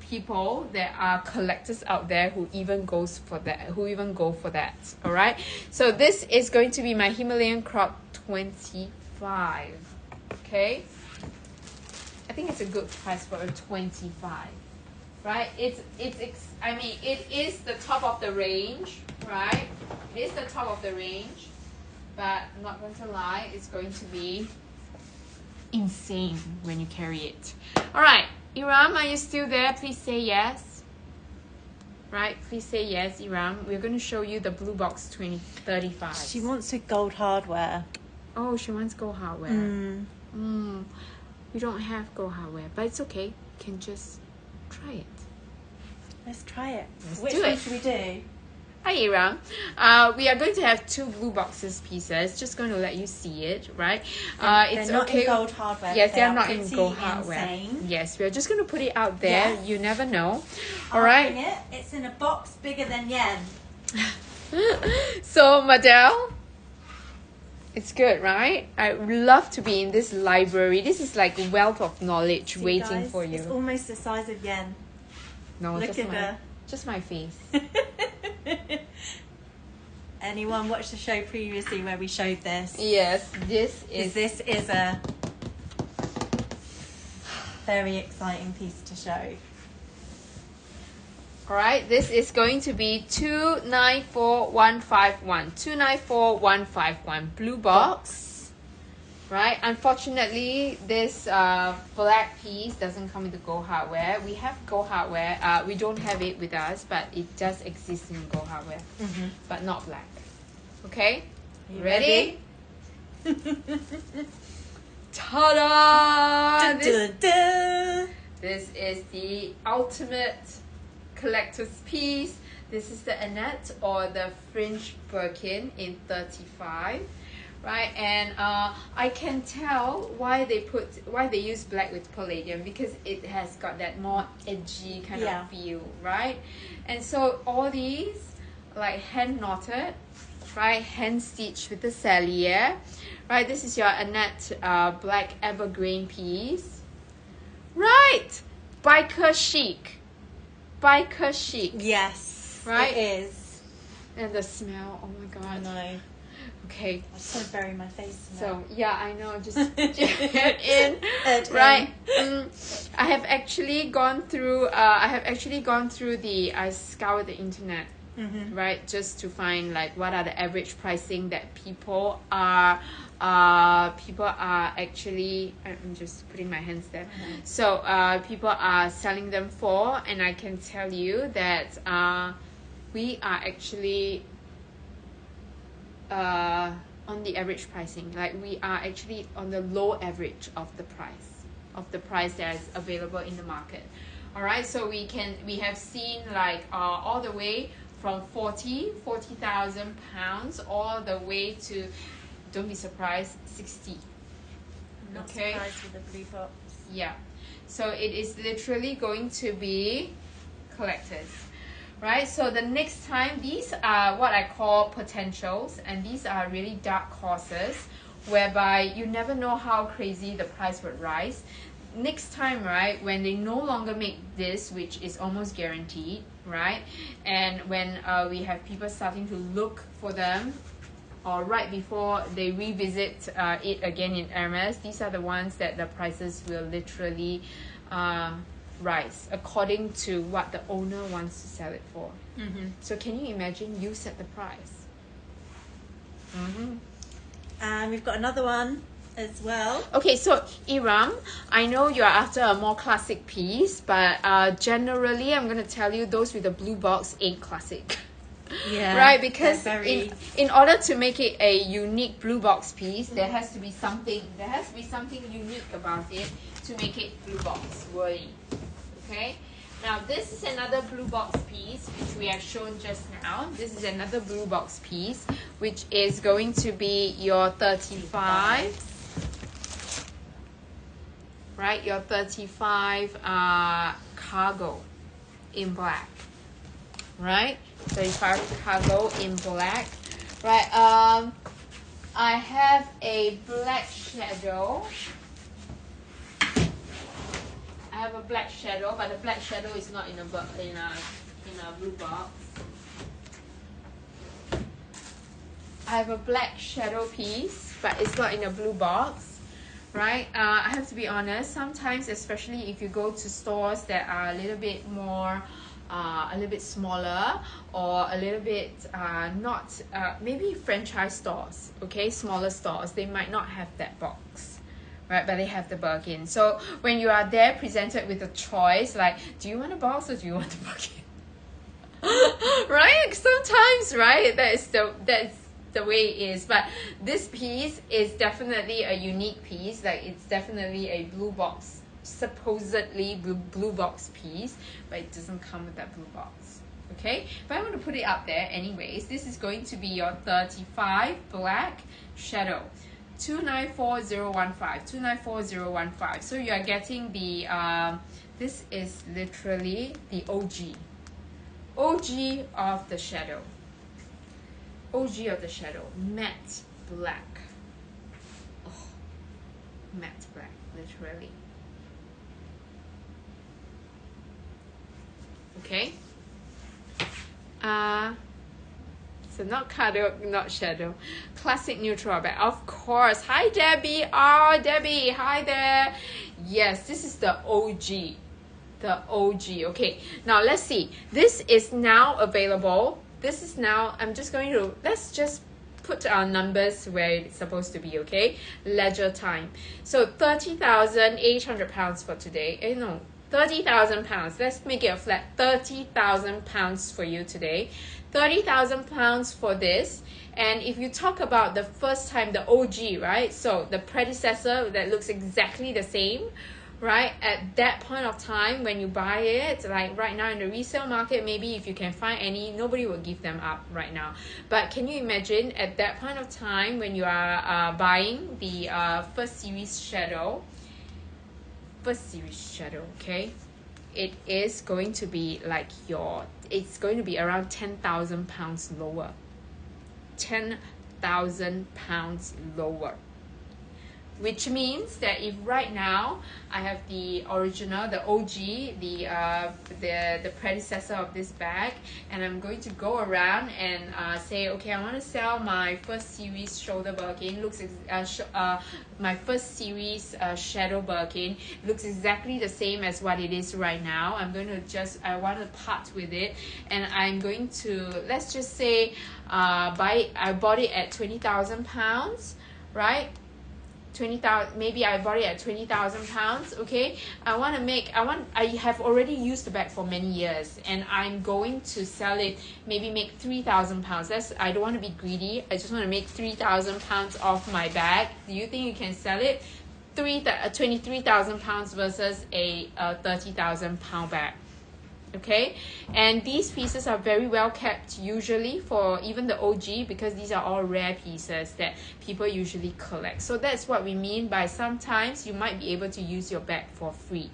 people that are collectors out there who even go for that. All right, so this is going to be my Himalayan crop 25. Okay, I think it's a good price for a 25, right? I mean, it is the top of the range, right? It is the top of the range, but I'm not going to lie, it's going to be insane when you carry it. All right, Iram, are you still there? Please say yes. Right, please say yes, Iram. We're going to show you the blue box 35. She wants a gold hardware. Oh, she wants gold hardware. We don't have gold hardware, but it's okay. You can just try it. Let's try it. Which one it. should we do? Hi, Iram. We are going to have 2 blue boxes pieces. Just going to let you see it, right? They're it's not okay. in gold hardware. Yes, they are are not in gold hardware. Insane. Yes, we're just going to put it out there. Yes. You never know. I'll All right. bring it. It's in a box bigger than yen. So, Madel, it's good, right? I love to be in this library. This is like a wealth of knowledge waiting guys, for you. It's almost the size of yen. No, Look just at her. Just my face. Anyone watched the show previously where we showed this? Yes, this is a very exciting piece to show. All right, this is going to be 294151. 294151 blue box. Right? Unfortunately, this black piece doesn't come with the gold hardware. We have gold hardware. We don't have it with us, but it does exist in gold hardware, but not black. Okay? You Ready? Ta-da! This is the ultimate collector's piece. This is the Annette or the Fringe Birkin in 35. Right, and I can tell why they use black with palladium, because it has got that more edgy kind of feel, right? And so all these like hand knotted, right, hand stitched with the salier, right? This is your Annette black evergreen piece, right? Biker chic. Yes, right? it is. And the smell, oh my god. I know. Okay. I just want to bury my face in So that. yeah, I know. Just get in, right? I have actually gone through. I scoured the internet, right, just to find like what are the average pricing that people are actually. I'm just putting my hands there. So people are selling them for, and I can tell you that we are actually. On the average pricing, like we are actually on the low average of the price that is available in the market. All right, so we have seen like all the way from 40,000 pounds all the way to, don't be surprised, 60. I'm not okay, surprised with the blue box. yeah, so it is literally going to be collectors. Right, so the next time, these are what I call potentials, and these are really dark horses whereby you never know how crazy the price would rise. Next time, right, when they no longer make this, which is almost guaranteed, right, and when we have people starting to look for them, or right before they revisit it again in Hermes, these are the ones that the prices will literally rise according to what the owner wants to sell it for. So can you imagine you set the price? And we've got another one as well. Okay, so Iram, I know you're after a more classic piece, but generally I'm going to tell you those with the blue box ain't classic. Yeah, right, because very... in order to make it a unique blue box piece, there has to be something unique about it to make it blue box worthy. Okay, now this is another blue box piece which we have shown just now. This is another blue box piece which is going to be your 35, right, your 35 cargo in black, right, 35 cargo in black, right. I have a black shadow. I I have a black shadow, but the black shadow is not in a blue box. I have a black shadow piece, but it's not in a blue box, right? I have to be honest, sometimes, especially if you go to stores that are a little bit more, a little bit smaller, or a little bit maybe franchise stores, okay, smaller stores, they might not have that box, right? But they have the Birkin. So when you are there presented with a choice, like, do you want a box or do you want the Birkin? Right? Sometimes, right? That's the way it is. But this piece is definitely a unique piece. Like, it's definitely a blue box, supposedly blue box piece, but it doesn't come with that blue box. Okay, but I want to put it up there anyways. This is going to be your 35 black shadow, 294015, 294015. So you are getting the this is literally the OG of the shadow. OG of the shadow, matte black. Oh, matte black, literally. Okay. So not shadow. Classic neutral bag, of course. Hi Debbie. Oh, Debbie, hi there. Yes, this is the OG. The OG. Okay, now let's see. This is now available. This is now, let's just put our numbers where it's supposed to be, okay? Ledger time. So 30,800 pounds for today. No, 30,000 pounds. Let's make it a flat 30,000 pounds for you today. 30,000 pounds for this. And if you talk about the first time, the OG, right? So the predecessor that looks exactly the same, right? At that point of time when you buy it, like right now in the resale market, maybe if you can find any, nobody will give them up right now. But can you imagine at that point of time when you are buying the first series shadow, okay, it is going to be like it's going to be around 10,000 pounds lower. 10,000 pounds lower. Which means that if right now I have the original, the OG, the predecessor of this bag, and I'm going to go around and say, okay, I want to sell my first series shoulder Birkin. My first series shadow Birkin looks exactly the same as what it is right now. I want to part with it, and I'm going to, let's just say, I bought it at 20,000 pounds, right? 20,000, maybe I bought it at 20,000 pounds. Okay, I have already used the bag for many years, and I'm going to sell it, maybe make 3,000 pounds. I don't want to be greedy. I just want to make 3,000 pounds off my bag. Do you think you can sell it 23,000 pounds versus a 30,000 pound bag? Okay, and these pieces are very well kept usually for even the OG, because these are all rare pieces that people usually collect. So that's what we mean by sometimes you might be able to use your bag for free,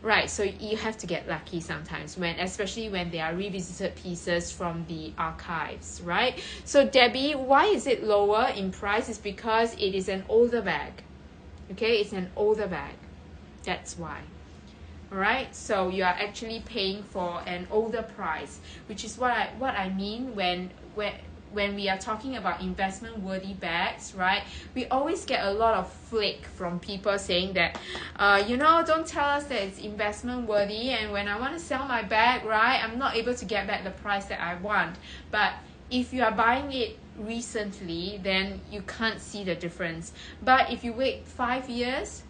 right? So you have to get lucky sometimes, especially when they are revisited pieces from the archives, right? So Debbie, why is it lower in price? Is because it is an older bag. Okay, it's an older bag, that's why. Alright, so you are actually paying for an older price, which is what I mean when we are talking about investment worthy bags, right? We always get a lot of flack from people saying that, don't tell us that it's investment worthy, and when I want to sell my bag, right, I'm not able to get back the price that I want. But if you are buying it recently, then you can't see the difference. But if you wait 5 years,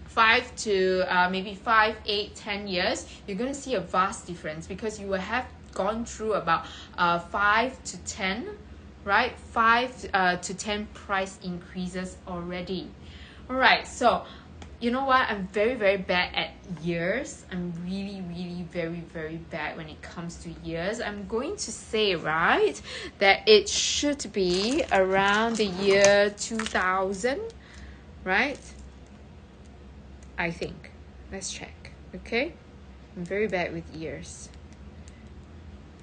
5 to maybe 5, 8, 10 years, you're going to see a vast difference, because you will have gone through about 5 to 10, right? 5 to 10 price increases already. All right, so you know what? I'm very, very bad at years. I'm really, really very, very bad when it comes to years. I'm going to say, right, that it should be around the year 2000, right? I think. Let's check. Okay? I'm very bad with years.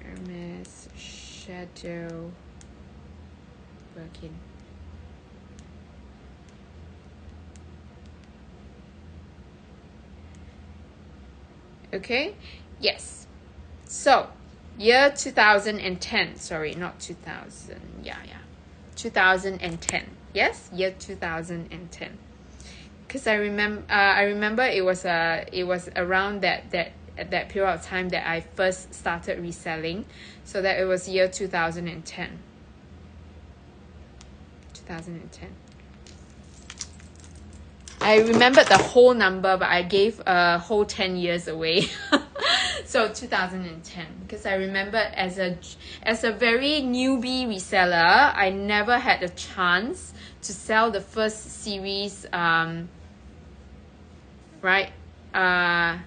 Hermes Shadow Birkin. Okay, yes. So year 2010, sorry, not 2000. Yeah, 2010. Yes, year 2010. Because I remember it was around that period of time that I first started reselling, so that it was year 2010. 2010. I remembered the whole number, but I gave a whole 10 years away. So 2010, because I remember as a very newbie reseller, I never had a chance to sell the first series, right? I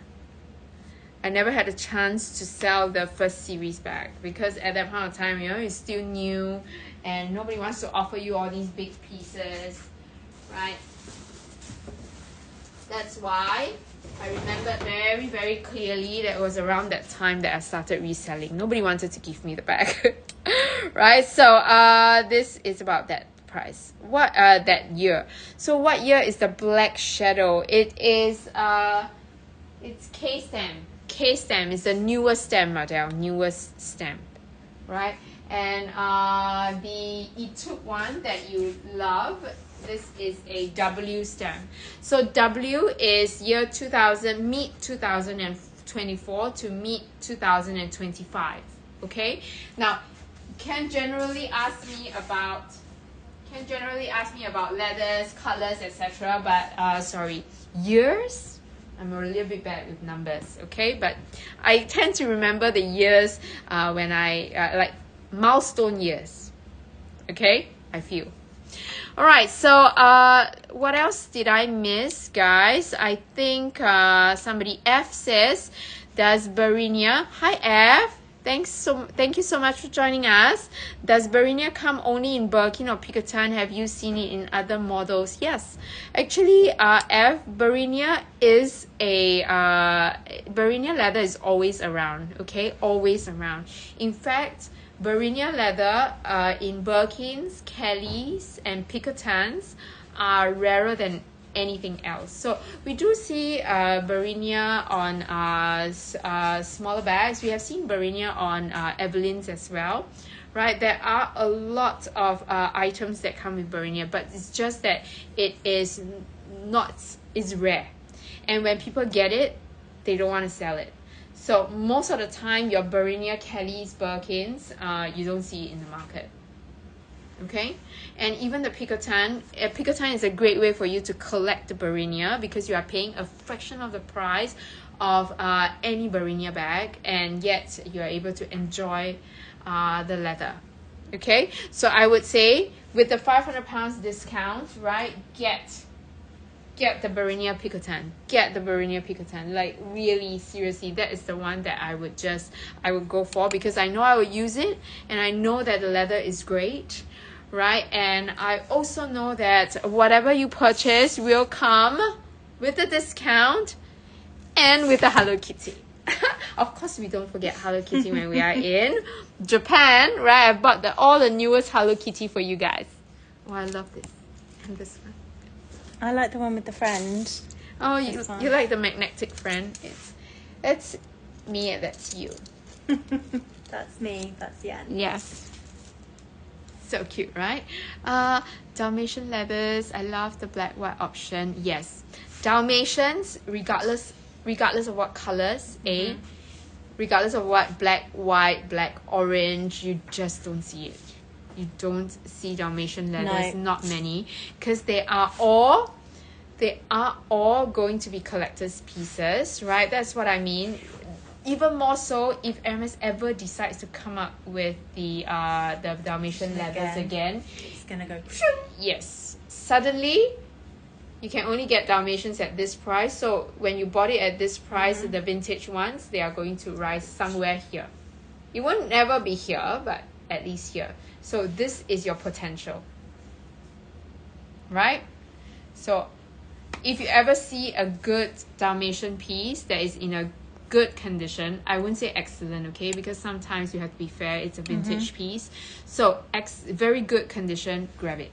never had a chance to sell the first series bag, because at that point of time, it's still new and nobody wants to offer you all these big pieces, right? That's why I remember very, very clearly that it was around that time that I started reselling. Nobody wanted to give me the bag. Right? So this is about that price. What that year. So what year is the Black Shadow? It is it's K-stamp. K-stamp is the newest stamp model, newest stamp. Right? And the Etude one that you love, this is a W stamp. So W is year 2000, mid 2024 to mid 2025. Okay. Now, can generally ask me about leathers, colors, etc. But sorry, years. I'm a little bit bad with numbers. Okay, but I tend to remember the years when I like milestone years. Okay, I feel. All right, so what else did I miss, guys? I think somebody, F, says, does Barinia, hi F, thank you so much for joining us. Does Barinia come only in Birkin or Picotan? Have you seen it in other models? Yes, actually, F, Barinia is Barinia leather is always around. Okay, always around. In fact, Barinia leather in Birkins, Kellys, and Picotans are rarer than anything else. So we do see Barinia on smaller bags. We have seen Barinia on Evelyn's as well, right? There are a lot of items that come with Barinia, but it's just that it's rare. And when people get it, they don't want to sell it. So most of the time, your Barinia, Kellys, Birkins, you don't see it in the market. Okay, and even the Picotan is a great way for you to collect the Barinia, because you are paying a fraction of the price of any Barinia bag, and yet you are able to enjoy the leather. Okay, so I would say with the £500 discount, right, get the Barinia Picotan. Get the Barinia Picotan. Like, really, seriously, that is the one that I would go for, because I know I will use it, and I know that the leather is great, right? And I also know that whatever you purchase will come with a discount and with a Hello Kitty. Of course, we don't forget Hello Kitty when we are in Japan, right? I bought all the newest Hello Kitty for you guys. Oh, I love this. And this one. I like the one with the friend. Oh, you like the magnetic friend? That's me and that's you. That's me. That's Yan. Yes. So cute, right? Dalmatian leathers. I love the black white option. Yes. Dalmatians, regardless of what colors, regardless of what black, white, black, orange, you just don't see it. You don't see Dalmatian leathers, no. Not many, because they are all going to be collector's pieces, right? That's what I mean. Even more so if Hermes ever decides to come up with the Dalmatian leathers again, it's gonna go. Yes, suddenly you can only get Dalmatians at this price. So when you bought it at this price, the vintage ones, they are going to rise somewhere here. It won't never be here, but at least here. So this is your potential, right? So if you ever see a good Dalmatian piece that is in a good condition, I wouldn't say excellent, okay, because sometimes you have to be fair, it's a vintage piece. So very good condition, grab it.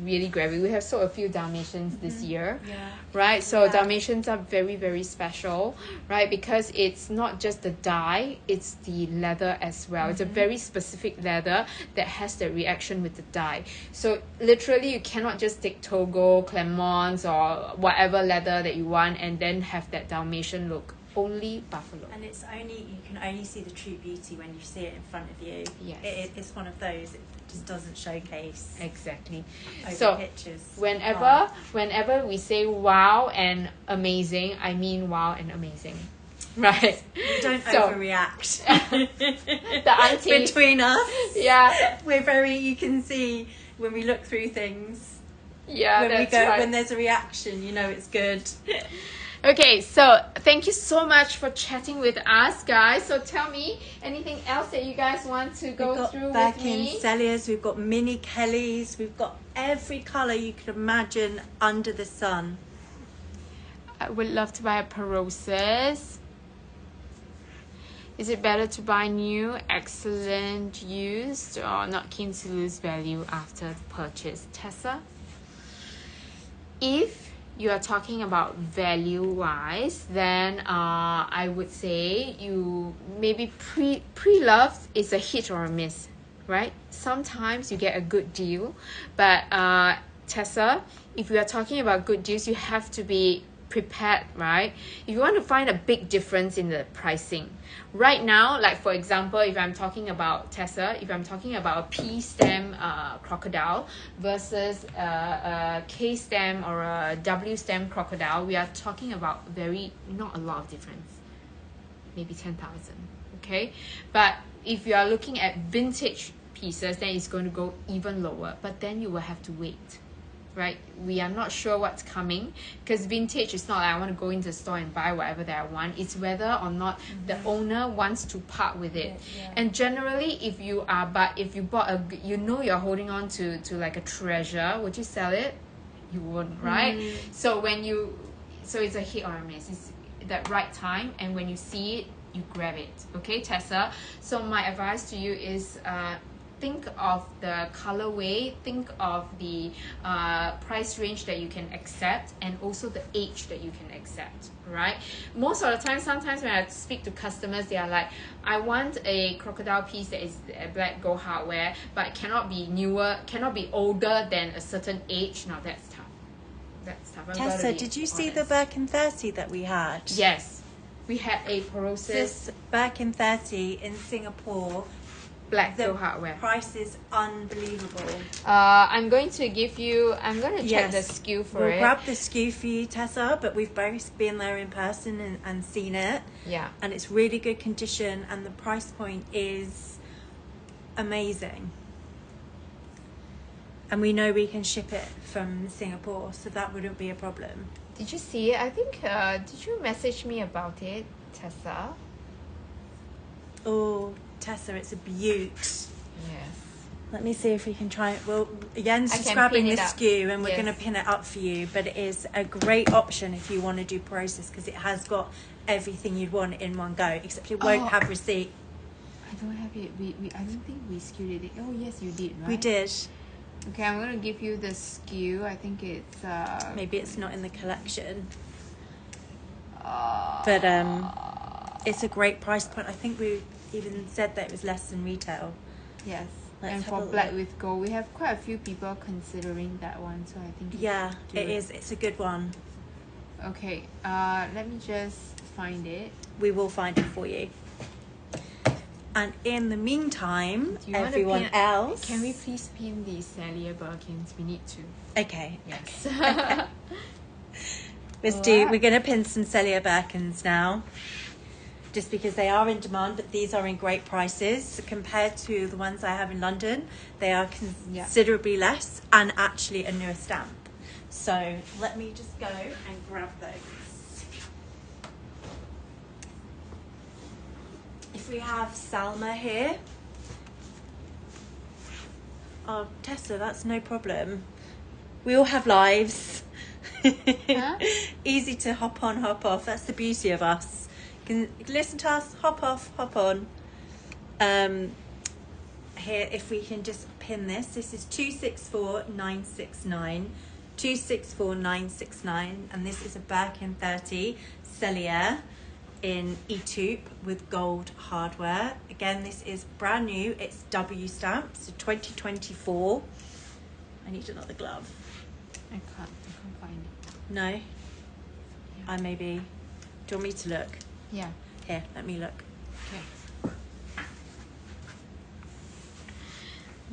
really grab it. We have sold a few Dalmatians this year, Yeah. right? So Yeah. Dalmatians are very, very special, right? Because it's not just the dye, it's the leather as well. It's a very specific leather that has the reaction with the dye. So literally you cannot just take Togo, Clermont's or whatever leather that you want and then have that Dalmatian look. Only buffalo. And it's only, you can only see the true beauty when you see it in front of you. Yes. It's one of those, it just doesn't showcase Exactly. over So pictures. whenever we say wow and amazing, I mean wow and amazing. Right. Don't So- overreact. The auntie. Between us, Yeah. we're very, you can see when we look through things, Yeah, when we that's go, right. when there's a reaction, you know it's good. Okay, so thank you so much for chatting with us, guys. So tell me anything else that you guys want to go We've got through with Birkin me. Celias, we've got mini Kellys, we've got every colour you could imagine under the sun. I would love to buy a Perosis. Is it better to buy new, excellent, used, or not keen to lose value after the purchase? Tessa? If you are talking about value-wise, then I would say you maybe pre-loved is a hit or a miss, right? Sometimes you get a good deal, but Tessa, if you are talking about good deals, you have to be prepared, right? If you want to find a big difference in the pricing right now, like for example, if I'm talking about Tessa, if I'm talking about a P stem crocodile versus a K stem or a W stem crocodile, we are talking about not a lot of difference, maybe 10,000. Okay, but if you are looking at vintage pieces, then it's going to go even lower, but then you will have to wait. Right, we are not sure what's coming, because vintage is not like I want to go into the store and buy whatever that I want. It's whether or not the owner wants to part with it. Yeah. And generally, if you bought you're holding on to like a treasure, would you sell it? You wouldn't, right? So it's a hit or a miss. It's that right time, and when you see it, you grab it. Okay, Tessa. So my advice to you is think of the colorway, think of the price range that you can accept, and also the age that you can accept, right? Most of the time, sometimes when I speak to customers, they are like, I want a crocodile piece that is black gold hardware, but it cannot be older than a certain age. Now that's tough. That's tough. Tessa, did you see the Birkin 30 that we had? Yes. We had a Perosis This Birkin 30 in Singapore, black the gold hardware. price is unbelievable. I'm going to check the SKU for we'll it. grab the SKU for you, Tessa, but we've both been there in person and seen it. Yeah. And it's really good condition, and the price point is amazing. And we know we can ship it from Singapore, so that wouldn't be a problem. Did you see it? I think, did you message me about it, Tessa? Oh, Tessa, it's a beaut. Yes. Let me see if we can try it. Well, Jens I is can grabbing pin the it up. SKU, and we're Yes. going to pin it up for you. But it is a great option if you want to do process, because it has got everything you'd want in one go, except it won't have receipt. I don't have it. I don't think we skewed it. Oh, yes, you did, right? We did. Okay, I'm going to give you the SKU. I think it's... Maybe it's not in the collection. Uh, But it's a great price point. I think we even said that it was less than retail. yes. Let's And have for a black look. with gold, we have quite a few people considering that one. So I think... Yeah, do it is. It's a good one. Okay, let me just find it. We will find it for you. And in the meantime, Do you wanna everyone pin- else... Can we please pin the Celia Birkins? We need to. Okay. Yes. We're going to pin some Celia Birkins now, just because they are in demand, but these are in great prices. So compared to the ones I have in London, they are considerably less and actually a newer stamp. So let me just go and grab those. If we have Salma here. Oh, Tessa, that's no problem. We all have lives. Huh? Easy to hop on, hop off. That's the beauty of us. You can listen to us, hop off, hop on. here, if we can just pin this is 264969, 264969, and this is a Birkin 30 Cellier in E-tube with gold hardware. Again, this is brand new, it's W stamp, so 2024. I need another glove. I can't find it. No? Yeah. I maybe, do you want me to look? Yeah. Here, let me look. Okay.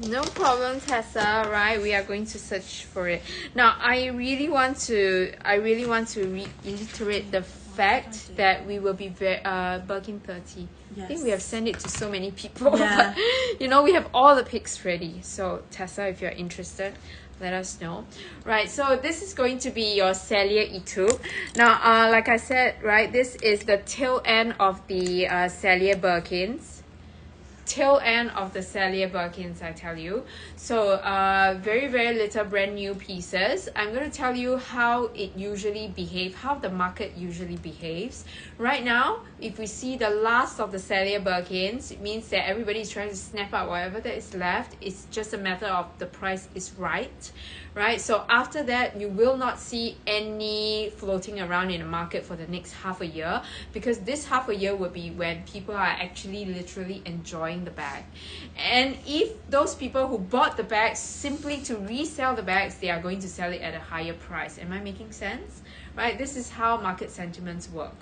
No problem, Tessa, right? We are going to search for it. Now, I really want to reiterate the fact that we will be Birkin 30. Yes. I think we have sent it to so many people. Yeah. But, you know, we have all the pics ready. So, Tessa, if you're interested, let us know. Right, so this is going to be your Cellier E-tube. Now, like I said, right, this is the tail end of the Cellier Birkins. Tail end of the Cellier Birkins, I tell you. So very little brand new pieces. I'm going to tell you how it usually behaves, how the market usually behaves. Right now, if we see the last of the Cellier Birkins, it means that everybody is trying to snap out whatever that is left. It's just a matter of the price is right. Right, so after that, you will not see any floating around in the market for the next half a year, because this half a year will be when people are actually literally enjoying the bag. And if those people who bought the bags simply to resell the bags, they are going to sell it at a higher price. Am I making sense? Right, this is how market sentiments work.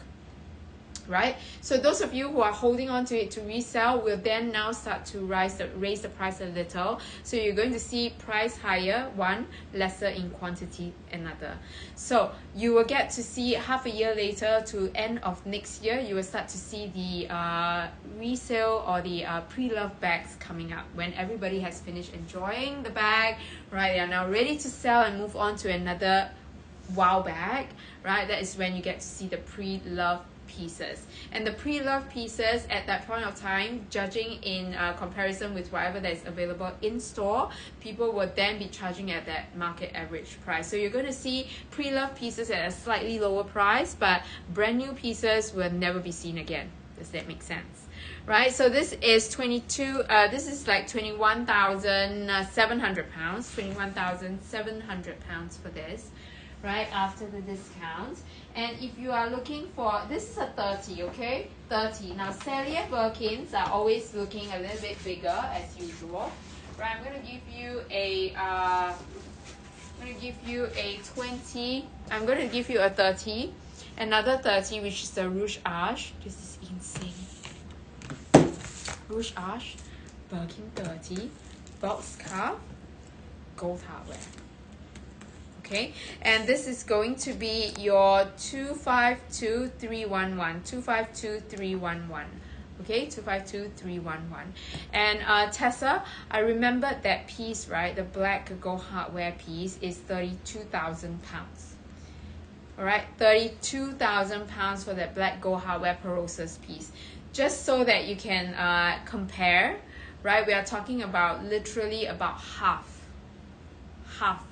Right, so those of you who are holding on to it to resell will then now start to raise the price a little. So you're going to see price higher, one, lesser in quantity, another. So you will get to see half a year later to end of next year, you will start to see the resale or the pre-loved bags coming up when everybody has finished enjoying the bag. Right, they are now ready to sell and move on to another wow bag. Right, that is when you get to see the pre-loved pieces. And the pre-loved pieces at that point of time, judging in comparison with whatever that is available in store, people will then be charging at that market average price. So you're going to see pre-loved pieces at a slightly lower price, but brand new pieces will never be seen again. Does that make sense? Right, so this is 21,700 pounds, 21,700 pounds for this. Right, after the discount. And if you are looking for, this is a 30, okay? 30. Now, Cellier Birkins are always looking a little bit bigger as usual. Right, I'm going to give you a 20, I'm going to give you a 30, another 30, which is the Rouge Arche. This is insane. Rouge Arche, Birkin 30, box scarf, gold hardware. Okay, and this is going to be your 252311, 252311. Okay, 252311. And Tessa, I remembered that piece, right? The black gold hardware piece is 32,000 pounds. All right, 32,000 pounds for that black gold hardware Perosa's piece. Just so that you can compare, right? We are talking about literally about half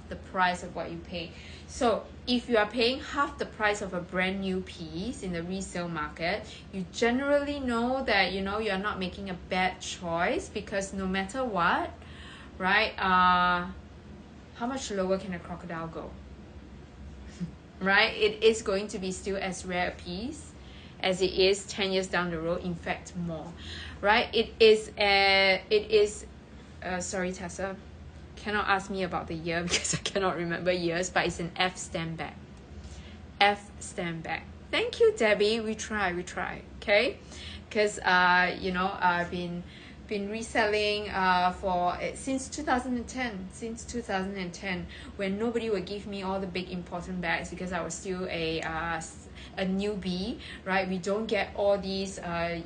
the price of what you pay. So if you are paying half the price of a brand new piece in the resale market, you generally know that, you know, you're not making a bad choice, because no matter what, right, how much lower can a crocodile go? Right, it is going to be still as rare a piece as it is 10 years down the road, in fact more. Right, sorry Tessa, cannot ask me about the year because I cannot remember years, but it's an F stamp bag. F stamp bag. Thank you, Debbie. We try, okay? Because you know, I've been reselling since 2010, when nobody would give me all the big important bags because I was still a newbie, right? We don't get all these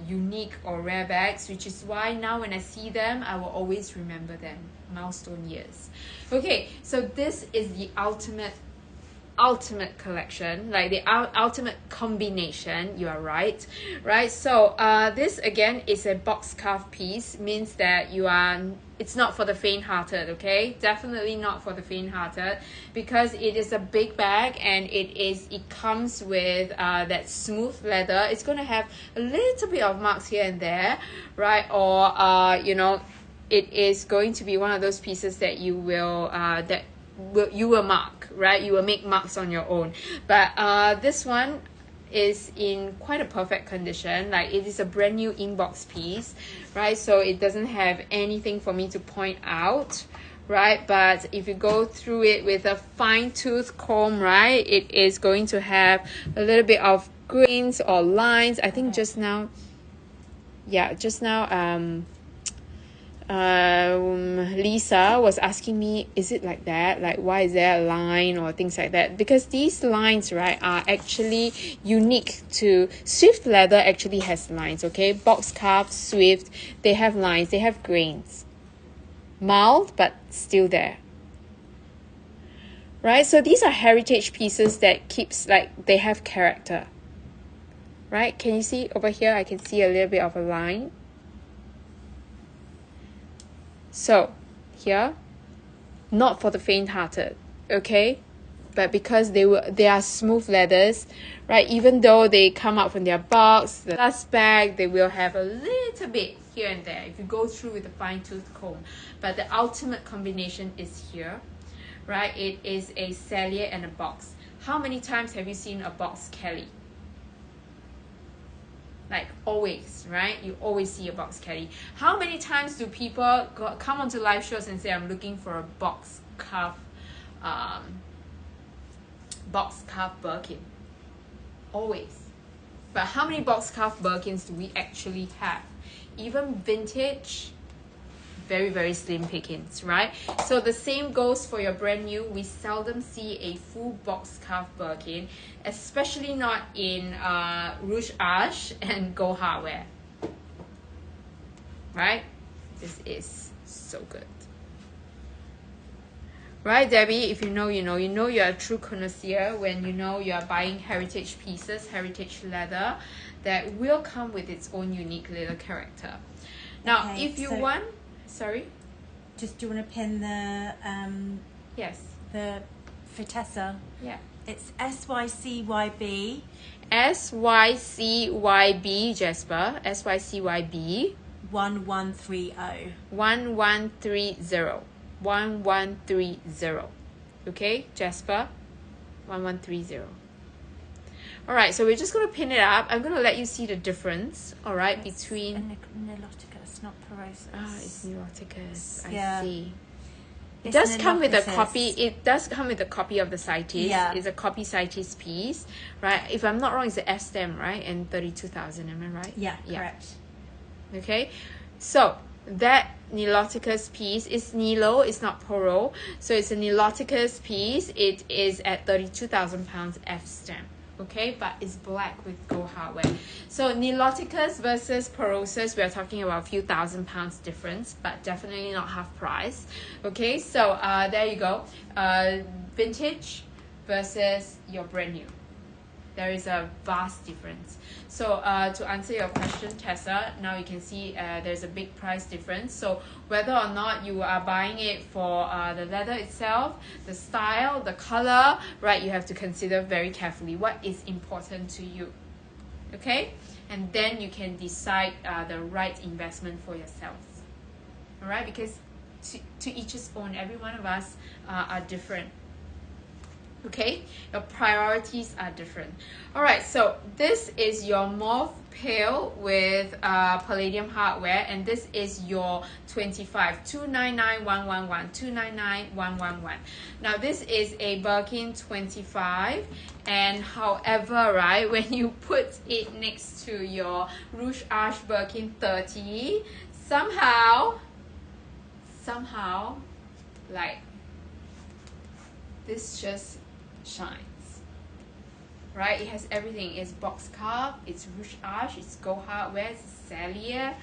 unique or rare bags, which is why now when I see them, I will always remember them. Milestone years. Okay, so this is the ultimate collection, like the ultimate combination. You are right? So this again is a box scarf piece, means that it's not for the faint-hearted. Okay, definitely not for the faint-hearted, because it is a big bag and it comes with that smooth leather. It's going to have a little bit of marks here and there, right? Or you know, it is going to be one of those pieces that you will you will mark, right? You will make marks on your own. But this one is in quite a perfect condition. Like, it is a brand new inbox piece, right? So it doesn't have anything for me to point out, right? But if you go through it with a fine-tooth comb, right, it is going to have a little bit of grains or lines. I think just now Lisa was asking me, is it like that? Like, why is there a line or things like that? Because these lines, right, are actually unique to Swift leather. Actually has lines, okay? Box calf, Swift, they have lines, they have grains. Mild, but still there. Right? So these are heritage pieces that keeps, like, they have character. Right? Can you see over here? I can see a little bit of a line. So here, not for the faint-hearted, okay? But because they are smooth leathers, right? Even though they come out from their box, the dust bag, they will have a little bit here and there if you go through with a fine-tooth comb. But the ultimate combination is here, right? It is a cellier and a box. How many times have you seen a box Kelly? Like, always, right? You always see a box Kelly. How many times do people come onto live shows and say, I'm looking for a box cuff Birkin? Always. But how many box cuff Birkins do we actually have? Even vintage, very, very slim pickings, right? So the same goes for your brand new. We seldom see a full box cuff Birkin, especially not in Rouge Arche and Go Hardware, right? This is so good. Right, Debbie? If you know, you know. You know you're a true connoisseur when you know you're buying heritage pieces, heritage leather that will come with its own unique little character. Now, Okay, if you so- want... Sorry? Just, do you want to pin the Yes. the Fritessa? Yeah. It's SYCYB. SYCYB, Jasper. SYCYB. 1130. 1130. 1130. Okay, Jasper? 1130. Alright, so we're just going to pin it up. I'm going to let you see the difference, alright, between... Niloticus, not porosus. Ah, it's Neuroticus. Yeah. I see. It It's does come with a Niloticus. copy. It does come with a copy of the CITES. Yeah. It's a copy CITES piece, right? If I'm not wrong, it's an F stem, right? And 32,000. Am I right? Yeah, correct. Okay. So that Niloticus piece is Nilo. It's not Poro. So it's a Niloticus piece. It is at 32,000 pounds F stem. Okay, but it's black with gold hardware. So Niloticus versus Porosus, we are talking about a few £1,000 difference, but definitely not half price. Okay, so there you go. Vintage versus your brand new. There is a vast difference. So to answer your question, Tessa, now you can see there's a big price difference. So whether or not you are buying it for the leather itself, the style, the color, right, you have to consider very carefully what is important to you. Okay? And then you can decide the right investment for yourself. All right? Because to each his own. Every one of us are different. Okay, your priorities are different. All right, so this is your mauve pale with palladium hardware, and this is your 25 299,111 299,111. Now this is a Birkin 25, and however, right, when you put it next to your Rouge Arche Birkin 30, somehow like this just shines, right? It has everything. It's box cuff, it's Rouge Arche, it's gold hardware, it's cellier.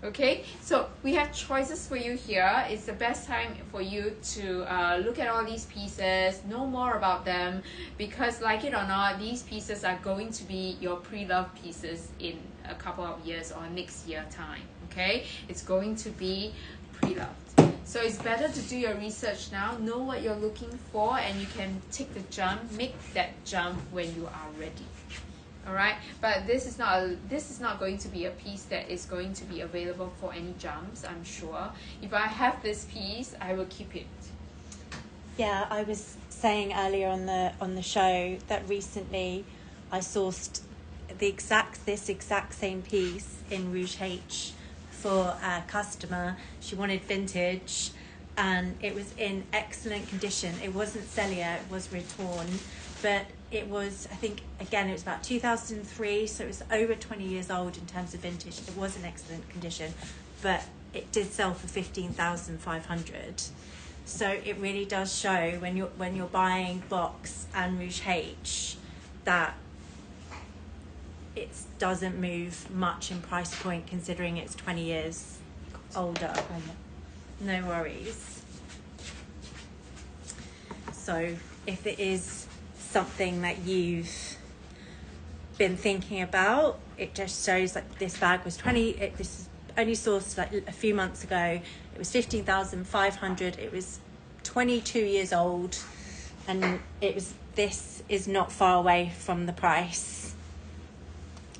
Okay, so we have choices for you here. It's the best time for you to look at all these pieces, know more about them, because like it or not, these pieces are going to be your pre-loved pieces in a couple of years or next year time. Okay, it's going to be pre-loved. So it's better to do your research now, know what you're looking for, and you can take the jump, make that jump when you are ready. All right, but this is not going to be a piece that is going to be available for any jumps, I'm sure. If I have this piece, I will keep it. Yeah, I was saying earlier on the show that recently I sourced this exact same piece in Rouge H for a customer. She wanted vintage, and it was in excellent condition. It wasn't cellular, it was retorn, but it was, I think, again, it was about 2003, so it was over 20 years old in terms of vintage. It was in excellent condition, but it did sell for 15,500. So it really does show when you're buying box and Rouge H that it doesn't move much in price point considering it's 20 years older. No worries. So if it is something that you've been thinking about, it just shows like this bag was this is only sourced like a few months ago. It was 15,500. It was 22 years old, and this is not far away from the price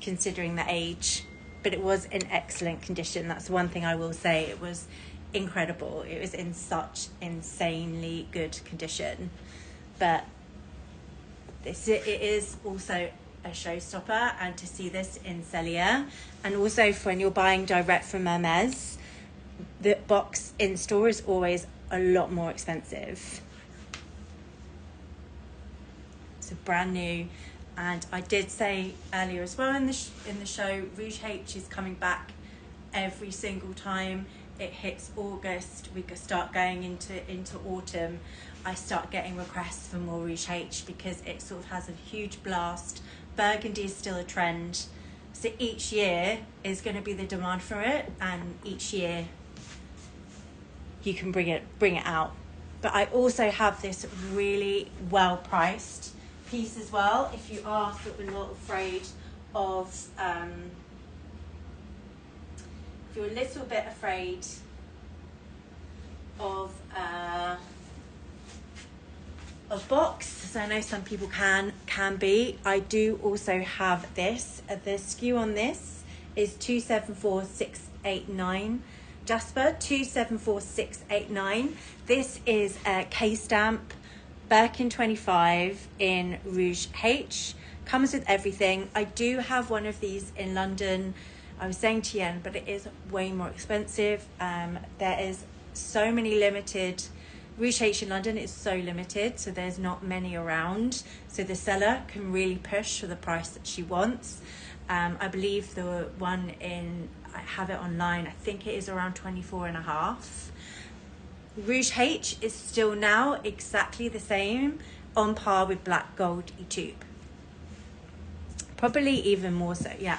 considering the age, but it was in excellent condition. That's one thing I will say. It was incredible. It was in such insanely good condition, but it is also a showstopper, and to see this in Celia, and also for when you're buying direct from Hermes, the box in store is always a lot more expensive. So brand new. And I did say earlier as well in the show, Rouge H is coming back every single time it hits August. We could start going into autumn. I start getting requests for more Rouge H because it sort of has a huge blast. Burgundy is still a trend, so each year is going to be the demand for it, and each year you can bring it out. But I also have this really well priced piece as well. If you are sort of not afraid of, if you're a little bit afraid of box, so I know some people can be. I do also have this. The SKU on this is 274689. Jasper 274689. This is a K-stamp Birkin 25 in Rouge H. Comes with everything. I do have one of these in London. I was saying to Yen, but it is way more expensive. There is so many limited. Rouge H in London is so limited, so there's not many around. So the seller can really push for the price that she wants. I believe the one I have it online, I think it is around 24.5. Rouge H is still now exactly the same, on par with black gold Etube. Probably even more so, yeah.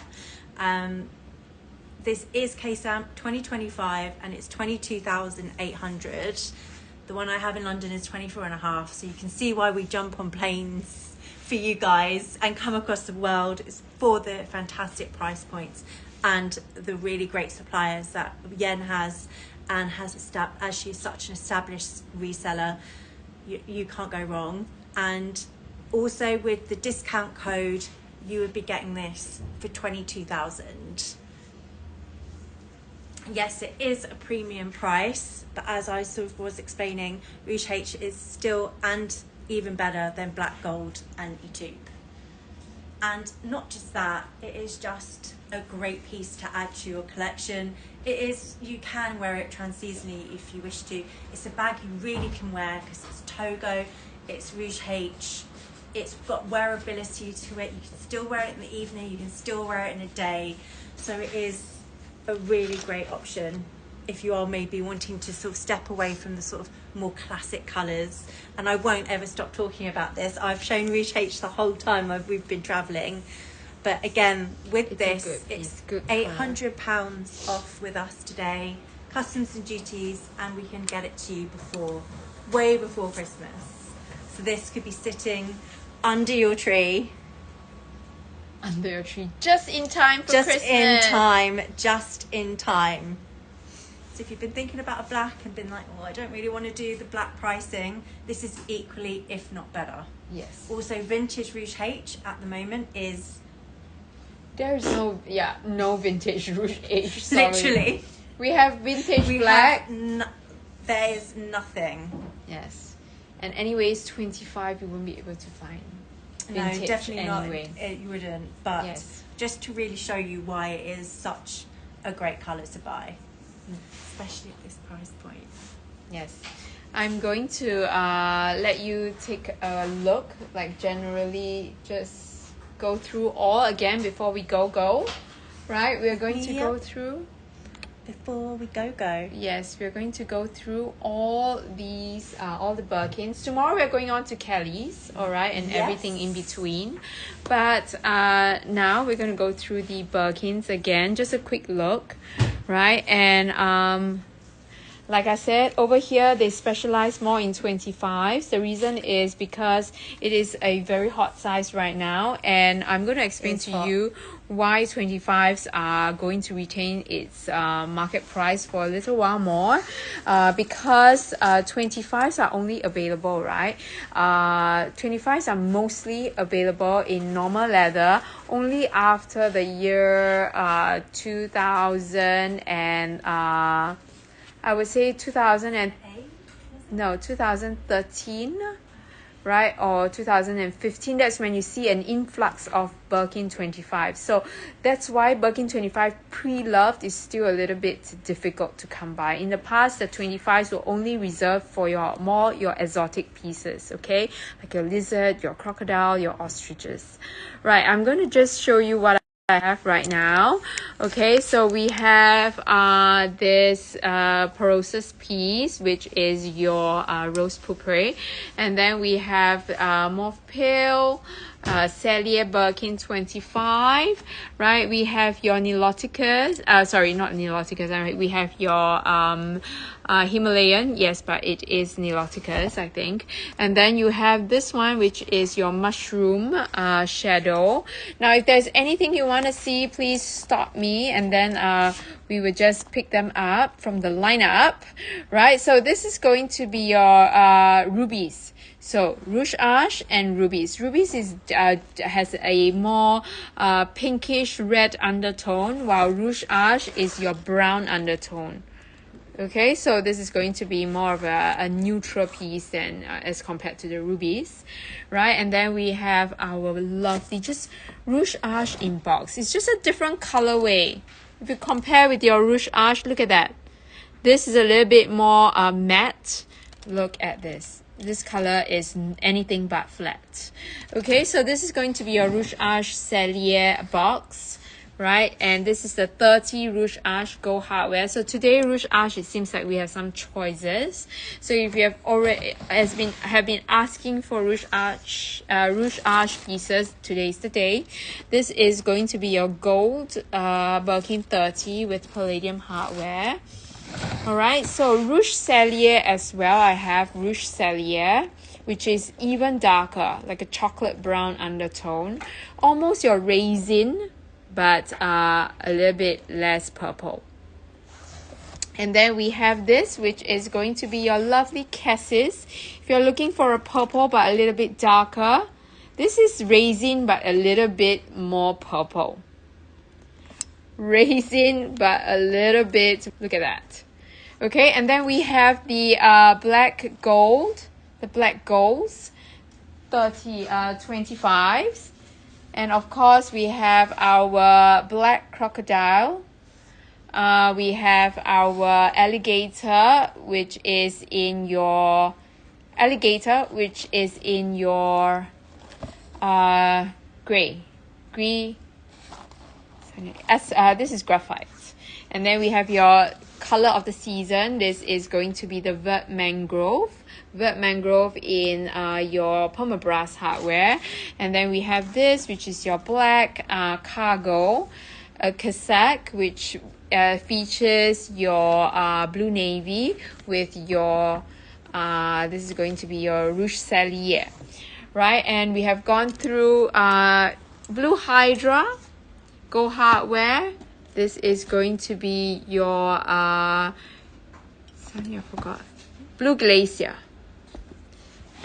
This is K-stamp 2025, and it's 22,800. The one I have in London is 24.5, so you can see why we jump on planes for you guys and come across the world. It's for the fantastic price points and the really great suppliers that Yen has, and as she's such an established reseller, you can't go wrong. And also with the discount code, you would be getting this for 22,000. Yes, it is a premium price, but as I sort of was explaining, Rouge H is still and even better than black gold and Etube. And not just that, it is just a great piece to add to your collection. You can wear it trans-seasonally if you wish to. It's a bag you really can wear because it's Togo, it's Rouge H, it's got wearability to it. You can still wear it in the evening, you can still wear it in a day. So it is a really great option if you are maybe wanting to sort of step away from the sort of more classic colours. And I won't ever stop talking about this. I've shown Rouge H the whole time we've been travelling. But again, with it's £800 off with us today, customs and duties, and we can get it to you way before Christmas. So this could be sitting under your tree. Under your tree, just in time for Just Christmas. Just in time. So if you've been thinking about a black and been like, oh, I don't really want to do the black pricing, this is equally, if not better. Yes. Also, vintage Rouge H at the moment is There's no, no vintage rouge age. Sorry. Literally. We have vintage black. There is nothing. Yes. And anyways, 25 you won't be able to find. Vintage No, definitely anyway. not. You wouldn't. But Yes. just to really show you why it is such a great colour to buy, especially at this price point. Yes. I'm going to let you take a look, like generally just go through all again before we go. Right? We're going to go through. Before we go. Yes, we're going to go through all these, all the Birkins. Tomorrow we're going on to Kelly's, all right, and everything in between. But now we're going to go through the Birkins again, just a quick look, right? And like I said, over here, they specialize more in 25s. The reason is because it is a very hot size right now. And I'm going to explain to you why 25s are going to retain its market price for a little while more. Because 25s are only available, right? 25s are mostly available in normal leather only after the year 2000 and... I would say 2013, right? Or 2015. That's when you see an influx of Birkin 25. So that's why Birkin 25 pre-loved is still a little bit difficult to come by. In the past, the 25s were only reserved for your exotic pieces, okay? Like your lizard, your crocodile, your ostriches. Right, I'm going to just show you what I have right now. Okay, so we have this Perosus piece, which is your rose pourpre, and then we have mauve pale, Cellier Birkin 25, right? We have your Niloticus, sorry, not Niloticus, right? We have your Himalayan, yes, but it is Niloticus, I think. And then you have this one, which is your mushroom shadow. Now, if there's anything you want to see, please stop me, and then we will just pick them up from the lineup, right? So this is going to be your rubies. So Rouge Ash and Rubies. Rubies has a more pinkish red undertone, while Rouge Ash is your brown undertone. Okay, so this is going to be more of a neutral piece than as compared to the rubies, right? And then we have our lovely just Rouge Ash in box. It's just a different colorway. If you compare with your Rouge Ash, look at that. This is a little bit more matte. Look at this. This color is anything but flat. Okay, so this is going to be your Rouge Ash Cellier box, right? And this is the 30 Rouge Ash Gold Hardware. So today Rouge Ash, it seems like we have some choices. So if you have already have been asking for Rouge Ash pieces, today is the day. This is going to be your gold Birkin 30 with palladium hardware. Alright, so Rouge Cellier as well. I have Rouge Cellier, which is even darker, like a chocolate brown undertone. Almost your raisin, but a little bit less purple. And then we have this, which is going to be your lovely Cassis. If you're looking for a purple but a little bit darker, this is raisin but a little bit more purple. Raisin but a little bit, look at that. Okay, and then we have the black gold, the black golds, 25s. And of course we have our black crocodile. We have our alligator, which is in your gray. This is graphite. And then we have your color of the season. This is going to be the Vert Mangrove in your permabras hardware. And then we have this, which is your black cargo, a cassack, which features your blue navy with your this is going to be your Rouge Cellier, right? And we have gone through blue Hydra Gold Hardware. This is going to be your something I forgot, Blue Glacier.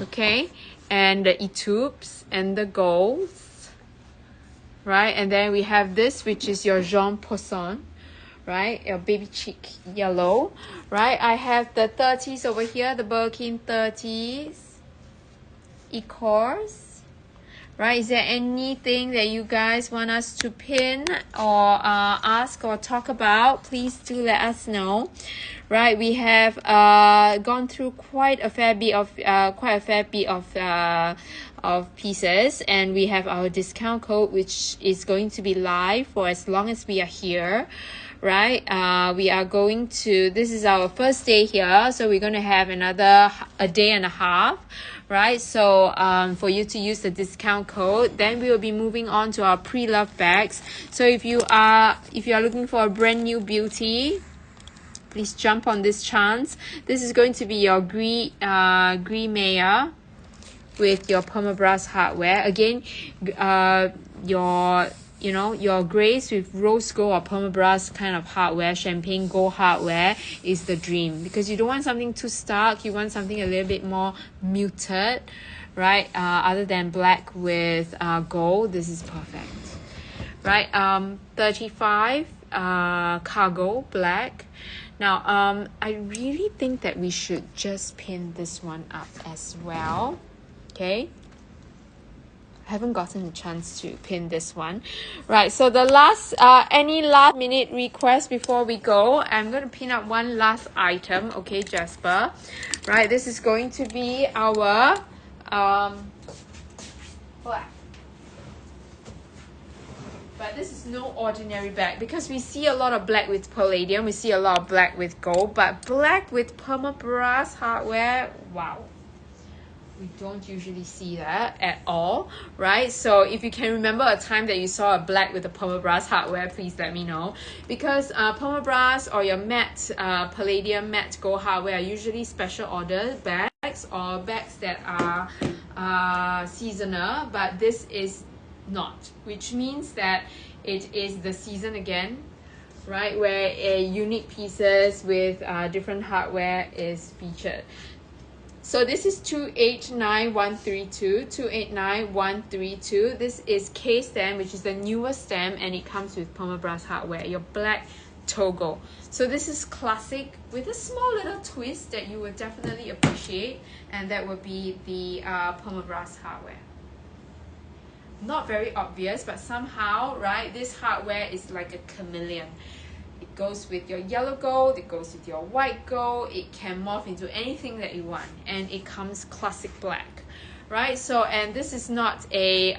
Okay, and the Etubes and the golds. right? And then we have this, which is your Jean Poisson, right? Your baby cheek yellow, right? I have the 30s over here, the Birkin 30s, Ecors, right? Is there anything that you guys want us to pin or ask or talk about? Please do let us know. Right, we have gone through quite a fair bit of pieces, and we have our discount code, which is going to be live for as long as we are here. Right, we are going to, this is our first day here, so we're going to have a day and a half, right? So for you to use the discount code, then we will be moving on to our pre-loved bags. So if you are looking for a brand new beauty, please jump on this chance. This is going to be your Gris Meyer with your permabras hardware. Again, your grays with rose gold or permabras kind of hardware, champagne gold hardware is the dream, because you don't want something too stark. You want something a little bit more muted, right? Other than black with gold, this is perfect, right? 35 cargo black. Now, I really think that we should just pin this one up as well, okay? I haven't gotten a chance to pin this one. Right, so the last, any last minute request before we go? I'm going to pin up one last item, okay, Jasper? Right, this is going to be our, black. But this is no ordinary bag, because we see a lot of black with palladium, we see a lot of black with gold, but black with permabras hardware, wow. We don't usually see that at all, right? So if you can remember a time that you saw a black with a permabras hardware, please let me know. Because permabras or your matte, palladium matte gold hardware are usually special order bags or bags that are seasonal, but this is not, which means that it is the season again, right, where unique pieces with different hardware is featured. So this is 289132, 289132. This is K stem, which is the newest stem, and it comes with permabras hardware, your black Togo. So this is classic with a small little twist that you would definitely appreciate, and that would be the permabras hardware. Not very obvious, but somehow, right, this hardware is like a chameleon. It goes with your yellow gold, it goes with your white gold, it can morph into anything that you want, and it comes classic black, right? So, and this is not a,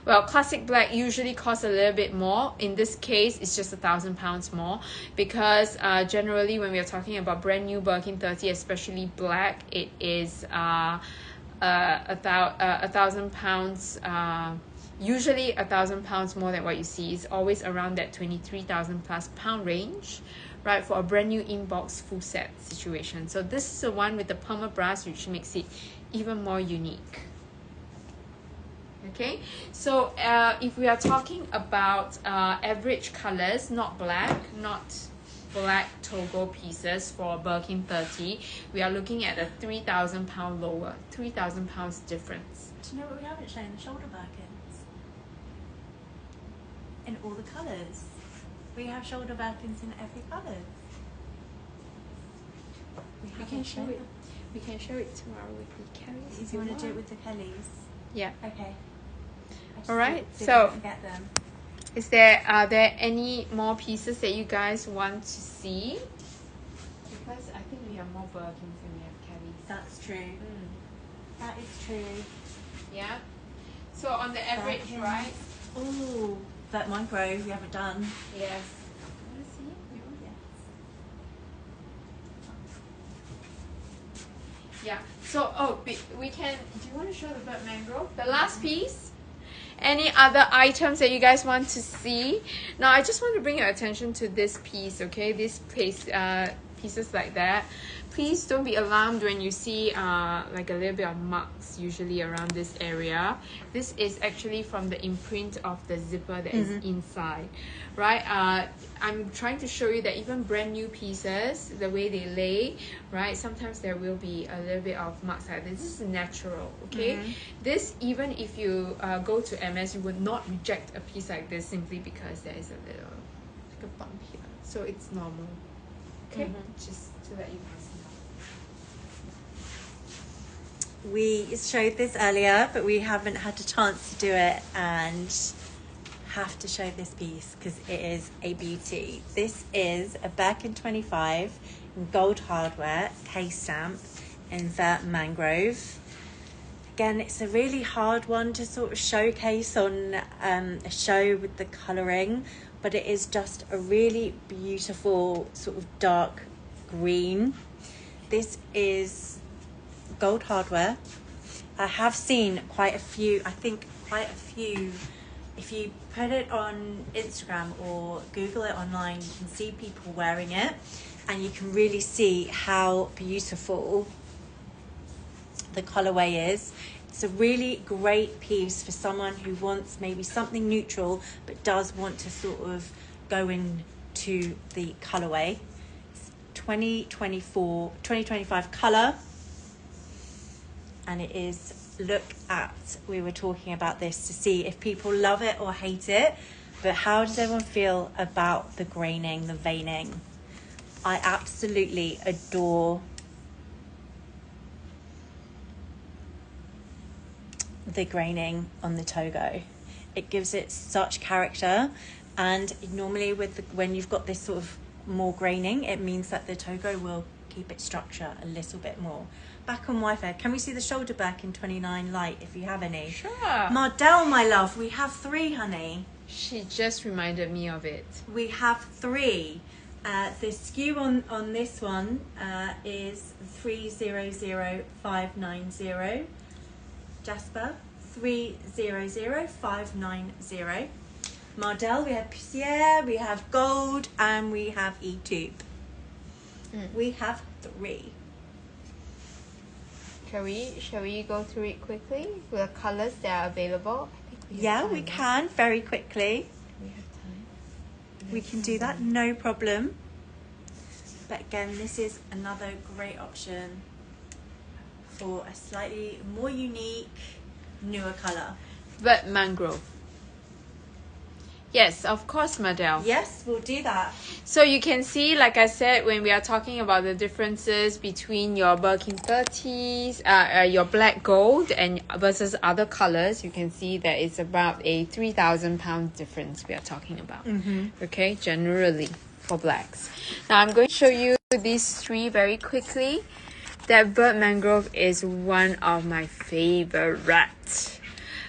well, classic black usually costs a little bit more. In this case, it's just £1,000 more, because generally when we are talking about brand new Birkin 30, especially black, it is £1,000, usually £1,000 more than what you see. Is always around that 23,000 plus pound range, right, for a brand new inbox full set situation. So this is the one with the permabras, which makes it even more unique. Okay, so if we are talking about average colors, not black, not black Togo pieces for Birkin 30, we are looking at a £3,000 lower, £3,000 difference. Do you know what we haven't shown? The shoulder Birkins. In all the colours. We have shoulder Birkins in every colour. We can show it. We can show it tomorrow with the Kellys. If you want to do it with the Kellys. Yeah. Okay. All right. So get them. Are there any more pieces that you guys want to see? Because I think we have more Birkins than we have Kellys. That's true. That is true. Yeah. So on the average, Birkins. right? Ooh, that micro we haven't done. Yes. Want to see? Yeah. So we can. Do you want to show the bird mangrove? The last piece. Any other items that you guys want to see? Now, I just want to bring your attention to this piece, okay? This piece, pieces like that, please don't be alarmed when you see like a little bit of marks usually around this area. This is actually from the imprint of the zipper that is inside, right? I'm trying to show you that even brand new pieces, the way they lay, right, sometimes there will be a little bit of marks like this. This is natural, okay? This, even if you go to MS, you would not reject a piece like this simply because there is a little, like a bump here. So it's normal, okay? Just to let you guys know. We showed this earlier, but we haven't had a chance to do it, and have to show this piece because it is a beauty. This is a Birkin 25 in gold hardware, case stamp in the mangrove. Again, it's a really hard one to sort of showcase on a show with the colouring, but it is just a really beautiful sort of dark green. This is gold hardware. I have seen quite a few, if you put it on Instagram or Google it online, you can see people wearing it, and you can really see how beautiful the colourway is. It's a really great piece for someone who wants maybe something neutral but does want to sort of go into the colourway. It's 2025 colour, and it is, we were talking about this to see if people love it or hate it, but how does everyone feel about the graining, the veining? I absolutely adore the graining on the Togo. It gives it such character, and normally when you've got this sort of more graining, it means that the Togo will keep its structure a little bit more. Back on Wi-Fi, can we see the shoulder back in 29 light if you have any? Sure. Mardell, my love, we have 3, honey. She just reminded me of it. We have 3. The SKU on this one is 300590. Jasper, 300590. Mardell, we have Pierre, we have Gold, and we have E-Tube. We have 3. Shall we go through it quickly? The colors that are available? I think we have time, we can very quickly. We have time. We can do that, no problem. But again, this is another great option for a slightly more unique, newer colour. But mangrove. Yes, of course, Madel. Yes, we'll do that. So you can see, like I said, when we are talking about the differences between your Birkin 30s, your black gold and versus other colors, you can see that it's about a 3,000 pound difference we are talking about. Okay, generally for blacks. Now I'm going to show you these 3 very quickly. That bird mangrove is one of my favorites.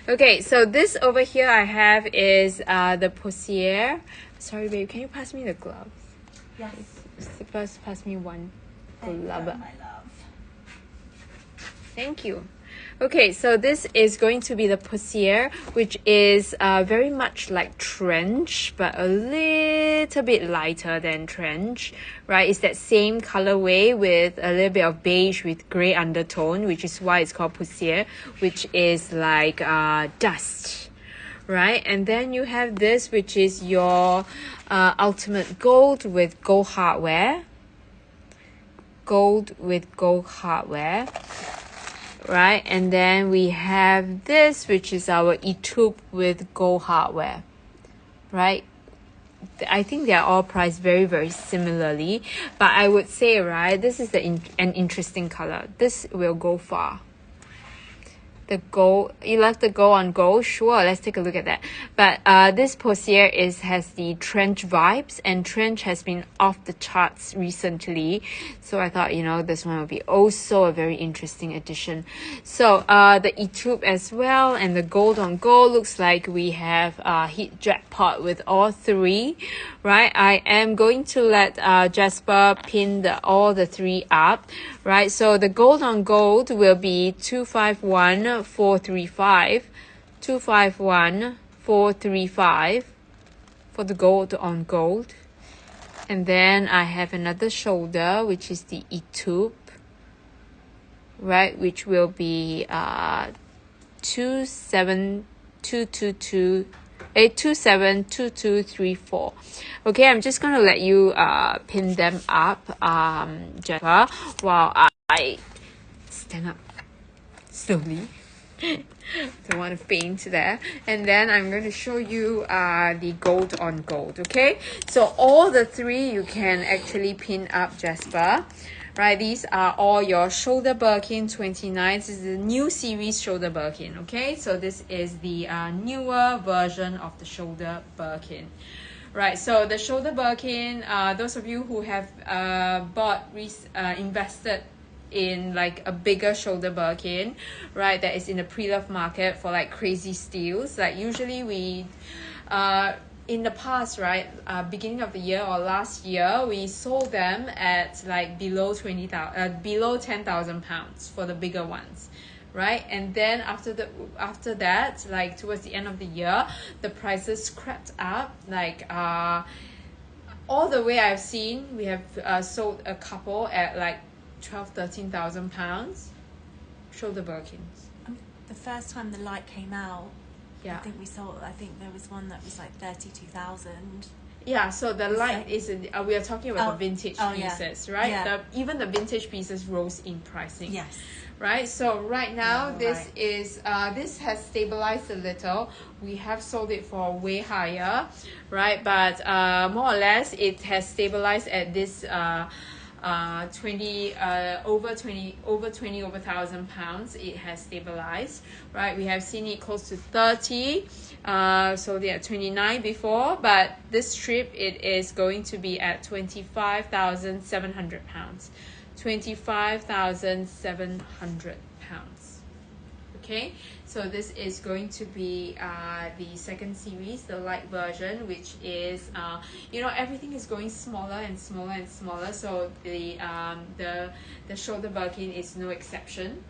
Okay, so this over here I have is the Poussière. Sorry, babe, can you pass me the gloves? Yes. First, pass me one glove. My love. Thank you. Okay, so this is going to be the Poussière, which is very much like trench, but a little bit lighter than trench, right? It's that same colorway with a little bit of beige with gray undertone, which is why it's called Poussière, which is like dust, right? And then you have this, which is your ultimate gold with gold hardware. Gold with gold hardware. Right, and then we have this, which is our E-tube with gold hardware, right? I think they are all priced very, very similarly, but I would say, right, this is an interesting color. This will go far. The gold, you like the gold on gold? Sure, let's take a look at that. But this Poussière has the trench vibes, and trench has been off the charts recently. So I thought, this one would be also a very interesting addition. So the E-tube as well, and the gold on gold looks like we have hit jackpot with all 3, right? I am going to let Jasper pin all the 3 up, right? So the gold on gold will be 251435, 251435 for the gold on gold. And then I have another shoulder, which is the etoupe, right? Which will be 272234. Okay, I'm just gonna let you pin them up, Jennifer, while I stand up slowly. Don't want to faint there. And then I'm going to show you the gold on gold. Okay, so all the three you can actually pin up, Jasper. Right, these are all your shoulder Birkin 29. This is the new series shoulder Birkin. Okay, so this is the newer version of the shoulder Birkin. Right, so the shoulder Birkin, those of you who have invested in like a bigger shoulder Birkin, right, that is in the pre-love market for like crazy steals. Like usually we in the past, right, beginning of the year or last year, we sold them at like below 10,000 pounds for the bigger ones, right? And then after that, like towards the end of the year, the prices crept up. Like all the way I've seen, we have sold a couple at like 13,000 pounds shoulder Birkins. The first time the light came out, Yeah. I think there was one that was like 32,000. Yeah, so the light is we are talking about the vintage pieces, right? Yeah. Even the vintage pieces rose in pricing. Yes. Right, so right now this has stabilized a little. We have sold it for way higher, right? But more or less it has stabilized at this over 1,000 pounds. It has stabilized, right? We have seen it close to 30, so they are 29 before, but this trip it is going to be at 25,700 pounds. 25,700 pounds. Okay, so this is going to be the second series, the light version, which is everything is going smaller and smaller and smaller. So the shoulder Birkin is no exception,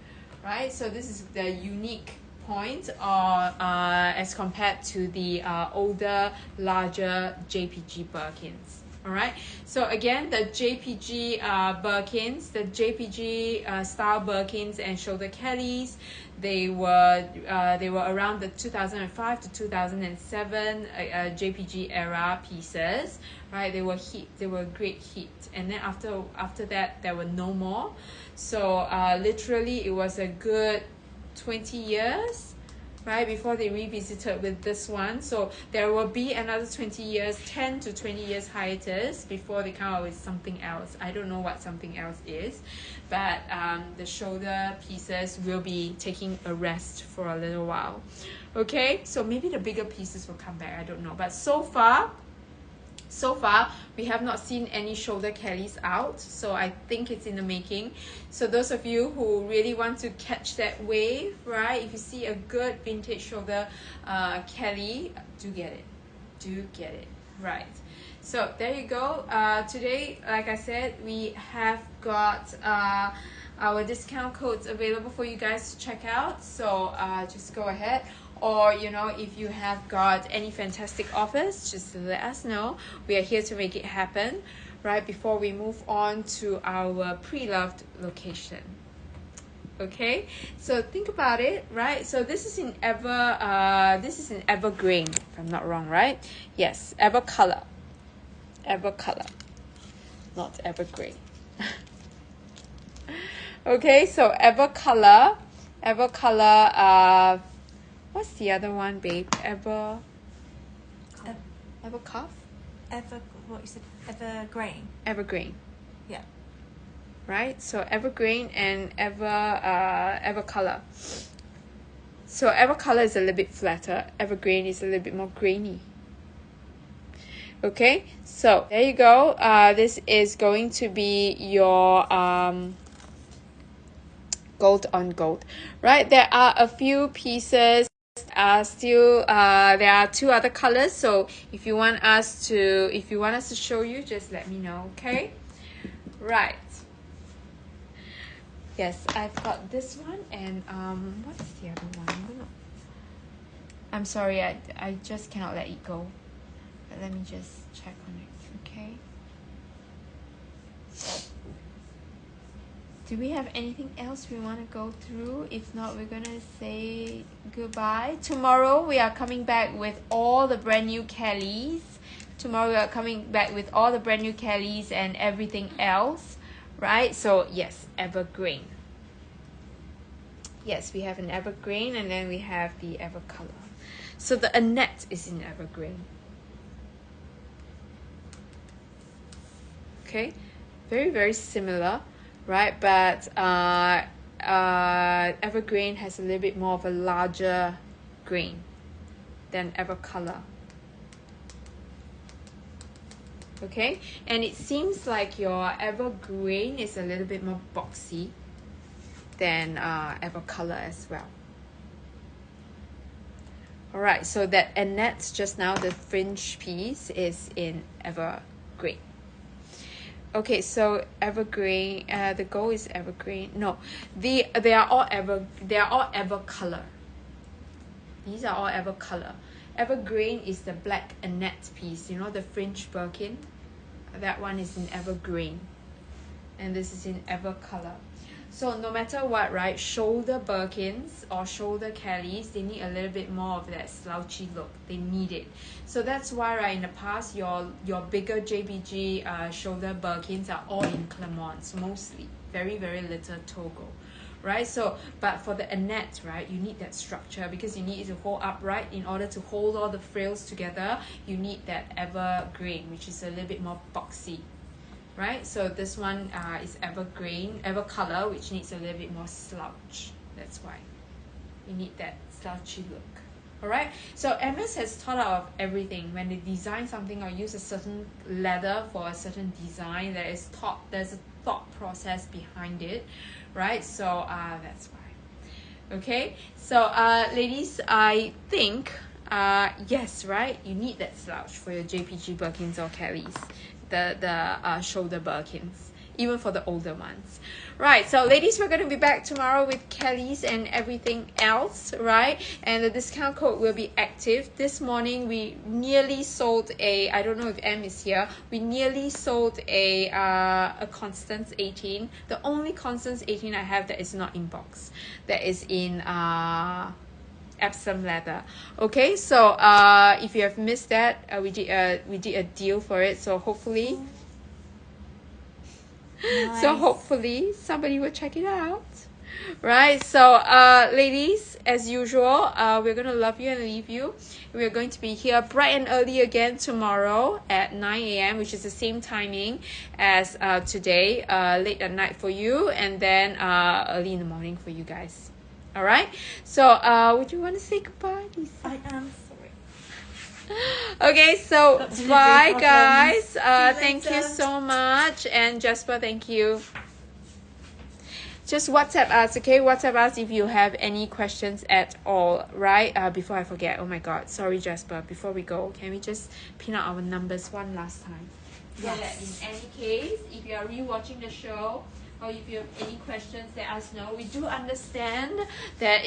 right? So this is the unique point, as compared to the older, larger JPG Birkins. All right, so again, the JPG Birkins, the JPG style Birkins and shoulder Kellys, they were around the 2005 to 2007 JPG era pieces, right? They were great hit, and then after that there were no more. So literally it was a good 20 years, right, before they revisited with this one. So there will be another 20 years, 10 to 20 years hiatus before they come out with something else. I don't know what something else is, but the shoulder pieces will be taking a rest for a little while. Okay, so maybe the bigger pieces will come back, I don't know. But so far we have not seen any shoulder Kellys out, so I think it's in the making. So those of you who really want to catch that wave, right, if you see a good vintage shoulder Kelly, do get it, right? So there you go. Today, like I said, we have got our discount codes available for you guys to check out, so just go ahead. Or if you have got any fantastic offers, just let us know. We are here to make it happen, right, before we move on to our pre-loved location. Okay, so think about it, right? So this is in evergreen, if I'm not wrong, right? Yes, ever color, not evergreen. Okay, so ever color. What's the other one, babe? Ever cuff? What you said? Evergreen. Evergreen. Yeah. Right? So evergreen and ever color. So ever color is a little bit flatter. Evergreen is a little bit more grainy. Okay, so there you go. This is going to be your gold on gold, right? There are a few pieces still. There are two other colors, so if you want us to show you, just let me know. Okay, right? Yes, I've got this one, and what's the other one? I'm sorry, I just cannot let it go, but let me just check on it. Okay, Do we have anything else we want to go through? If not, we're gonna say goodbye. Tomorrow we are coming back with all the brand new Kellys. Tomorrow we are coming back with all the brand new Kellys and everything else, right? So yes, evergreen. Yes, we have an evergreen, and then we have the evercolor. So the Annette is in evergreen. Okay, very, very similar, right? But evergreen has a little bit more of a larger green than evercolor. Okay, and it seems like your evergreen is a little bit more boxy than evercolor as well. All right, so that Annette just now, the fringe piece is in evergreen. Okay, so evergreen. The gold is evergreen. No, they are all evercolor. These are all evercolor. Evergreen is the black Annette piece. You know, the fringe Birkin. That one is in evergreen, and this is in evercolor. So no matter what, right? Shoulder Birkins or shoulder Kellys, they need a little bit more of that slouchy look. They need it. So that's why, right, in the past, your bigger JBG shoulder Birkins are all in Clermonts, mostly. Very, very little Togo, right? So, but for the Annette, right, you need that structure because you need it to hold upright. In order to hold all the frills together, you need that evergreen, which is a little bit more boxy. Right, so this one is evergreen, evercolor, which needs a little bit more slouch. That's why you need that slouchy look. All right, so Hermes has thought out of everything. When they design something or use a certain leather for a certain design, there's a thought process behind it, right? So that's why. Okay, so ladies, I think yes, right, you need that slouch for your JPG Birkins or Kellys. The shoulder Birkins, even for the older ones, right? So ladies, we're going to be back tomorrow with Kellys and everything else, right? And the discount code will be active. This morning we nearly sold a, I don't know if M is here, we nearly sold a Constance 18, the only Constance 18 I have that is not in box, that is in Epsom leather. Okay, so if you have missed that, we did a deal for it, so hopefully Nice. so hopefully somebody will check it out, right? So ladies, as usual, we're gonna love you and leave you. We're going to be here bright and early again tomorrow at 9 a.m., which is the same timing as today, late at night for you, and then early in the morning for you guys. All right, so would you want to say goodbye, Lisa? I am sorry. Okay, so Delivery bye problems. guys. See you Thank you later. so much, and Jasper, thank you. Just WhatsApp us, okay? WhatsApp us if you have any questions at all, right? Before I forget, oh my God, sorry Jasper. Before we go, can we just pin out our numbers one last time? So that in any case, if you are rewatching the show, or if you have any questions, let us know. We do understand that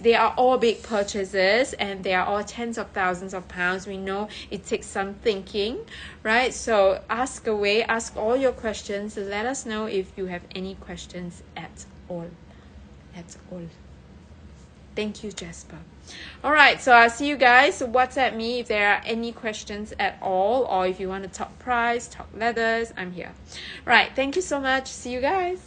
they are all big purchases and they are all tens of thousands of pounds. We know it takes some thinking, right? So ask away, ask all your questions. Let us know if you have any questions at all. At all. Thank you, Jasper. All right, so I'll see you guys. WhatsApp me if there are any questions at all, or if you want to talk price, talk leathers, I'm here. Right, thank you so much. See you guys.